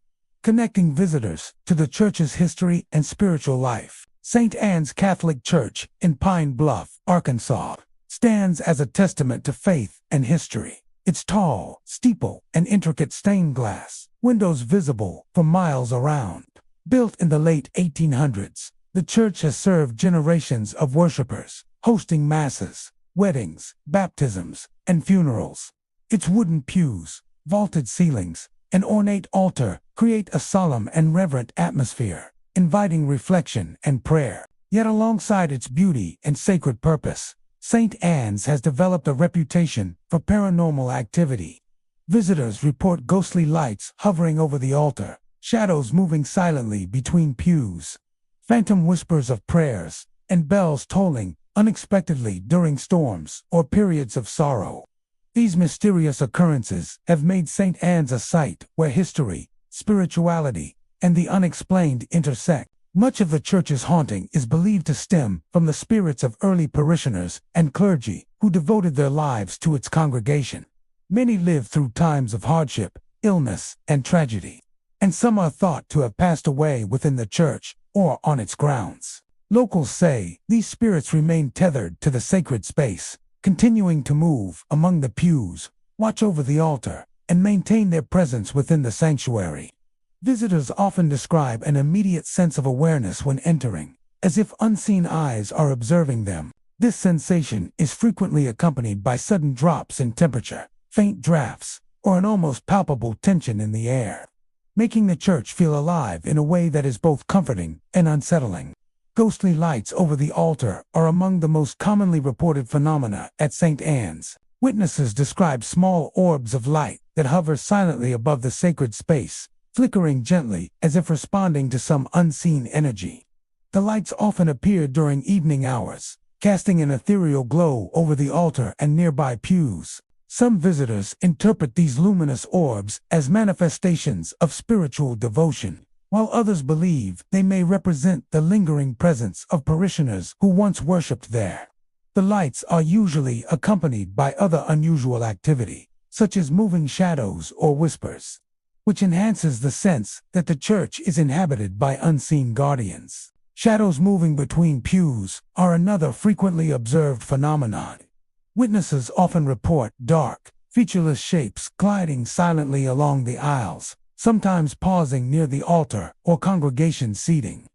connecting visitors to the church's history and spiritual life. St. Anne's Catholic Church in Pine Bluff, Arkansas, stands as a testament to faith and history. Its tall steeple and intricate stained glass windows visible for miles around. Built in the late 1800s, the church has served generations of worshipers, hosting masses, weddings, baptisms, and funerals. Its wooden pews, vaulted ceilings, and ornate altar create a solemn and reverent atmosphere, inviting reflection and prayer. Yet alongside its beauty and sacred purpose, St. Anne's has developed a reputation for paranormal activity. Visitors report ghostly lights hovering over the altar, shadows moving silently between pews, phantom whispers of prayers, and bells tolling unexpectedly during storms or periods of sorrow. These mysterious occurrences have made St. Anne's a site where history, spirituality, and the unexplained intersect. Much of the church's haunting is believed to stem from the spirits of early parishioners and clergy who devoted their lives to its congregation. Many lived through times of hardship, illness, and tragedy, and some are thought to have passed away within the church or on its grounds. Locals say these spirits remain tethered to the sacred space, continuing to move among the pews, watch over the altar, and maintain their presence within the sanctuary. Visitors often describe an immediate sense of awareness when entering, as if unseen eyes are observing them. This sensation is frequently accompanied by sudden drops in temperature, faint drafts, or an almost palpable tension in the air, making the church feel alive in a way that is both comforting and unsettling. Ghostly lights over the altar are among the most commonly reported phenomena at St. Anne's. Witnesses describe small orbs of light that hover silently above the sacred space, flickering gently as if responding to some unseen energy. The lights often appear during evening hours, casting an ethereal glow over the altar and nearby pews. Some visitors interpret these luminous orbs as manifestations of spiritual devotion, while others believe they may represent the lingering presence of parishioners who once worshipped there. The lights are usually accompanied by other unusual activity, such as moving shadows or whispers, which enhances the sense that the church is inhabited by unseen guardians. Shadows moving between pews are another frequently observed phenomenon. Witnesses often report dark, featureless shapes gliding silently along the aisles, sometimes pausing near the altar or congregation seating.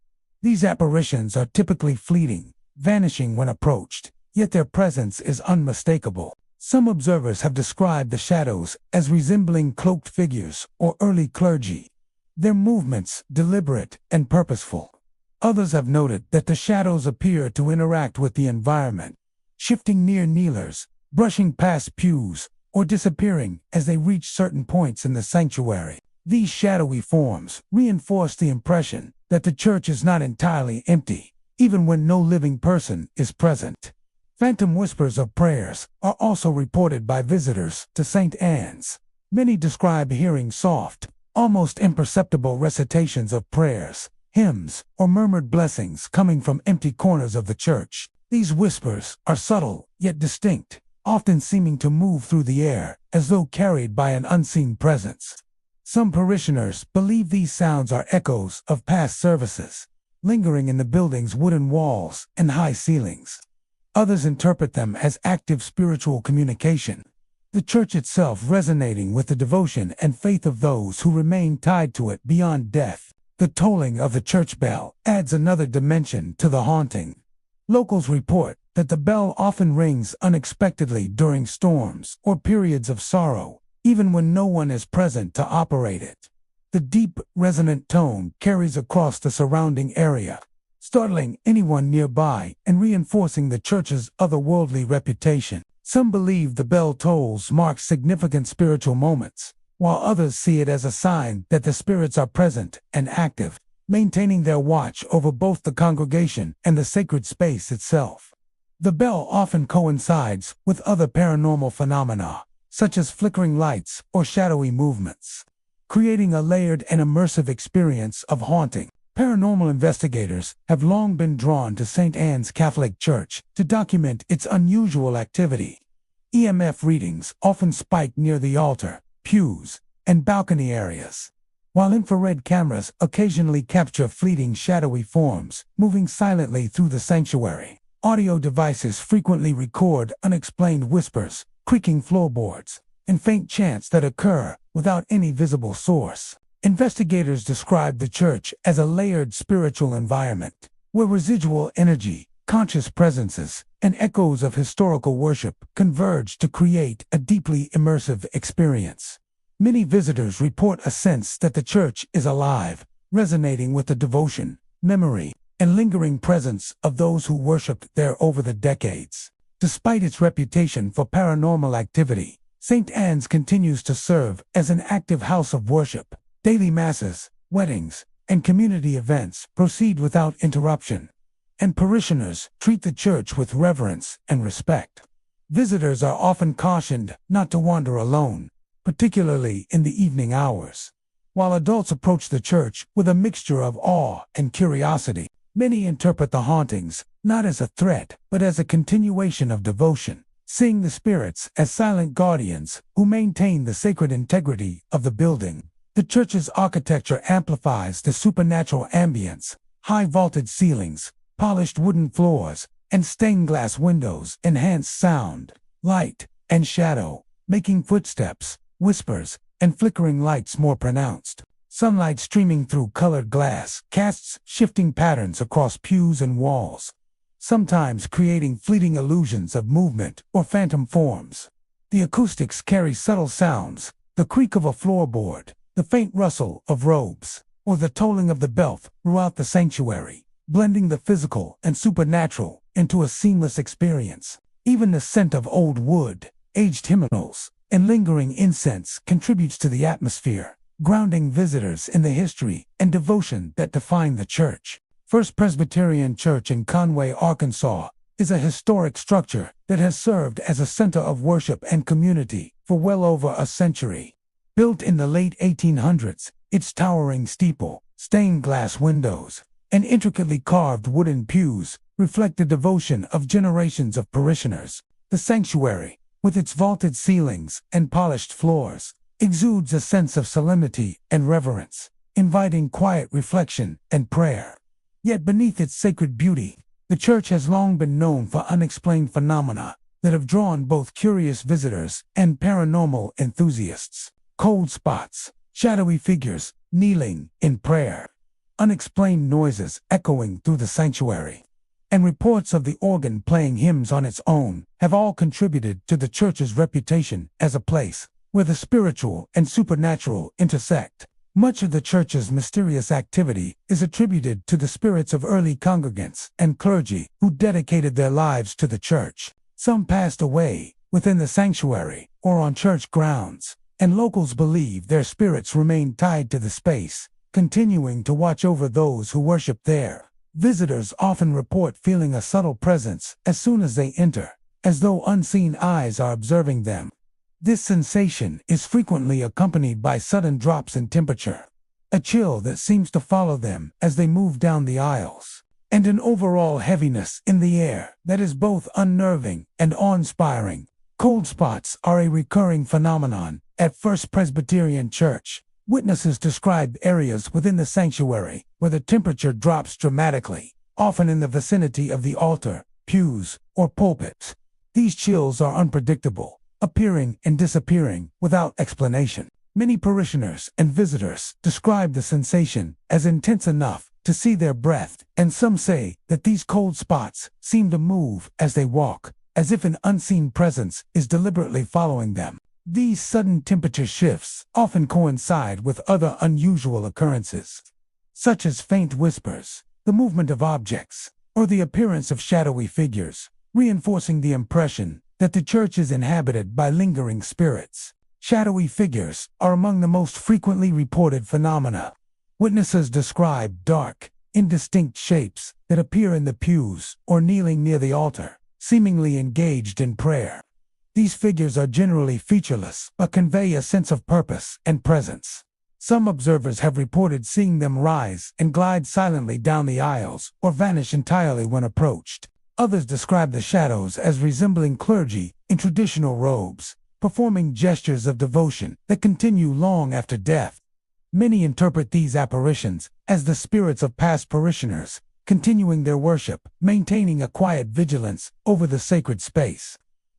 These apparitions are typically fleeting, vanishing when approached, yet their presence is unmistakable. Some observers have described the shadows as resembling cloaked figures or early clergy, their movements deliberate and purposeful. Others have noted that the shadows appear to interact with the environment, shifting near kneelers, brushing past pews, or disappearing as they reach certain points in the sanctuary. These shadowy forms reinforce the impression that the church is not entirely empty, even when no living person is present. Phantom whispers of prayers are also reported by visitors to St. Anne's. Many describe hearing soft, almost imperceptible recitations of prayers, hymns, or murmured blessings coming from empty corners of the church. These whispers are subtle yet distinct, often seeming to move through the air as though carried by an unseen presence. Some parishioners believe these sounds are echoes of past services, lingering in the building's wooden walls and high ceilings. Others interpret them as active spiritual communication, the church itself resonating with the devotion and faith of those who remain tied to it beyond death. The tolling of the church bell adds another dimension to the haunting. Locals report that the bell often rings unexpectedly during storms or periods of sorrow, even when no one is present to operate it. The deep, resonant tone carries across the surrounding area, startling anyone nearby and reinforcing the church's otherworldly reputation. Some believe the bell tolls mark significant spiritual moments, while others see it as a sign that the spirits are present and active, maintaining their watch over both the congregation and the sacred space itself. The bell often coincides with other paranormal phenomena, such as flickering lights or shadowy movements, creating a layered and immersive experience of haunting. Paranormal investigators have long been drawn to St. Anne's Catholic Church to document its unusual activity. EMF readings often spike near the altar, pews, and balcony areas, while infrared cameras occasionally capture fleeting shadowy forms moving silently through the sanctuary. Audio devices frequently record unexplained whispers, creaking floorboards, and faint chants that occur without any visible source. Investigators describe the church as a layered spiritual environment, where residual energy, conscious presences, and echoes of historical worship converge to create a deeply immersive experience. Many visitors report a sense that the church is alive, resonating with the devotion, memory, and lingering presence of those who worshipped there over the decades. Despite its reputation for paranormal activity, St. Anne's continues to serve as an active house of worship. Daily masses, weddings, and community events proceed without interruption, and parishioners treat the church with reverence and respect. Visitors are often cautioned not to wander alone, particularly in the evening hours. While adults approach the church with a mixture of awe and curiosity, many interpret the hauntings not as a threat but as a continuation of devotion, seeing the spirits as silent guardians who maintain the sacred integrity of the building. The church's architecture amplifies the supernatural ambience. High vaulted ceilings, polished wooden floors, and stained glass windows enhance sound, light, and shadow, making footsteps, whispers, and flickering lights more pronounced. Sunlight streaming through colored glass casts shifting patterns across pews and walls, sometimes creating fleeting illusions of movement or phantom forms. The acoustics carry subtle sounds, the creak of a floorboard, the faint rustle of robes, or the tolling of the bell throughout the sanctuary, blending the physical and supernatural into a seamless experience. Even the scent of old wood, aged hymnals, and lingering incense contributes to the atmosphere, grounding visitors in the history and devotion that define the church. First Presbyterian Church in Conway, Arkansas, is a historic structure that has served as a center of worship and community for well over a century. Built in the late 1800s, its towering steeple, stained glass windows, and intricately carved wooden pews reflect the devotion of generations of parishioners. The sanctuary, with its vaulted ceilings and polished floors, exudes a sense of solemnity and reverence, inviting quiet reflection and prayer. Yet beneath its sacred beauty, the church has long been known for unexplained phenomena that have drawn both curious visitors and paranormal enthusiasts. Cold spots, shadowy figures kneeling in prayer, unexplained noises echoing through the sanctuary, and reports of the organ playing hymns on its own have all contributed to the church's reputation as a place where the spiritual and supernatural intersect. Much of the church's mysterious activity is attributed to the spirits of early congregants and clergy who dedicated their lives to the church. Some passed away within the sanctuary or on church grounds, and locals believe their spirits remain tied to the space, continuing to watch over those who worship there. Visitors often report feeling a subtle presence as soon as they enter, as though unseen eyes are observing them. This sensation is frequently accompanied by sudden drops in temperature, a chill that seems to follow them as they move down the aisles, and an overall heaviness in the air that is both unnerving and awe-inspiring. Cold spots are a recurring phenomenon at First Presbyterian Church. Witnesses describe areas within the sanctuary where the temperature drops dramatically, often in the vicinity of the altar, pews, or pulpits. These chills are unpredictable, appearing and disappearing without explanation. Many parishioners and visitors describe the sensation as intense enough to see their breath, and some say that these cold spots seem to move as they walk, as if an unseen presence is deliberately following them. These sudden temperature shifts often coincide with other unusual occurrences, such as faint whispers, the movement of objects, or the appearance of shadowy figures, reinforcing the impression that the church is inhabited by lingering spirits. Shadowy figures are among the most frequently reported phenomena. Witnesses describe dark, indistinct shapes that appear in the pews or kneeling near the altar, seemingly engaged in prayer. These figures are generally featureless but convey a sense of purpose and presence. Some observers have reported seeing them rise and glide silently down the aisles or vanish entirely when approached. Others describe the shadows as resembling clergy in traditional robes, performing gestures of devotion that continue long after death. Many interpret these apparitions as the spirits of past parishioners, continuing their worship, maintaining a quiet vigilance over the sacred space.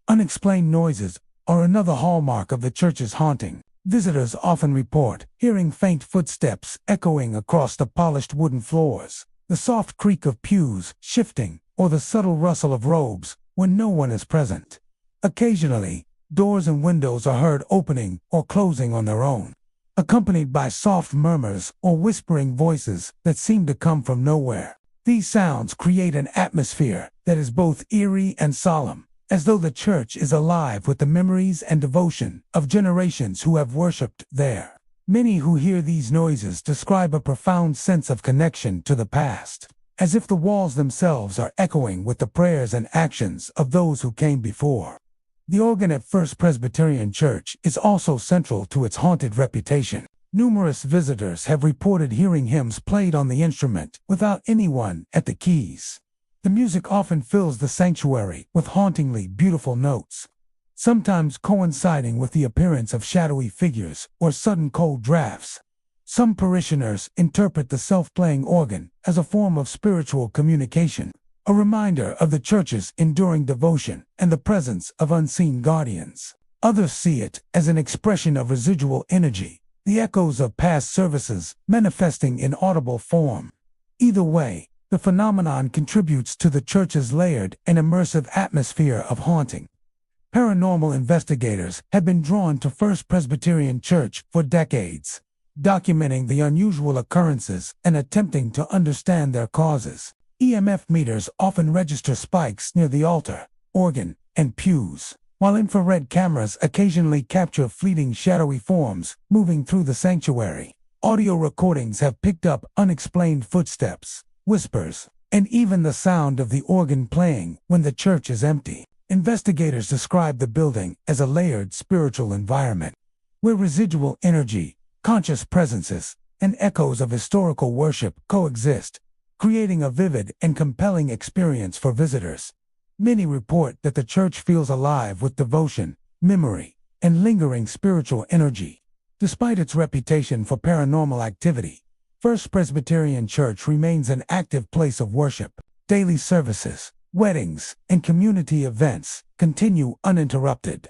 Unexplained noises are another hallmark of the church's haunting. Visitors often report hearing faint footsteps echoing across the polished wooden floors, the soft creak of pews shifting, or the subtle rustle of robes when no one is present. Occasionally, Doors and windows are heard opening or closing on their own, accompanied by soft murmurs or whispering voices that seem to come from nowhere. These sounds create an atmosphere that is both eerie and solemn, as though the church is alive with the memories and devotion of generations who have worshipped there. Many who hear these noises describe a profound sense of connection to the past, as if the walls themselves are echoing with the prayers and actions of those who came before. The organ at First Presbyterian Church is also central to its haunted reputation. Numerous visitors have reported hearing hymns played on the instrument without anyone at the keys. The music often fills the sanctuary with hauntingly beautiful notes, sometimes coinciding with the appearance of shadowy figures or sudden cold drafts. Some parishioners interpret the self-playing organ as a form of spiritual communication, a reminder of the church's enduring devotion and the presence of unseen guardians. Others see it as an expression of residual energy, the echoes of past services manifesting in audible form. Either way, the phenomenon contributes to the church's layered and immersive atmosphere of haunting. Paranormal investigators have been drawn to First Presbyterian Church for decades, documenting the unusual occurrences and attempting to understand their causes. EMF meters often register spikes near the altar, organ, and pews, while infrared cameras occasionally capture fleeting shadowy forms moving through the sanctuary. Audio recordings have picked up unexplained footsteps, whispers, and even the sound of the organ playing when the church is empty. Investigators describe the building as a layered spiritual environment, where residual energy, conscious presences, and echoes of historical worship coexist, creating a vivid and compelling experience for visitors. Many report that the church feels alive with devotion, memory, and lingering spiritual energy. Despite its reputation for paranormal activity, First Presbyterian Church remains an active place of worship. Daily services, weddings, and community events continue uninterrupted,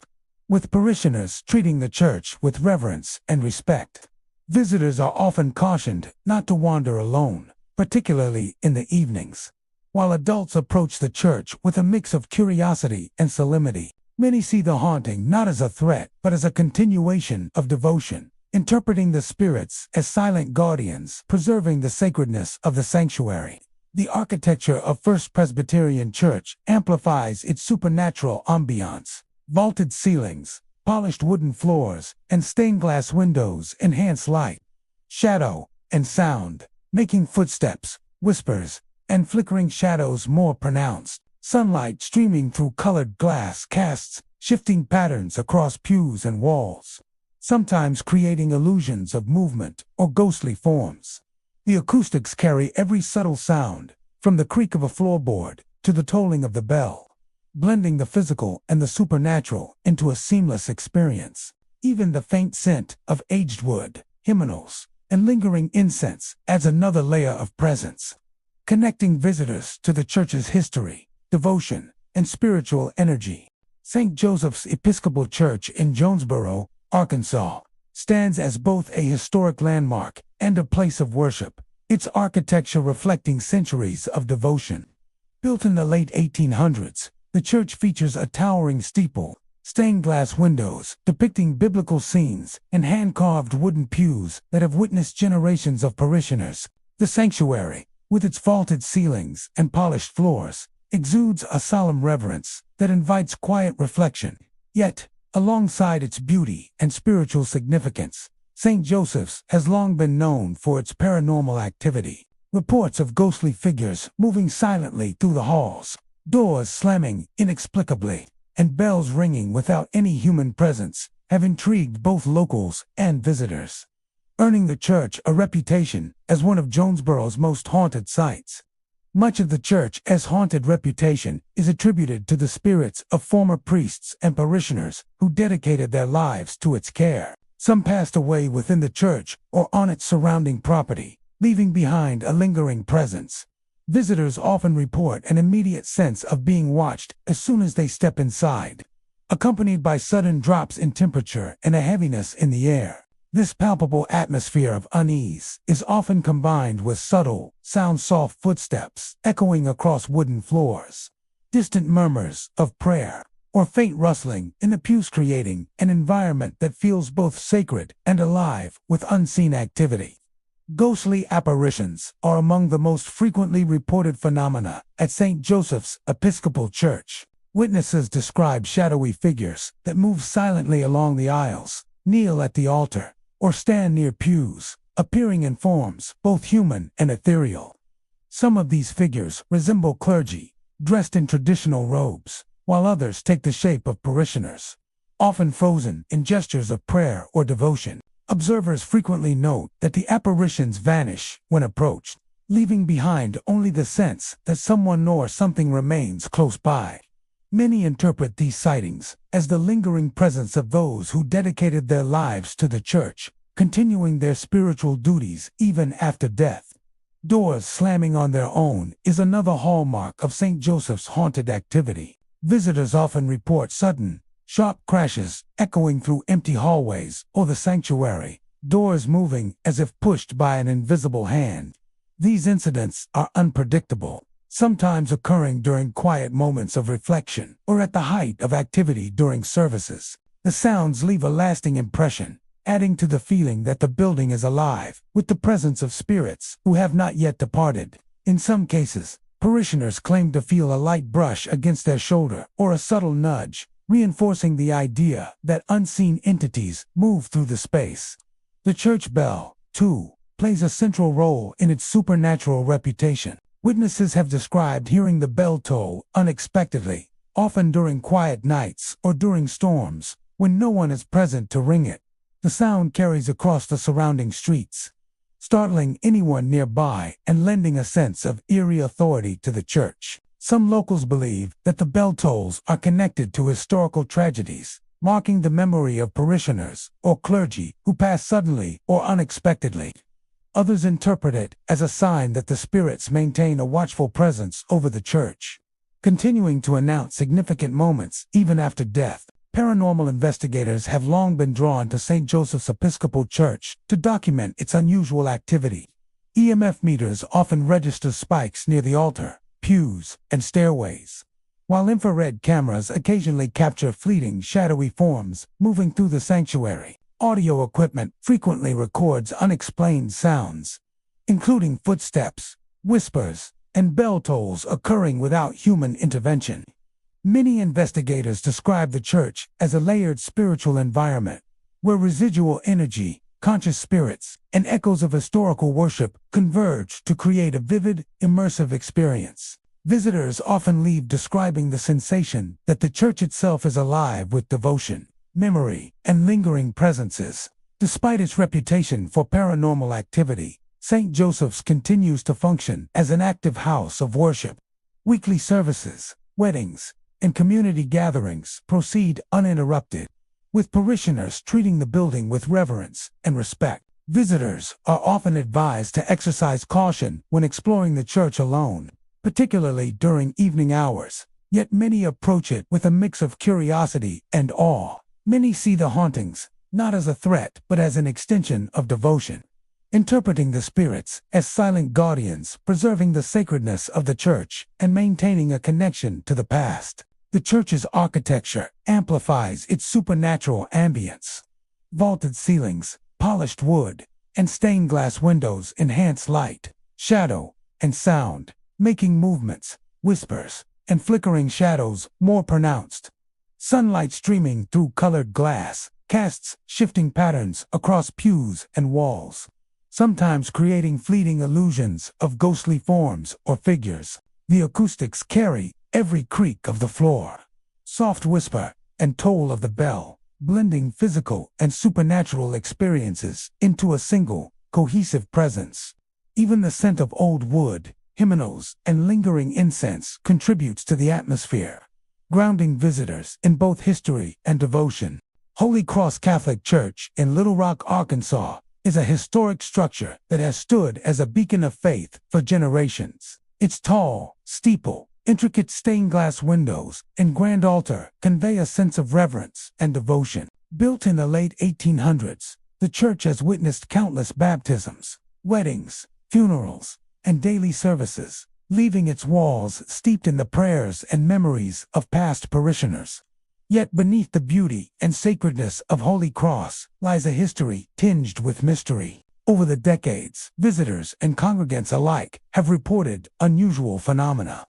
with parishioners treating the church with reverence and respect. Visitors are often cautioned not to wander alone, particularly in the evenings. While adults approach the church with a mix of curiosity and solemnity, many see the haunting not as a threat but as a continuation of devotion, interpreting the spirits as silent guardians preserving the sacredness of the sanctuary. The architecture of First Presbyterian Church amplifies its supernatural ambiance. Vaulted ceilings, polished wooden floors, and stained glass windows enhance light, shadow, and sound, making footsteps, whispers, and flickering shadows more pronounced. Sunlight streaming through colored glass casts shifting patterns across pews and walls, sometimes creating illusions of movement or ghostly forms. The acoustics carry every subtle sound, from the creak of a floorboard to the tolling of the bell, blending the physical and the supernatural into a seamless experience. Even the faint scent of aged wood, hymnals, and lingering incense adds another layer of presence, connecting visitors to the church's history, devotion, and spiritual energy. St. Joseph's Episcopal Church in Jonesboro, Arkansas, stands as both a historic landmark and a place of worship, its architecture reflecting centuries of devotion. Built in the late 1800s, the church features a towering steeple, stained glass windows depicting biblical scenes, and hand-carved wooden pews that have witnessed generations of parishioners. The sanctuary, with its vaulted ceilings and polished floors, exudes a solemn reverence that invites quiet reflection. Yet, alongside its beauty and spiritual significance, St. Joseph's has long been known for its paranormal activity. Reports of ghostly figures moving silently through the halls, doors slamming inexplicably, and bells ringing without any human presence have intrigued both locals and visitors, earning the church a reputation as one of Jonesboro's most haunted sites. Much of the church's haunted reputation is attributed to the spirits of former priests and parishioners who dedicated their lives to its care. Some passed away within the church or on its surrounding property, leaving behind a lingering presence. Visitors often report an immediate sense of being watched as soon as they step inside, accompanied by sudden drops in temperature and a heaviness in the air. This palpable atmosphere of unease is often combined with subtle, soft footsteps echoing across wooden floors, distant murmurs of prayer, or faint rustling in the pews, creating an environment that feels both sacred and alive with unseen activity. Ghostly apparitions are among the most frequently reported phenomena at St. Joseph's Episcopal Church. Witnesses describe shadowy figures that move silently along the aisles, kneel at the altar, or stand near pews, appearing in forms both human and ethereal. Some of these figures resemble clergy, dressed in traditional robes, while others take the shape of parishioners, often frozen in gestures of prayer or devotion. Observers frequently note that the apparitions vanish when approached, leaving behind only the sense that someone or something remains close by. Many interpret these sightings as the lingering presence of those who dedicated their lives to the church, continuing their spiritual duties even after death. Doors slamming on their own is another hallmark of St. Joseph's haunted activity. Visitors often report sudden, sharp crashes echoing through empty hallways or the sanctuary, doors moving as if pushed by an invisible hand. These incidents are unpredictable, sometimes occurring during quiet moments of reflection or at the height of activity during services. The sounds leave a lasting impression, adding to the feeling that the building is alive with the presence of spirits who have not yet departed. In some cases, parishioners claim to feel a light brush against their shoulder or a subtle nudge, reinforcing the idea that unseen entities move through the space. The church bell, too, plays a central role in its supernatural reputation. Witnesses have described hearing the bell toll unexpectedly, often during quiet nights or during storms, when no one is present to ring it. The sound carries across the surrounding streets, startling anyone nearby and lending a sense of eerie authority to the church. Some locals believe that the bell tolls are connected to historical tragedies, marking the memory of parishioners or clergy who pass suddenly or unexpectedly. Others interpret it as a sign that the spirits maintain a watchful presence over the church, continuing to announce significant moments even after death. Paranormal investigators have long been drawn to St. Joseph's Episcopal Church to document its unusual activity. EMF meters often register spikes near the altar, pews, and stairways, while infrared cameras occasionally capture fleeting shadowy forms moving through the sanctuary. Audio equipment frequently records unexplained sounds, including footsteps, whispers, and bell tolls occurring without human intervention. Many investigators describe the church as a layered spiritual environment, where residual energy, conscious spirits, and echoes of historical worship converge to create a vivid, immersive experience. Visitors often leave describing the sensation that the church itself is alive with devotion, memory, and lingering presences. Despite its reputation for paranormal activity, St. Joseph's continues to function as an active house of worship. Weekly services, weddings, and community gatherings proceed uninterrupted, with parishioners treating the building with reverence and respect. Visitors are often advised to exercise caution when exploring the church alone, particularly during evening hours, yet many approach it with a mix of curiosity and awe. Many see the hauntings not as a threat but as an extension of devotion, interpreting the spirits as silent guardians preserving the sacredness of the church and maintaining a connection to the past. The church's architecture amplifies its supernatural ambience. Vaulted ceilings, polished wood, and stained glass windows enhance light, shadow, and sound, making movements, whispers, and flickering shadows more pronounced. Sunlight streaming through colored glass casts shifting patterns across pews and walls, sometimes creating fleeting illusions of ghostly forms or figures. The acoustics carry every creak of the floor, soft whisper, and toll of the bell, blending physical and supernatural experiences into a single, cohesive presence. Even the scent of old wood, hymnals, and lingering incense contributes to the atmosphere, grounding visitors in both history and devotion. Holy Cross Catholic Church in Little Rock, Arkansas, is a historic structure that has stood as a beacon of faith for generations. Its tall steeple, intricate stained glass windows, and grand altar convey a sense of reverence and devotion. Built in the late 1800s, the church has witnessed countless baptisms, weddings, funerals, and daily services, leaving its walls steeped in the prayers and memories of past parishioners. Yet beneath the beauty and sacredness of Holy Cross lies a history tinged with mystery. Over the decades, visitors and congregants alike have reported unusual phenomena.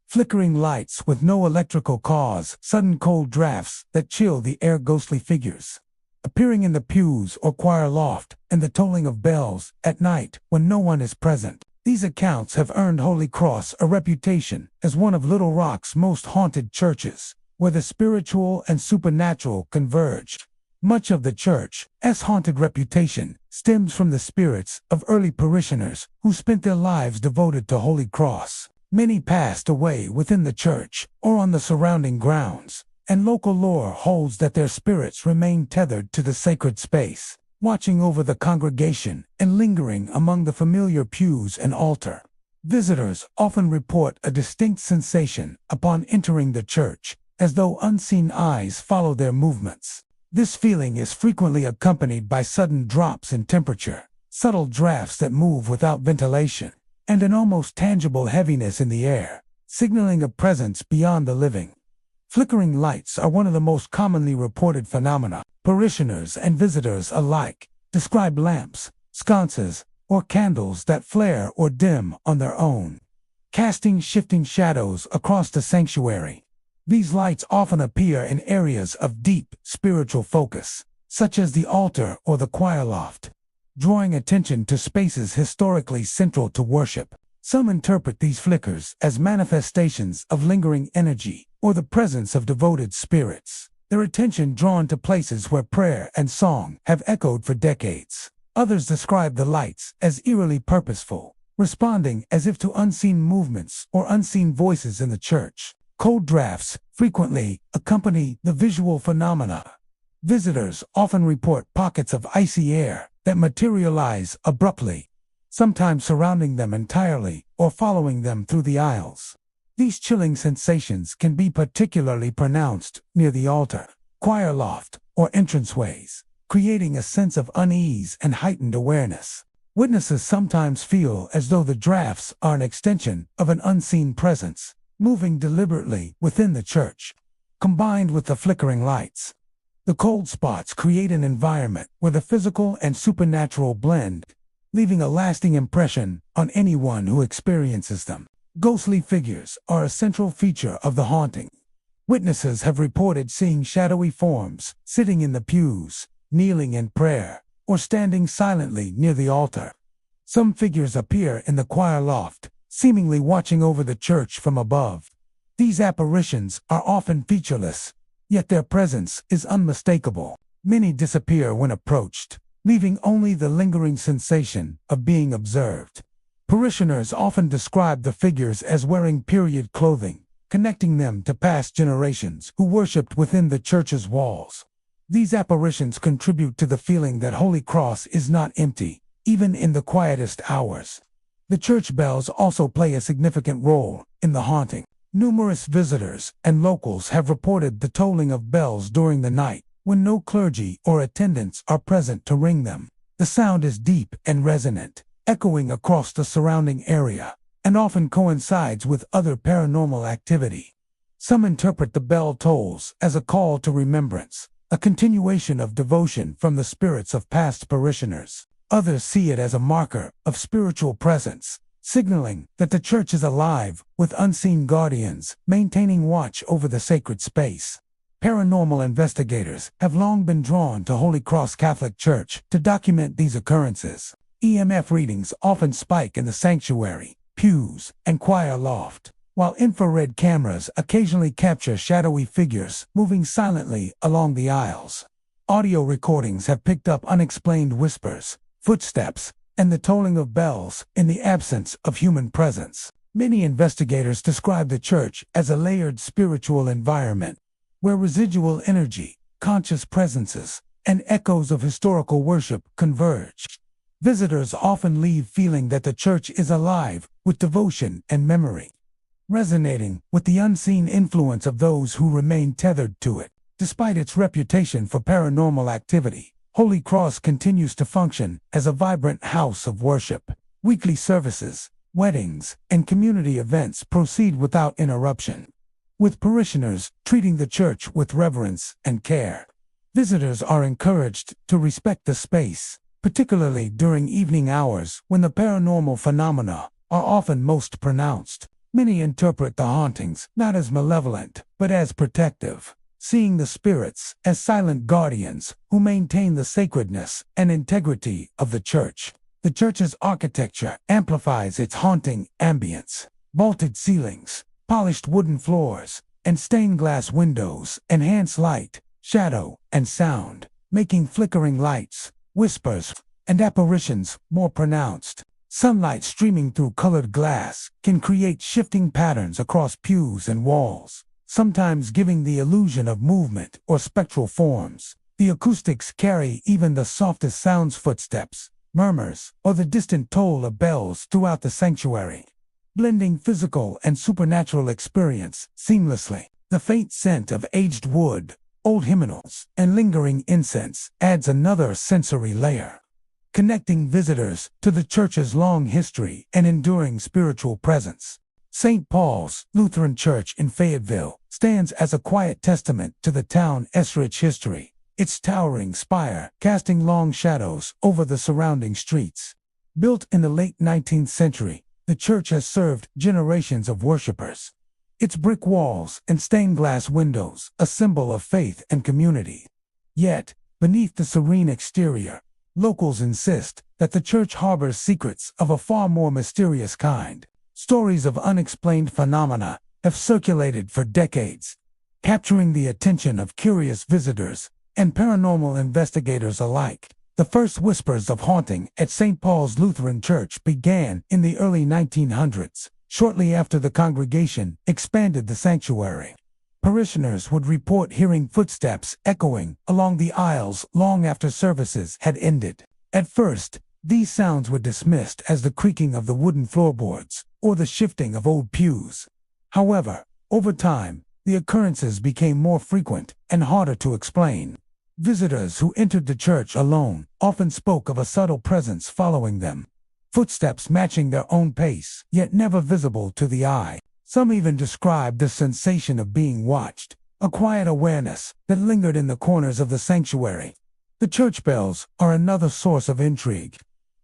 Flickering lights with no electrical cause, sudden cold drafts that chill the air, ghostly figures appearing in the pews or choir loft, and the tolling of bells at night when no one is present. These accounts have earned Holy Cross a reputation as one of Little Rock's most haunted churches, where the spiritual and supernatural converge. Much of the church's haunted reputation stems from the spirits of early parishioners who spent their lives devoted to Holy Cross. Many passed away within the church or on the surrounding grounds, and local lore holds that their spirits remain tethered to the sacred space, watching over the congregation and lingering among the familiar pews and altar. Visitors often report a distinct sensation upon entering the church, as though unseen eyes follow their movements. This feeling is frequently accompanied by sudden drops in temperature, subtle drafts that move without ventilation, and an almost tangible heaviness in the air, signaling a presence beyond the living. Flickering lights are one of the most commonly reported phenomena. Parishioners and visitors alike describe lamps, sconces, or candles that flare or dim on their own, casting shifting shadows across the sanctuary. These lights often appear in areas of deep spiritual focus, such as the altar or the choir loft, drawing attention to spaces historically central to worship. Some interpret these flickers as manifestations of lingering energy or the presence of devoted spirits, their attention drawn to places where prayer and song have echoed for decades. Others describe the lights as eerily purposeful, responding as if to unseen movements or unseen voices in the church. Cold drafts frequently accompany the visual phenomena. Visitors often report pockets of icy air that materialize abruptly, sometimes surrounding them entirely or following them through the aisles. These chilling sensations can be particularly pronounced near the altar, choir loft, or entranceways, creating a sense of unease and heightened awareness. Witnesses sometimes feel as though the drafts are an extension of an unseen presence, moving deliberately within the church. Combined with the flickering lights, the cold spots create an environment where the physical and supernatural blend, leaving a lasting impression on anyone who experiences them. Ghostly figures are a central feature of the haunting. Witnesses have reported seeing shadowy forms sitting in the pews, kneeling in prayer, or standing silently near the altar. Some figures appear in the choir loft, seemingly watching over the church from above. These apparitions are often featureless, yet their presence is unmistakable. Many disappear when approached, leaving only the lingering sensation of being observed. Parishioners often describe the figures as wearing period clothing, connecting them to past generations who worshipped within the church's walls. These apparitions contribute to the feeling that Holy Cross is not empty, even in the quietest hours. The church bells also play a significant role in the haunting. Numerous visitors and locals have reported the tolling of bells during the night, when no clergy or attendants are present to ring them. The sound is deep and resonant, echoing across the surrounding area, and often coincides with other paranormal activity. Some interpret the bell tolls as a call to remembrance, a continuation of devotion from the spirits of past parishioners. Others see it as a marker of spiritual presence, signaling that the church is alive with unseen guardians maintaining watch over the sacred space. Paranormal investigators have long been drawn to Holy Cross Catholic Church to document these occurrences. EMF readings often spike in the sanctuary, pews, and choir loft, while infrared cameras occasionally capture shadowy figures moving silently along the aisles. Audio recordings have picked up unexplained whispers, footsteps, and the tolling of bells in the absence of human presence. Many investigators describe the church as a layered spiritual environment, where residual energy, conscious presences, and echoes of historical worship converge. Visitors often leave feeling that the church is alive with devotion and memory, resonating with the unseen influence of those who remain tethered to it. Despite its reputation for paranormal activity, Holy Cross continues to function as a vibrant house of worship. Weekly services, weddings, and community events proceed without interruption. with parishioners treating the church with reverence and care. Visitors are encouraged to respect the space, particularly during evening hours when the paranormal phenomena are often most pronounced. Many interpret the hauntings not as malevolent, but as protective, seeing the spirits as silent guardians who maintain the sacredness and integrity of the church. The church's architecture amplifies its haunting ambience. Vaulted ceilings, polished wooden floors, and stained glass windows enhance light, shadow, and sound, making flickering lights, whispers, and apparitions more pronounced. Sunlight streaming through colored glass can create shifting patterns across pews and walls, sometimes giving the illusion of movement or spectral forms. The acoustics carry even the softest sounds, footsteps, murmurs, or the distant toll of bells throughout the sanctuary, blending physical and supernatural experience seamlessly. The faint scent of aged wood, old hymnals, and lingering incense adds another sensory layer, connecting visitors to the church's long history and enduring spiritual presence. St. Paul's Lutheran Church in Fayetteville stands as a quiet testament to the town's rich history, its towering spire casting long shadows over the surrounding streets. Built in the late 19th century, the church has served generations of worshipers. Its brick walls and stained glass windows, a symbol of faith and community. Yet, beneath the serene exterior, locals insist that the church harbors secrets of a far more mysterious kind. Stories of unexplained phenomena have circulated for decades, capturing the attention of curious visitors and paranormal investigators alike. The first whispers of haunting at St. Paul's Lutheran Church began in the early 1900s, shortly after the congregation expanded the sanctuary. Parishioners would report hearing footsteps echoing along the aisles long after services had ended. At first, these sounds were dismissed as the creaking of the wooden floorboards or the shifting of old pews. However, over time, the occurrences became more frequent and harder to explain. Visitors who entered the church alone often spoke of a subtle presence following them, footsteps matching their own pace, yet never visible to the eye. Some even described the sensation of being watched, a quiet awareness that lingered in the corners of the sanctuary. The church bells are another source of intrigue.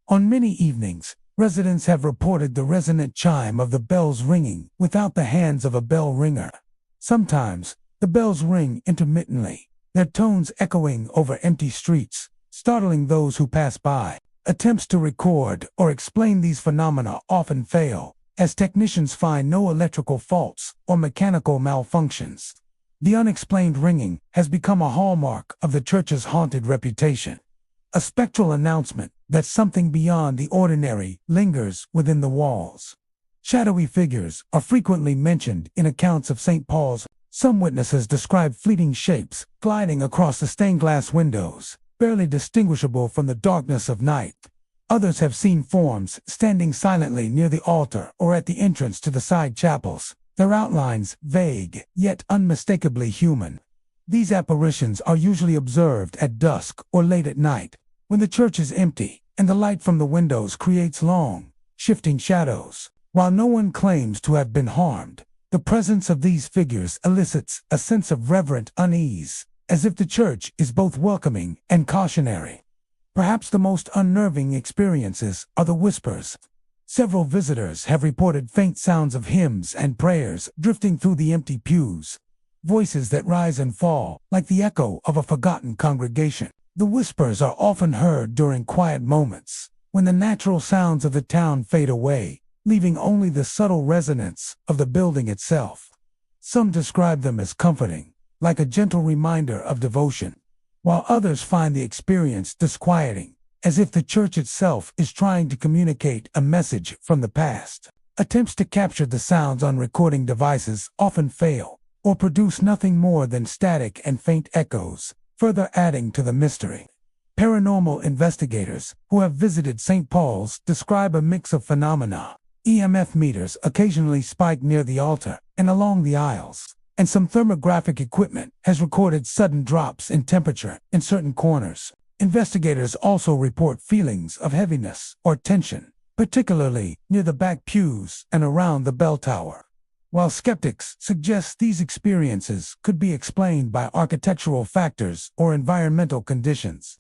On many evenings, residents have reported the resonant chime of the bells ringing without the hands of a bell ringer. Sometimes, the bells ring intermittently, their tones echoing over empty streets, startling those who pass by. Attempts to record or explain these phenomena often fail, as technicians find no electrical faults or mechanical malfunctions. The unexplained ringing has become a hallmark of the church's haunted reputation, a spectral announcement that something beyond the ordinary lingers within the walls. Shadowy figures are frequently mentioned in accounts of St. Paul's. Some witnesses describe fleeting shapes gliding across the stained glass windows, barely distinguishable from the darkness of night. Others have seen forms standing silently near the altar or at the entrance to the side chapels, their outlines vague yet unmistakably human. These apparitions are usually observed at dusk or late at night, when the church is empty and the light from the windows creates long, shifting shadows. While no one claims to have been harmed, the presence of these figures elicits a sense of reverent unease, as if the church is both welcoming and cautionary. Perhaps the most unnerving experiences are the whispers. Several visitors have reported faint sounds of hymns and prayers drifting through the empty pews, voices that rise and fall like the echo of a forgotten congregation. The whispers are often heard during quiet moments, when the natural sounds of the town fade away, leaving only the subtle resonance of the building itself. Some describe them as comforting, like a gentle reminder of devotion, while others find the experience disquieting, as if the church itself is trying to communicate a message from the past. Attempts to capture the sounds on recording devices often fail, or produce nothing more than static and faint echoes, further adding to the mystery. Paranormal investigators who have visited St. Paul's describe a mix of phenomena. EMF meters occasionally spike near the altar and along the aisles, and some thermographic equipment has recorded sudden drops in temperature in certain corners. Investigators also report feelings of heaviness or tension, particularly near the back pews and around the bell tower. while skeptics suggest these experiences could be explained by architectural factors or environmental conditions.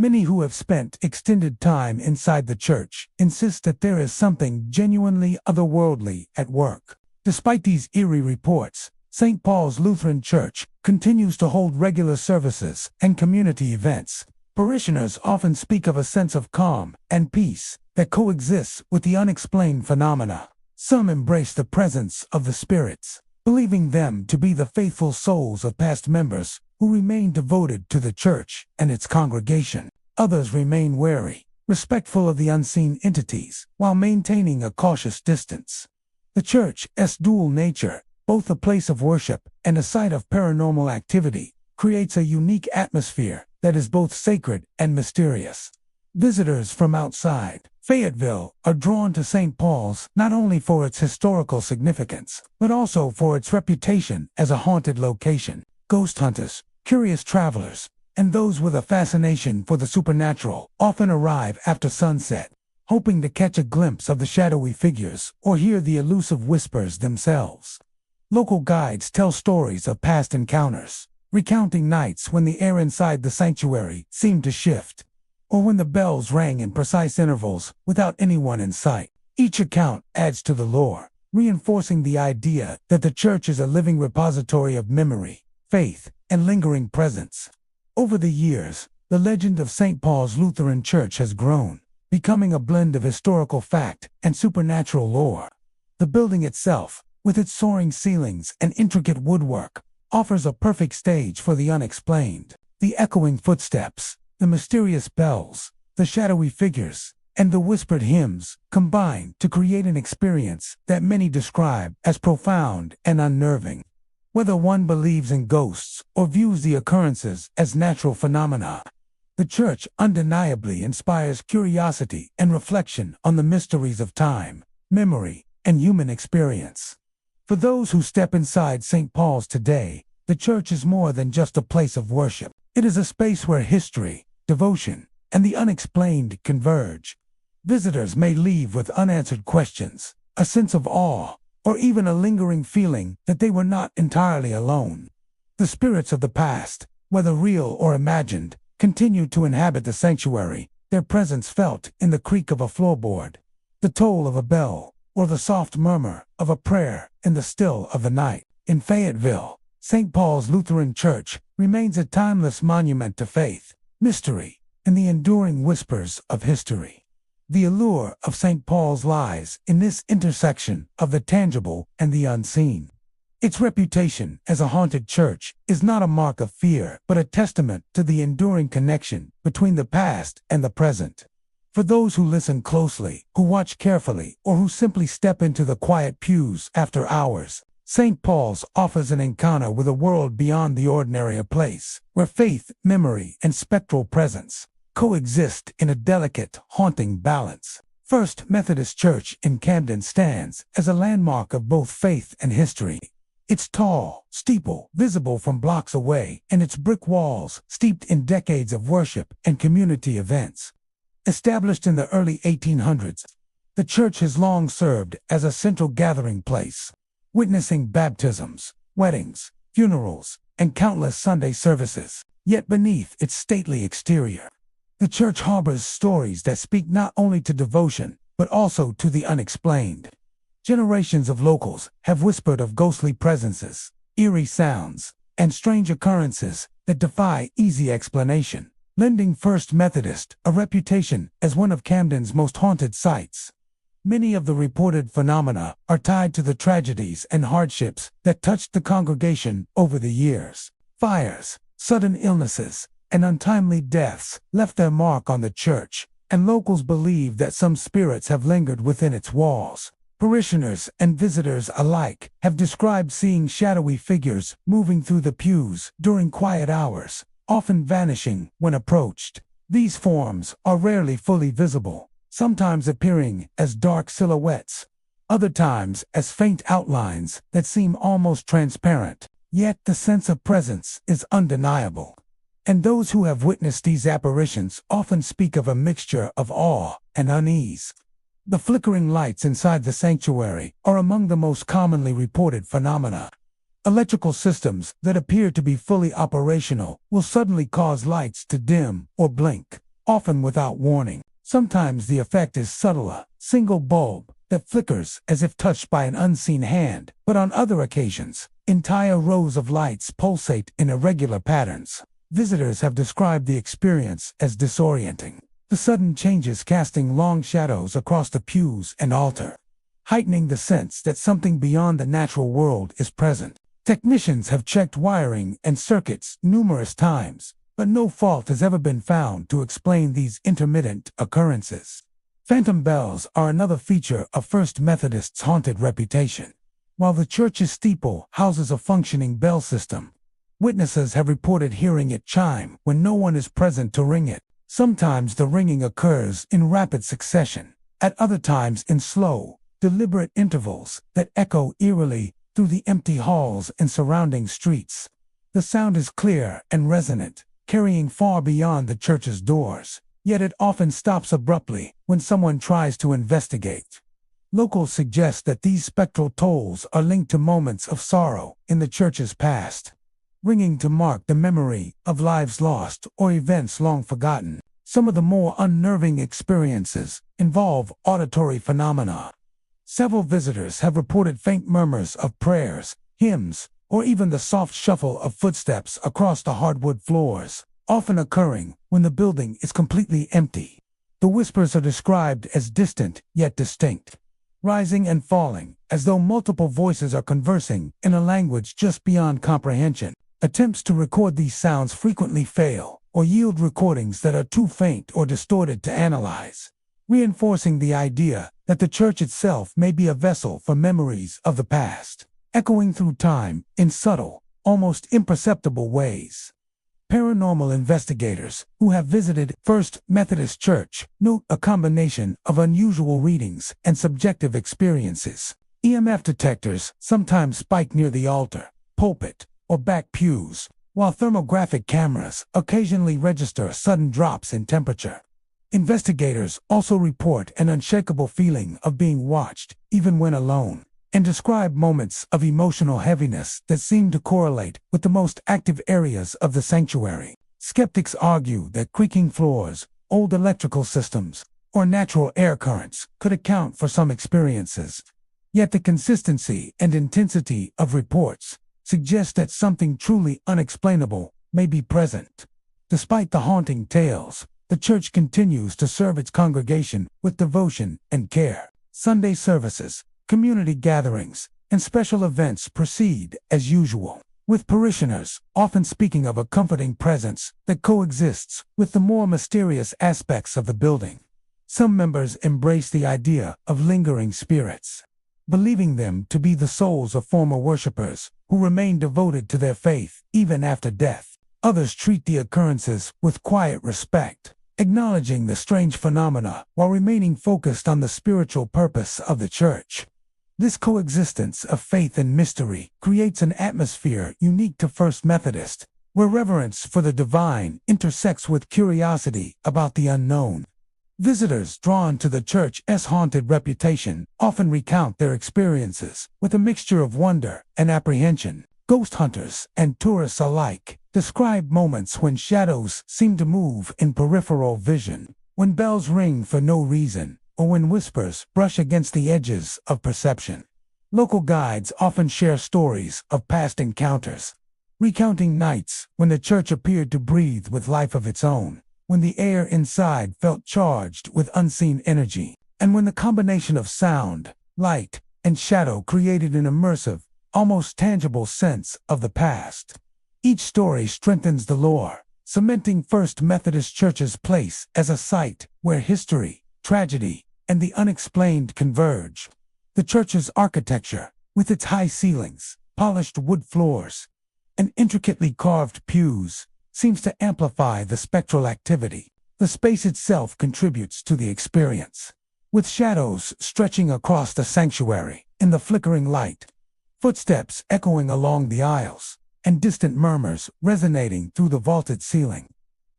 Many who have spent extended time inside the church insist that there is something genuinely otherworldly at work. Despite these eerie reports, St. Paul's Lutheran Church continues to hold regular services and community events. Parishioners often speak of a sense of calm and peace that coexists with the unexplained phenomena. Some embrace the presence of the spirits, believing them to be the faithful souls of past members who remain devoted to the church and its congregation. Others remain wary, respectful of the unseen entities, while maintaining a cautious distance. The church's dual nature, both a place of worship and a site of paranormal activity, creates a unique atmosphere that is both sacred and mysterious. Visitors from outside Fayetteville are drawn to St. Paul's not only for its historical significance, but also for its reputation as a haunted location. Ghost hunters, curious travelers, and those with a fascination for the supernatural often arrive after sunset, hoping to catch a glimpse of the shadowy figures or hear the elusive whispers themselves. Local guides tell stories of past encounters, recounting nights when the air inside the sanctuary seemed to shift, or when the bells rang in precise intervals without anyone in sight. Each account adds to the lore, reinforcing the idea that the church is a living repository of memory, faith, and lingering presence. Over the years, the legend of St. Paul's Lutheran Church has grown, becoming a blend of historical fact and supernatural lore. The building itself, with its soaring ceilings and intricate woodwork, offers a perfect stage for the unexplained. The echoing footsteps, the mysterious bells, the shadowy figures, and the whispered hymns combine to create an experience that many describe as profound and unnerving. Whether one believes in ghosts or views the occurrences as natural phenomena, the church undeniably inspires curiosity and reflection on the mysteries of time, memory, and human experience. For those who step inside St. Paul's today, the church is more than just a place of worship. It is a space where history, devotion, and the unexplained converge. Visitors may leave with unanswered questions, a sense of awe, or even a lingering feeling that they were not entirely alone. The spirits of the past, whether real or imagined, continue to inhabit the sanctuary, their presence felt in the creak of a floorboard, the toll of a bell, or the soft murmur of a prayer in the still of the night. In Fayetteville, St. Paul's Lutheran Church remains a timeless monument to faith, mystery, and the enduring whispers of history. The allure of St. Paul's lies in this intersection of the tangible and the unseen. Its reputation as a haunted church is not a mark of fear, but a testament to the enduring connection between the past and the present. For those who listen closely, who watch carefully, or who simply step into the quiet pews after hours, St. Paul's offers an encounter with a world beyond the ordinary, a place where faith, memory, and spectral presence coexist in a delicate, haunting balance. First Methodist Church in Camden stands as a landmark of both faith and history. Its tall steeple, visible from blocks away, and its brick walls steeped in decades of worship and community events. Established in the early 1800s, the church has long served as a central gathering place, witnessing baptisms, weddings, funerals, and countless Sunday services. Yet beneath its stately exterior, the church harbors stories that speak not only to devotion, but also to the unexplained. Generations of locals have whispered of ghostly presences, eerie sounds, and strange occurrences that defy easy explanation, lending First Methodist a reputation as one of Camden's most haunted sites. Many of the reported phenomena are tied to the tragedies and hardships that touched the congregation over the years. Fires, sudden illnesses, and untimely deaths left their mark on the church, and locals believe that some spirits have lingered within its walls. Parishioners and visitors alike have described seeing shadowy figures moving through the pews during quiet hours, often vanishing when approached. These forms are rarely fully visible, sometimes appearing as dark silhouettes, other times as faint outlines that seem almost transparent. Yet the sense of presence is undeniable. And those who have witnessed these apparitions often speak of a mixture of awe and unease. The flickering lights inside the sanctuary are among the most commonly reported phenomena. Electrical systems that appear to be fully operational will suddenly cause lights to dim or blink, often without warning. Sometimes the effect is subtle, a single bulb that flickers as if touched by an unseen hand, but on other occasions, entire rows of lights pulsate in irregular patterns. Visitors have described the experience as disorienting, the sudden changes casting long shadows across the pews and altar, heightening the sense that something beyond the natural world is present. Technicians have checked wiring and circuits numerous times, but no fault has ever been found to explain these intermittent occurrences. Phantom bells are another feature of First Methodist's haunted reputation. While the church's steeple houses a functioning bell system, witnesses have reported hearing it chime when no one is present to ring it. Sometimes the ringing occurs in rapid succession, at other times in slow, deliberate intervals that echo eerily through the empty halls and surrounding streets. The sound is clear and resonant, carrying far beyond the church's doors, yet it often stops abruptly when someone tries to investigate. Locals suggest that these spectral tolls are linked to moments of sorrow in the church's past, ringing to mark the memory of lives lost or events long forgotten. Some of the more unnerving experiences involve auditory phenomena. Several visitors have reported faint murmurs of prayers, hymns, or even the soft shuffle of footsteps across the hardwood floors, often occurring when the building is completely empty. The whispers are described as distant yet distinct, rising and falling as though multiple voices are conversing in a language just beyond comprehension. Attempts to record these sounds frequently fail, or yield recordings that are too faint or distorted to analyze, reinforcing the idea that the church itself may be a vessel for memories of the past, echoing through time in subtle, almost imperceptible ways. Paranormal investigators who have visited First Methodist Church note a combination of unusual readings and subjective experiences. EMF detectors sometimes spike near the altar, pulpit, or back pews, while thermographic cameras occasionally register sudden drops in temperature. Investigators also report an unshakable feeling of being watched, even when alone, and describe moments of emotional heaviness that seem to correlate with the most active areas of the sanctuary. Skeptics argue that creaking floors, old electrical systems, or natural air currents could account for some experiences. Yet the consistency and intensity of reports suggest that something truly unexplainable may be present. Despite the haunting tales, the church continues to serve its congregation with devotion and care. Sunday services, community gatherings, and special events proceed as usual, with parishioners often speaking of a comforting presence that coexists with the more mysterious aspects of the building. Some members embrace the idea of lingering spirits, believing them to be the souls of former worshipers who remain devoted to their faith even after death. Others treat the occurrences with quiet respect, acknowledging the strange phenomena while remaining focused on the spiritual purpose of the church. This coexistence of faith and mystery creates an atmosphere unique to First Methodist, where reverence for the divine intersects with curiosity about the unknown. Visitors drawn to the church's haunted reputation often recount their experiences with a mixture of wonder and apprehension. Ghost hunters and tourists alike describe moments when shadows seem to move in peripheral vision, when bells ring for no reason, or when whispers brush against the edges of perception. Local guides often share stories of past encounters, recounting nights when the church appeared to breathe with life of its own, when the air inside felt charged with unseen energy, and when the combination of sound, light, and shadow created an immersive, almost tangible sense of the past. Each story strengthens the lore, cementing First Methodist Church's place as a site where history, tragedy, and the unexplained converge. The church's architecture, with its high ceilings, polished wood floors, and intricately carved pews, seems to amplify the spectral activity. The space itself contributes to the experience, with shadows stretching across the sanctuary in the flickering light, footsteps echoing along the aisles, and distant murmurs resonating through the vaulted ceiling.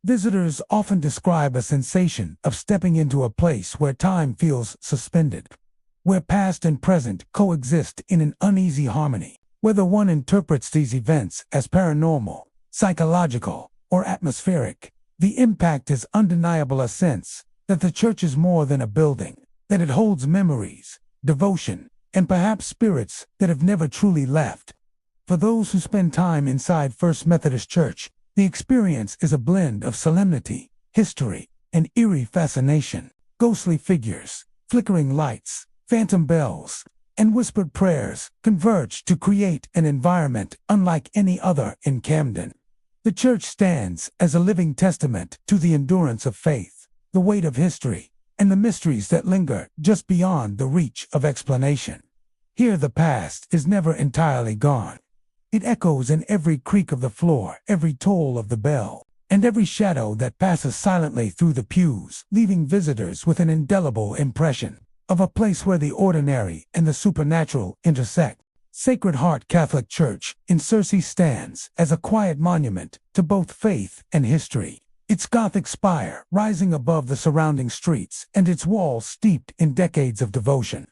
Visitors often describe a sensation of stepping into a place where time feels suspended, where past and present coexist in an uneasy harmony. Whether one interprets these events as paranormal, psychological, or atmospheric, the impact is undeniable, a sense that the church is more than a building, that it holds memories, devotion, and perhaps spirits that have never truly left. For those who spend time inside First Methodist Church, the experience is a blend of solemnity, history, and eerie fascination. Ghostly figures, flickering lights, phantom bells, and whispered prayers converge to create an environment unlike any other in Camden. The church stands as a living testament to the endurance of faith, the weight of history, and the mysteries that linger just beyond the reach of explanation. Here the past is never entirely gone. It echoes in every creak of the floor, every toll of the bell, and every shadow that passes silently through the pews, leaving visitors with an indelible impression of a place where the ordinary and the supernatural intersect. Sacred Heart Catholic Church in Searcy stands as a quiet monument to both faith and history, its Gothic spire rising above the surrounding streets and its walls steeped in decades of devotion.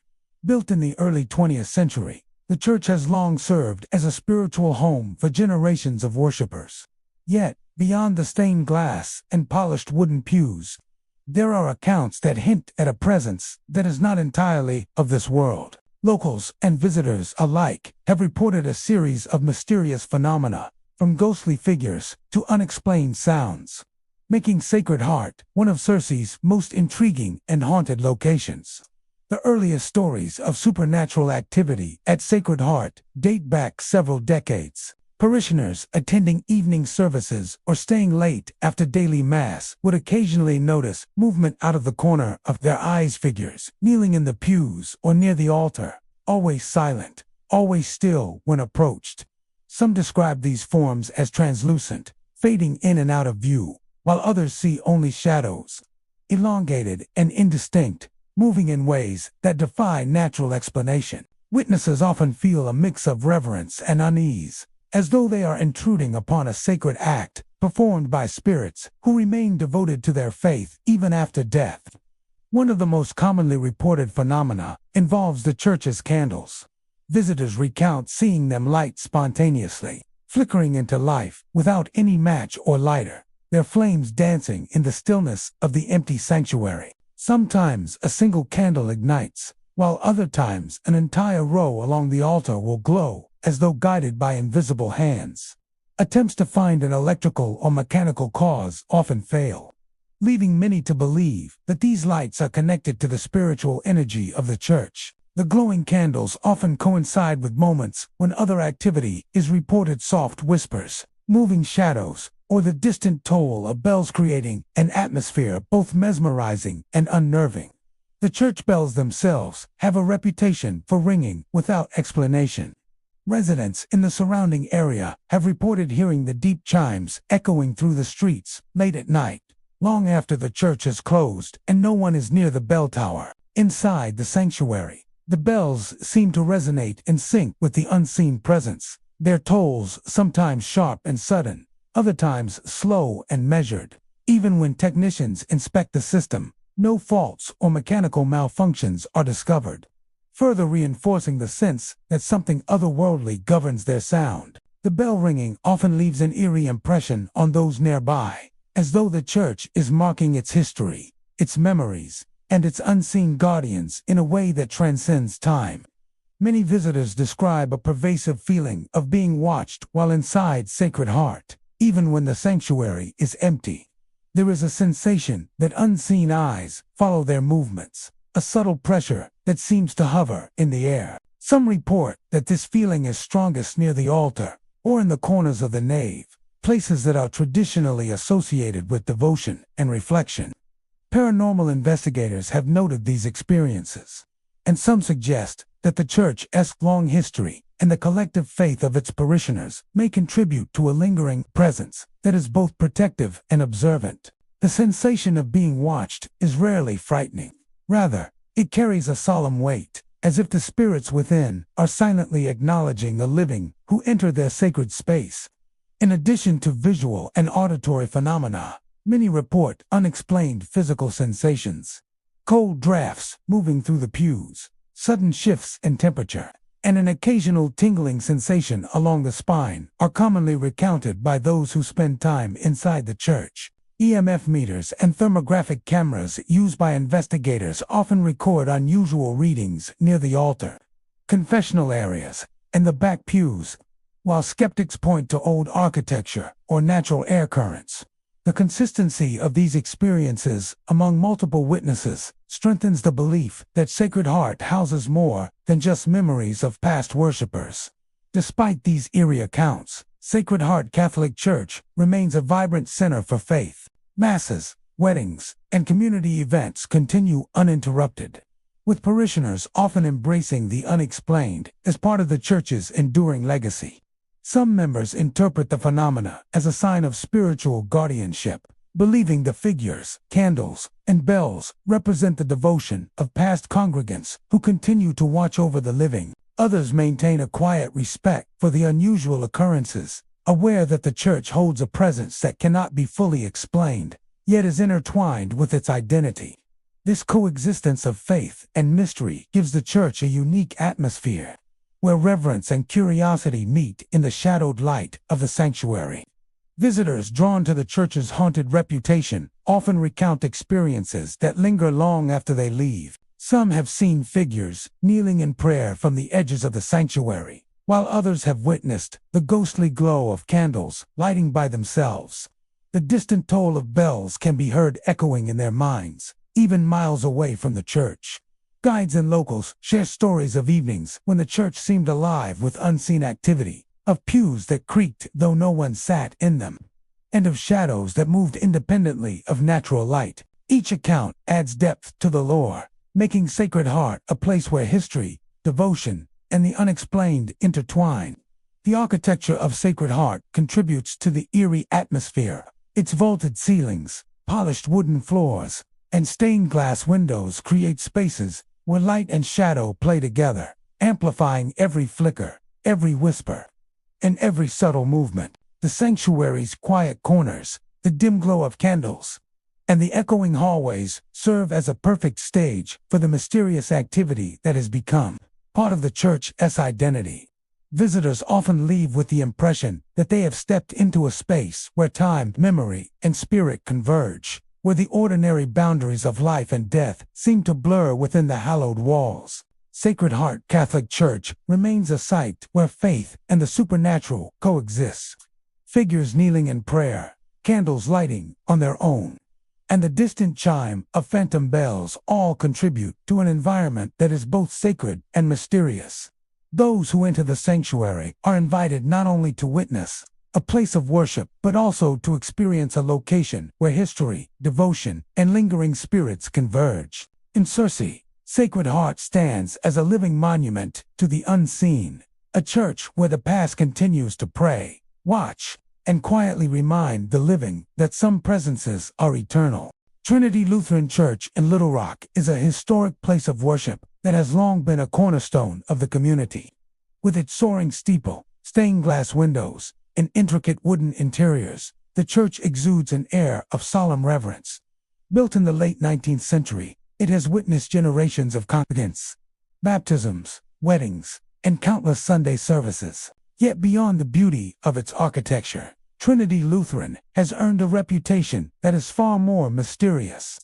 Built in the early 20th century, the church has long served as a spiritual home for generations of worshipers. Yet, beyond the stained glass and polished wooden pews, there are accounts that hint at a presence that is not entirely of this world. Locals and visitors alike have reported a series of mysterious phenomena, from ghostly figures to unexplained sounds, making Sacred Heart one of Searcy's most intriguing and haunted locations. The earliest stories of supernatural activity at Sacred Heart date back several decades. Parishioners attending evening services or staying late after daily mass would occasionally notice movement out of the corner of their eyes, figures kneeling in the pews or near the altar, always silent, always still when approached. Some describe these forms as translucent, fading in and out of view, while others see only shadows, elongated and indistinct, moving in ways that defy natural explanation. Witnesses often feel a mix of reverence and unease, as though they are intruding upon a sacred act performed by spirits who remain devoted to their faith even after death. One of the most commonly reported phenomena involves the church's candles. Visitors recount seeing them light spontaneously, flickering into life without any match or lighter, their flames dancing in the stillness of the empty sanctuary. Sometimes a single candle ignites, while other times an entire row along the altar will glow, as though guided by invisible hands. Attempts to find an electrical or mechanical cause often fail, leaving many to believe that these lights are connected to the spiritual energy of the church. The glowing candles often coincide with moments when other activity is reported: soft whispers, moving shadows, or the distant toll of bells, creating an atmosphere both mesmerizing and unnerving. The church bells themselves have a reputation for ringing without explanation. Residents in the surrounding area have reported hearing the deep chimes echoing through the streets late at night, long after the church is closed and no one is near the bell tower. Inside the sanctuary, the bells seem to resonate in sync with the unseen presence, their tolls sometimes sharp and sudden, other times slow and measured. Even when technicians inspect the system, no faults or mechanical malfunctions are discovered, further reinforcing the sense that something otherworldly governs their sound. The bell ringing often leaves an eerie impression on those nearby, as though the church is marking its history, its memories, and its unseen guardians in a way that transcends time. Many visitors describe a pervasive feeling of being watched while inside Sacred Heart, even when the sanctuary is empty. There is a sensation that unseen eyes follow their movements, a subtle pressure that seems to hover in the air. Some report that this feeling is strongest near the altar or in the corners of the nave, places that are traditionally associated with devotion and reflection. Paranormal investigators have noted these experiences, and some suggest that the church's long history and the collective faith of its parishioners may contribute to a lingering presence that is both protective and observant. The sensation of being watched is rarely frightening. Rather, it carries a solemn weight, as if the spirits within are silently acknowledging the living who enter their sacred space. In addition to visual and auditory phenomena, Many report unexplained physical sensations. Cold drafts moving through the pews, sudden shifts in temperature, and an occasional tingling sensation along the spine are commonly recounted by those who spend time inside the church. EMF meters and thermographic cameras used by investigators often record unusual readings near the altar, confessional areas, and the back pews, while skeptics point to old architecture or natural air currents. The consistency of these experiences among multiple witnesses strengthens the belief that Sacred Heart houses more than just memories of past worshippers. Despite these eerie accounts, Sacred Heart Catholic Church remains a vibrant center for faith. Masses, weddings, and community events continue uninterrupted, with parishioners often embracing the unexplained as part of the church's enduring legacy. Some members interpret the phenomena as a sign of spiritual guardianship, believing the figures, candles, and bells represent the devotion of past congregants who continue to watch over the living. Others maintain a quiet respect for the unusual occurrences, aware that the church holds a presence that cannot be fully explained, yet is intertwined with its identity. This coexistence of faith and mystery gives the church a unique atmosphere, where reverence and curiosity meet in the shadowed light of the sanctuary. Visitors drawn to the church's haunted reputation often recount experiences that linger long after they leave. Some have seen figures kneeling in prayer from the edges of the sanctuary, while others have witnessed the ghostly glow of candles lighting by themselves. The distant toll of bells can be heard echoing in their minds, even miles away from the church. Guides and locals share stories of evenings when the church seemed alive with unseen activity, of pews that creaked though no one sat in them, and of shadows that moved independently of natural light. Each account adds depth to the lore, making Sacred Heart a place where history, devotion, and the unexplained intertwine. The architecture of Sacred Heart contributes to the eerie atmosphere. Its vaulted ceilings, polished wooden floors, and stained glass windows create spaces where light and shadow play together, amplifying every flicker, every whisper, and every subtle movement. The sanctuary's quiet corners, the dim glow of candles, and the echoing hallways serve as a perfect stage for the mysterious activity that has become part of the church's identity. Visitors often leave with the impression that they have stepped into a space where time, memory, and spirit converge, where the ordinary boundaries of life and death seem to blur within the hallowed walls. Sacred Heart Catholic Church remains a site where faith and the supernatural coexist. Figures kneeling in prayer, candles lighting on their own, and the distant chime of phantom bells all contribute to an environment that is both sacred and mysterious. Those who enter the sanctuary are invited not only to witness a place of worship, but also to experience a location where history, devotion, and lingering spirits converge. In Circe, Sacred Heart stands as a living monument to the unseen, a church where the past continues to pray, watch, and quietly remind the living that some presences are eternal. Trinity Lutheran Church in Little Rock is a historic place of worship that has long been a cornerstone of the community. With its soaring steeple, stained glass windows, and intricate wooden interiors, the church exudes an air of solemn reverence. Built in the late 19th century, it has witnessed generations of congregants, baptisms, weddings, and countless Sunday services. Yet beyond the beauty of its architecture, Trinity Lutheran has earned a reputation that is far more mysterious.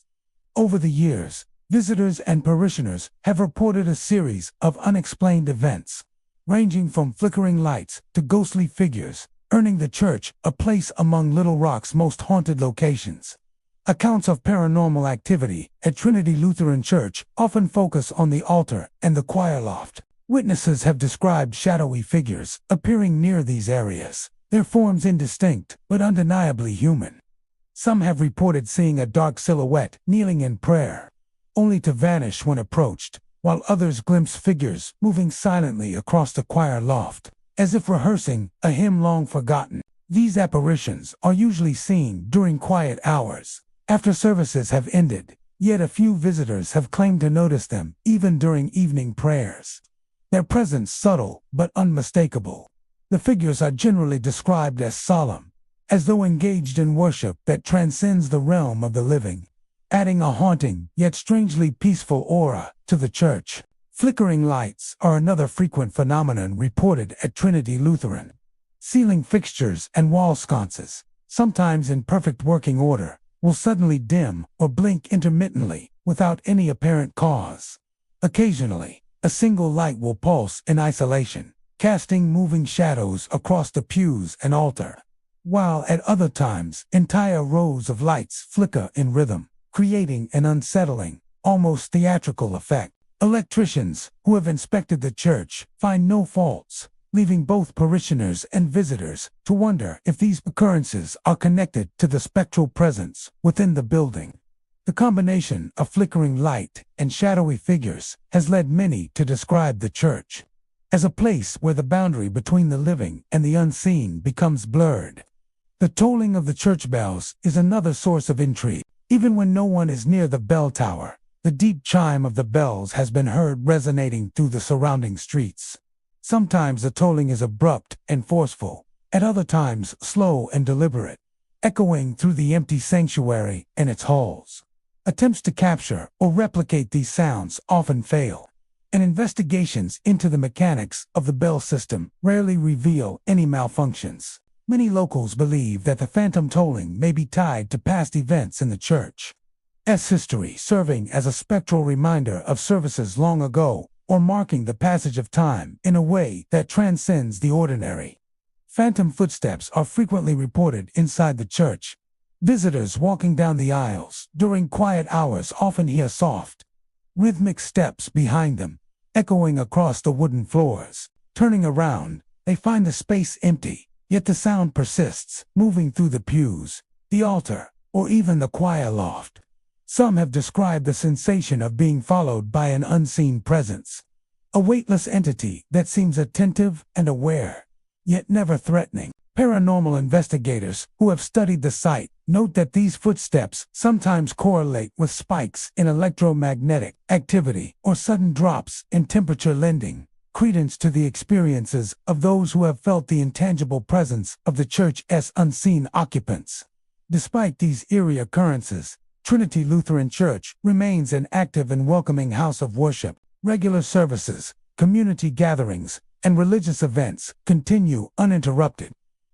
Over the years, visitors and parishioners have reported a series of unexplained events, ranging from flickering lights to ghostly figures, earning the church a place among Little Rock's most haunted locations. Accounts of paranormal activity at Trinity Lutheran Church often focus on the altar and the choir loft. Witnesses have described shadowy figures appearing near these areas, their forms indistinct but undeniably human. Some have reported seeing a dark silhouette kneeling in prayer, only to vanish when approached, while others glimpse figures moving silently across the choir loft, as if rehearsing a hymn long forgotten. These apparitions are usually seen during quiet hours, after services have ended, yet a few visitors have claimed to notice them even during evening prayers. Their presence subtle but unmistakable. The figures are generally described as solemn, as though engaged in worship that transcends the realm of the living, adding a haunting yet strangely peaceful aura to the church. Flickering lights are another frequent phenomenon reported at Trinity Lutheran. Ceiling fixtures and wall sconces, sometimes in perfect working order, will suddenly dim or blink intermittently without any apparent cause. Occasionally, a single light will pulse in isolation, casting moving shadows across the pews and altar, while at other times entire rows of lights flicker in rhythm, creating an unsettling, almost theatrical effect. Electricians who have inspected the church find no faults, leaving both parishioners and visitors to wonder if these occurrences are connected to the spectral presence within the building. The combination of flickering light and shadowy figures has led many to describe the church as a place where the boundary between the living and the unseen becomes blurred. The tolling of the church bells is another source of intrigue. Even when no one is near the bell tower, the deep chime of the bells has been heard resonating through the surrounding streets. Sometimes the tolling is abrupt and forceful, at other times slow and deliberate, echoing through the empty sanctuary and its halls. Attempts to capture or replicate these sounds often fail, and investigations into the mechanics of the bell system rarely reveal any malfunctions. Many locals believe that the phantom tolling may be tied to past events in the church's history, serving as a spectral reminder of services long ago, or marking the passage of time in a way that transcends the ordinary. Phantom footsteps are frequently reported inside the church. Visitors walking down the aisles during quiet hours often hear soft, rhythmic steps behind them, echoing across the wooden floors. Turning around, they find the space empty, yet the sound persists, moving through the pews, the altar, or even the choir loft. Some have described the sensation of being followed by an unseen presence, a weightless entity that seems attentive and aware, yet never threatening. Paranormal investigators who have studied the site note that these footsteps sometimes correlate with spikes in electromagnetic activity or sudden drops in temperature, lending credence to the experiences of those who have felt the intangible presence of the church's unseen occupants. Despite these eerie occurrences, Trinity Lutheran Church remains an active and welcoming house of worship. Regular services, community gatherings, and religious events continue uninterrupted.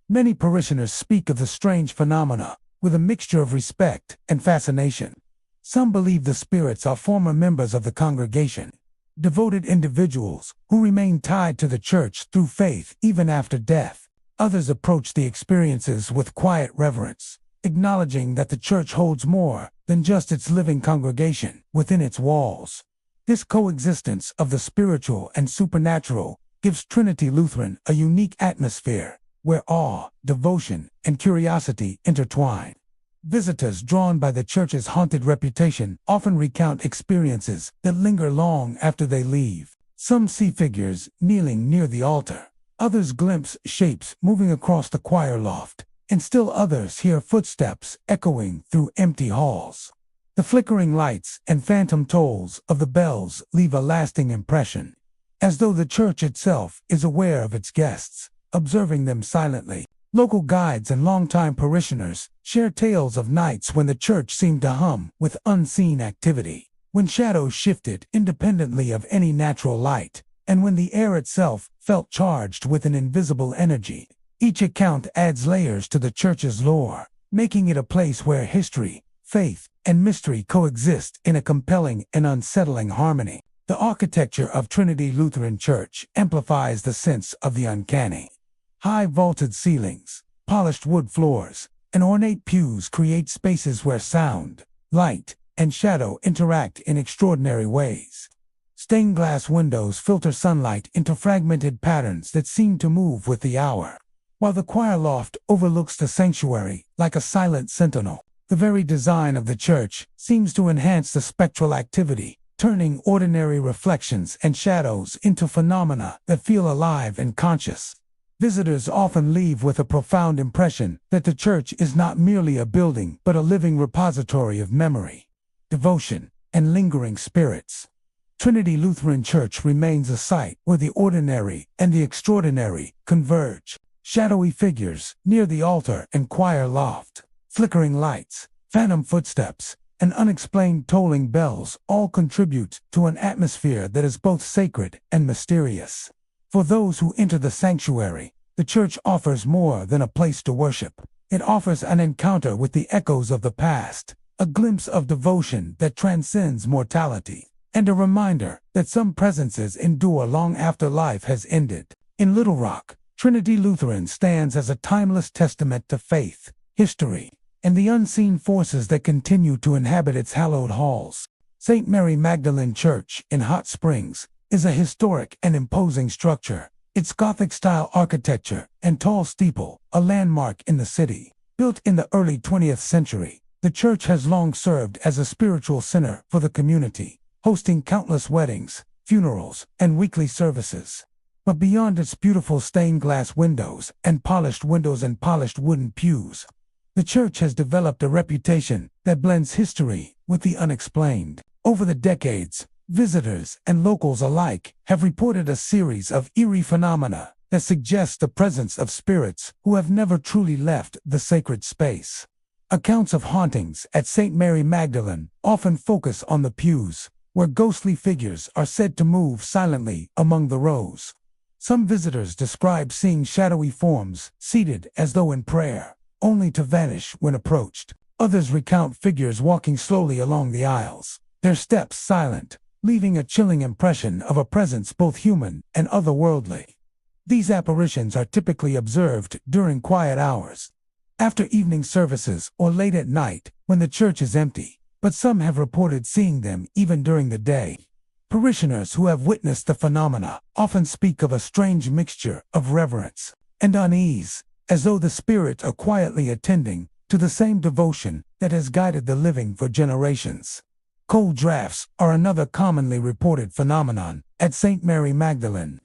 Many parishioners speak of the strange phenomena with a mixture of respect and fascination. Some believe the spirits are former members of the congregation, devoted individuals who remain tied to the church through faith even after death. Others approach the experiences with quiet reverence, acknowledging that the church holds more than just its living congregation within its walls. This coexistence of the spiritual and supernatural gives Trinity Lutheran a unique atmosphere where awe, devotion, and curiosity intertwine. Visitors drawn by the church's haunted reputation often recount experiences that linger long after they leave. Some see figures kneeling near the altar, others glimpse shapes moving across the choir loft, and still others hear footsteps echoing through empty halls. The flickering lights and phantom tolls of the bells leave a lasting impression, as though the church itself is aware of its guests, observing them silently. Local guides and longtime parishioners share tales of nights when the church seemed to hum with unseen activity, when shadows shifted independently of any natural light, and when the air itself felt charged with an invisible energy. Each account adds layers to the church's lore, making it a place where history, faith, and mystery coexist in a compelling and unsettling harmony. The architecture of Trinity Lutheran Church amplifies the sense of the uncanny. High vaulted ceilings, polished wood floors, and ornate pews create spaces where sound, light, and shadow interact in extraordinary ways. Stained glass windows filter sunlight into fragmented patterns that seem to move with the hour, while the choir loft overlooks the sanctuary like a silent sentinel. The very design of the church seems to enhance the spectral activity, turning ordinary reflections and shadows into phenomena that feel alive and conscious. Visitors often leave with a profound impression that the church is not merely a building but a living repository of memory, devotion, and lingering spirits. Trinity Lutheran Church remains a site where the ordinary and the extraordinary converge, shadowy figures near the altar and choir loft, flickering lights, phantom footsteps, and unexplained tolling bells all contribute to an atmosphere that is both sacred and mysterious. For those who enter the sanctuary, the church offers more than a place to worship. It offers an encounter with the echoes of the past, a glimpse of devotion that transcends mortality, and a reminder that some presences endure long after life has ended. In Little Rock, Trinity Lutheran stands as a timeless testament to faith, history, and the unseen forces that continue to inhabit its hallowed halls. St. Mary Magdalene Church in Hot Springs is a historic and imposing structure. Its Gothic-style architecture and tall steeple, a landmark in the city. Built in the early 20th century, the church has long served as a spiritual center for the community, hosting countless weddings, funerals, and weekly services. But beyond its beautiful stained glass windows and polished wooden pews, the church has developed a reputation that blends history with the unexplained. Over the decades, visitors and locals alike have reported a series of eerie phenomena that suggest the presence of spirits who have never truly left the sacred space. Accounts of hauntings at St. Mary Magdalene often focus on the pews, where ghostly figures are said to move silently among the rows. Some visitors describe seeing shadowy forms seated as though in prayer, only to vanish when approached. Others recount figures walking slowly along the aisles, their steps silent, leaving a chilling impression of a presence both human and otherworldly. These apparitions are typically observed during quiet hours, after evening services or late at night when the church is empty, but some have reported seeing them even during the day. Parishioners who have witnessed the phenomena often speak of a strange mixture of reverence and unease, as though the spirits are quietly attending to the same devotion that has guided the living for generations. Cold drafts are another commonly reported phenomenon at St. Mary Magdalene.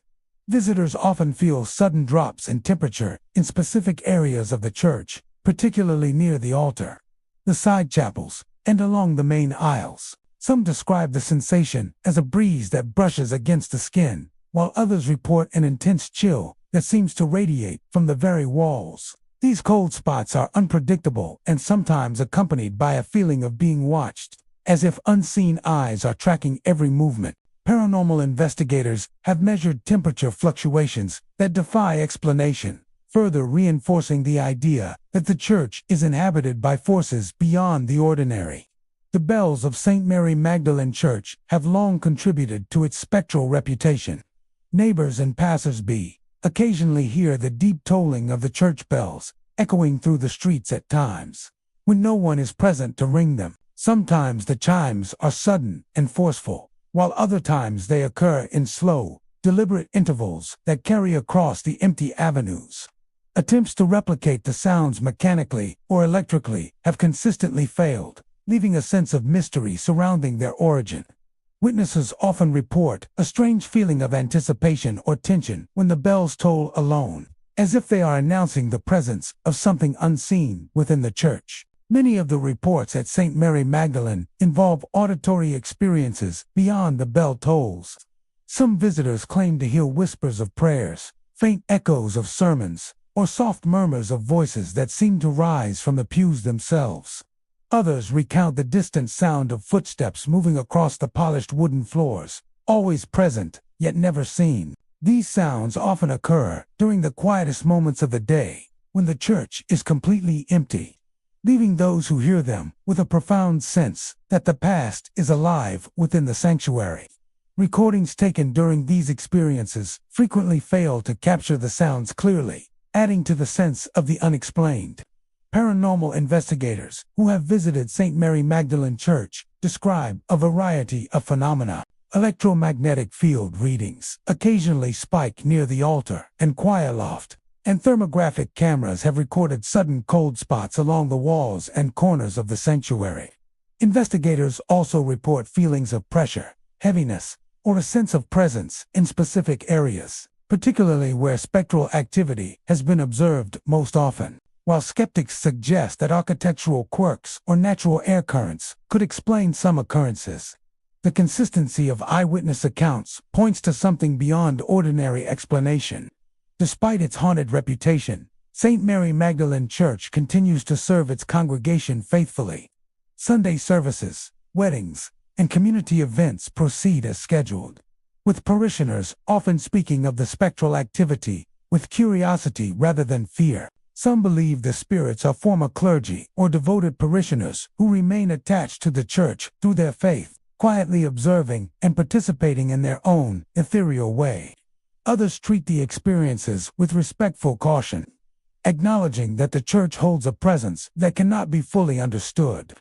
Visitors often feel sudden drops in temperature in specific areas of the church, particularly near the altar, the side chapels, and along the main aisles. Some describe the sensation as a breeze that brushes against the skin, while others report an intense chill that seems to radiate from the very walls. These cold spots are unpredictable and sometimes accompanied by a feeling of being watched, as if unseen eyes are tracking every movement. Paranormal investigators have measured temperature fluctuations that defy explanation, further reinforcing the idea that the church is inhabited by forces beyond the ordinary. The bells of St. Mary Magdalene Church have long contributed to its spectral reputation. Neighbors and passers-by occasionally hear the deep tolling of the church bells, echoing through the streets at times, when no one is present to ring them. Sometimes the chimes are sudden and forceful, while other times they occur in slow, deliberate intervals that carry across the empty avenues. Attempts to replicate the sounds mechanically or electrically have consistently failed, leaving a sense of mystery surrounding their origin. Witnesses often report a strange feeling of anticipation or tension when the bells toll alone, as if they are announcing the presence of something unseen within the church. Many of the reports at St. Mary Magdalene involve auditory experiences beyond the bell tolls. Some visitors claim to hear whispers of prayers, faint echoes of sermons, or soft murmurs of voices that seem to rise from the pews themselves. Others recount the distant sound of footsteps moving across the polished wooden floors, always present, yet never seen. These sounds often occur during the quietest moments of the day, when the church is completely empty, leaving those who hear them with a profound sense that the past is alive within the sanctuary. Recordings taken during these experiences frequently fail to capture the sounds clearly, adding to the sense of the unexplained. Paranormal investigators who have visited St. Mary Magdalene Church describe a variety of phenomena. Electromagnetic field readings occasionally spike near the altar and choir loft, and thermographic cameras have recorded sudden cold spots along the walls and corners of the sanctuary. Investigators also report feelings of pressure, heaviness, or a sense of presence in specific areas, particularly where spectral activity has been observed most often. While skeptics suggest that architectural quirks or natural air currents could explain some occurrences, the consistency of eyewitness accounts points to something beyond ordinary explanation. Despite its haunted reputation, St. Mary Magdalene Church continues to serve its congregation faithfully. Sunday services, weddings, and community events proceed as scheduled, with parishioners often speaking of the spectral activity with curiosity rather than fear. Some believe the spirits are former clergy or devoted parishioners who remain attached to the church through their faith, quietly observing and participating in their own ethereal way. Others treat the experiences with respectful caution, acknowledging that the church holds a presence that cannot be fully understood,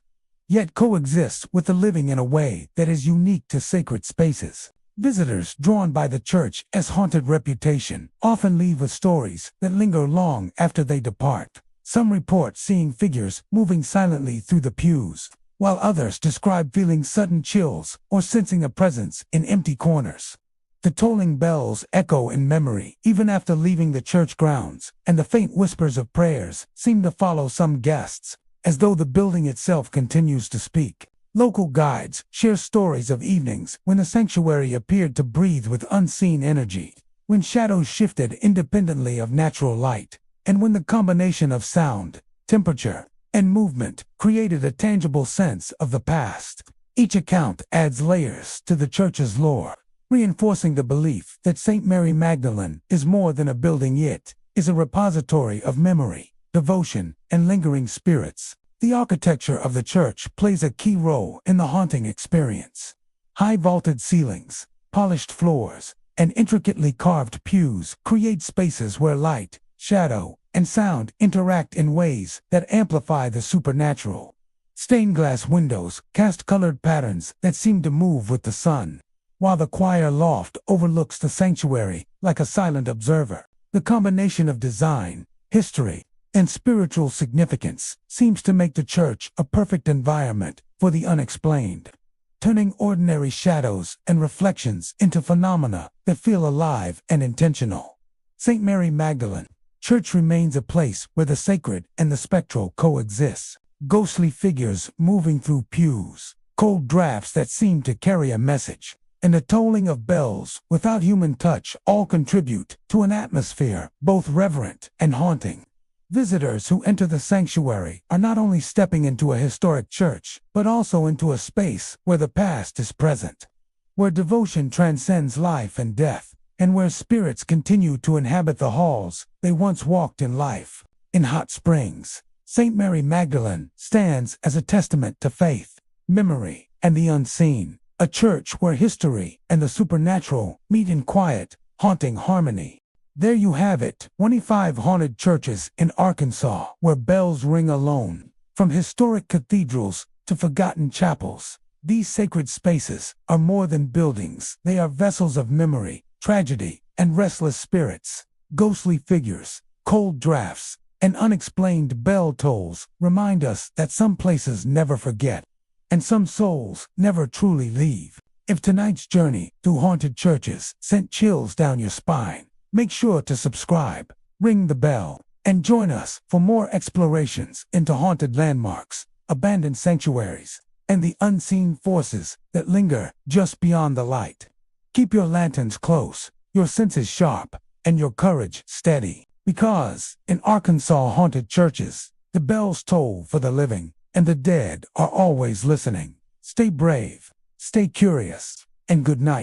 yet coexists with the living in a way that is unique to sacred spaces. Visitors drawn by the church's haunted reputation often leave with stories that linger long after they depart. Some report seeing figures moving silently through the pews, while others describe feeling sudden chills or sensing a presence in empty corners. The tolling bells echo in memory even after leaving the church grounds, and the faint whispers of prayers seem to follow some guests, as though the building itself continues to speak. Local guides share stories of evenings when the sanctuary appeared to breathe with unseen energy, when shadows shifted independently of natural light, and when the combination of sound, temperature, and movement created a tangible sense of the past. Each account adds layers to the church's lore, reinforcing the belief that St. Mary Magdalene is more than a building. It is a repository of memory, devotion, and lingering spirits. The architecture of the church plays a key role in the haunting experience. High vaulted ceilings, polished floors, and intricately carved pews create spaces where light, shadow, and sound interact in ways that amplify the supernatural. Stained glass windows cast colored patterns that seem to move with the sun, while the choir loft overlooks the sanctuary like a silent observer. The combination of design, history, and spiritual significance seems to make the church a perfect environment for the unexplained, turning ordinary shadows and reflections into phenomena that feel alive and intentional. St. Mary Magdalene Church remains a place where the sacred and the spectral coexist. Ghostly figures moving through pews, cold drafts that seem to carry a message, and the tolling of bells without human touch all contribute to an atmosphere both reverent and haunting. Visitors who enter the sanctuary are not only stepping into a historic church, but also into a space where the past is present, where devotion transcends life and death, and where spirits continue to inhabit the halls they once walked in life. In Hot Springs, St. Mary Magdalene stands as a testament to faith, memory, and the unseen, a church where history and the supernatural meet in quiet, haunting harmony. There you have it, 25 haunted churches in Arkansas where bells ring alone. From historic cathedrals to forgotten chapels, these sacred spaces are more than buildings. They are vessels of memory, tragedy, and restless spirits. Ghostly figures, cold drafts, and unexplained bell tolls remind us that some places never forget, and some souls never truly leave. If tonight's journey through haunted churches sent chills down your spine, make sure to subscribe, ring the bell, and join us for more explorations into haunted landmarks, abandoned sanctuaries, and the unseen forces that linger just beyond the light. Keep your lanterns close, your senses sharp, and your courage steady, because in Arkansas haunted churches, the bells toll for the living, and the dead are always listening. Stay brave, stay curious, and good night.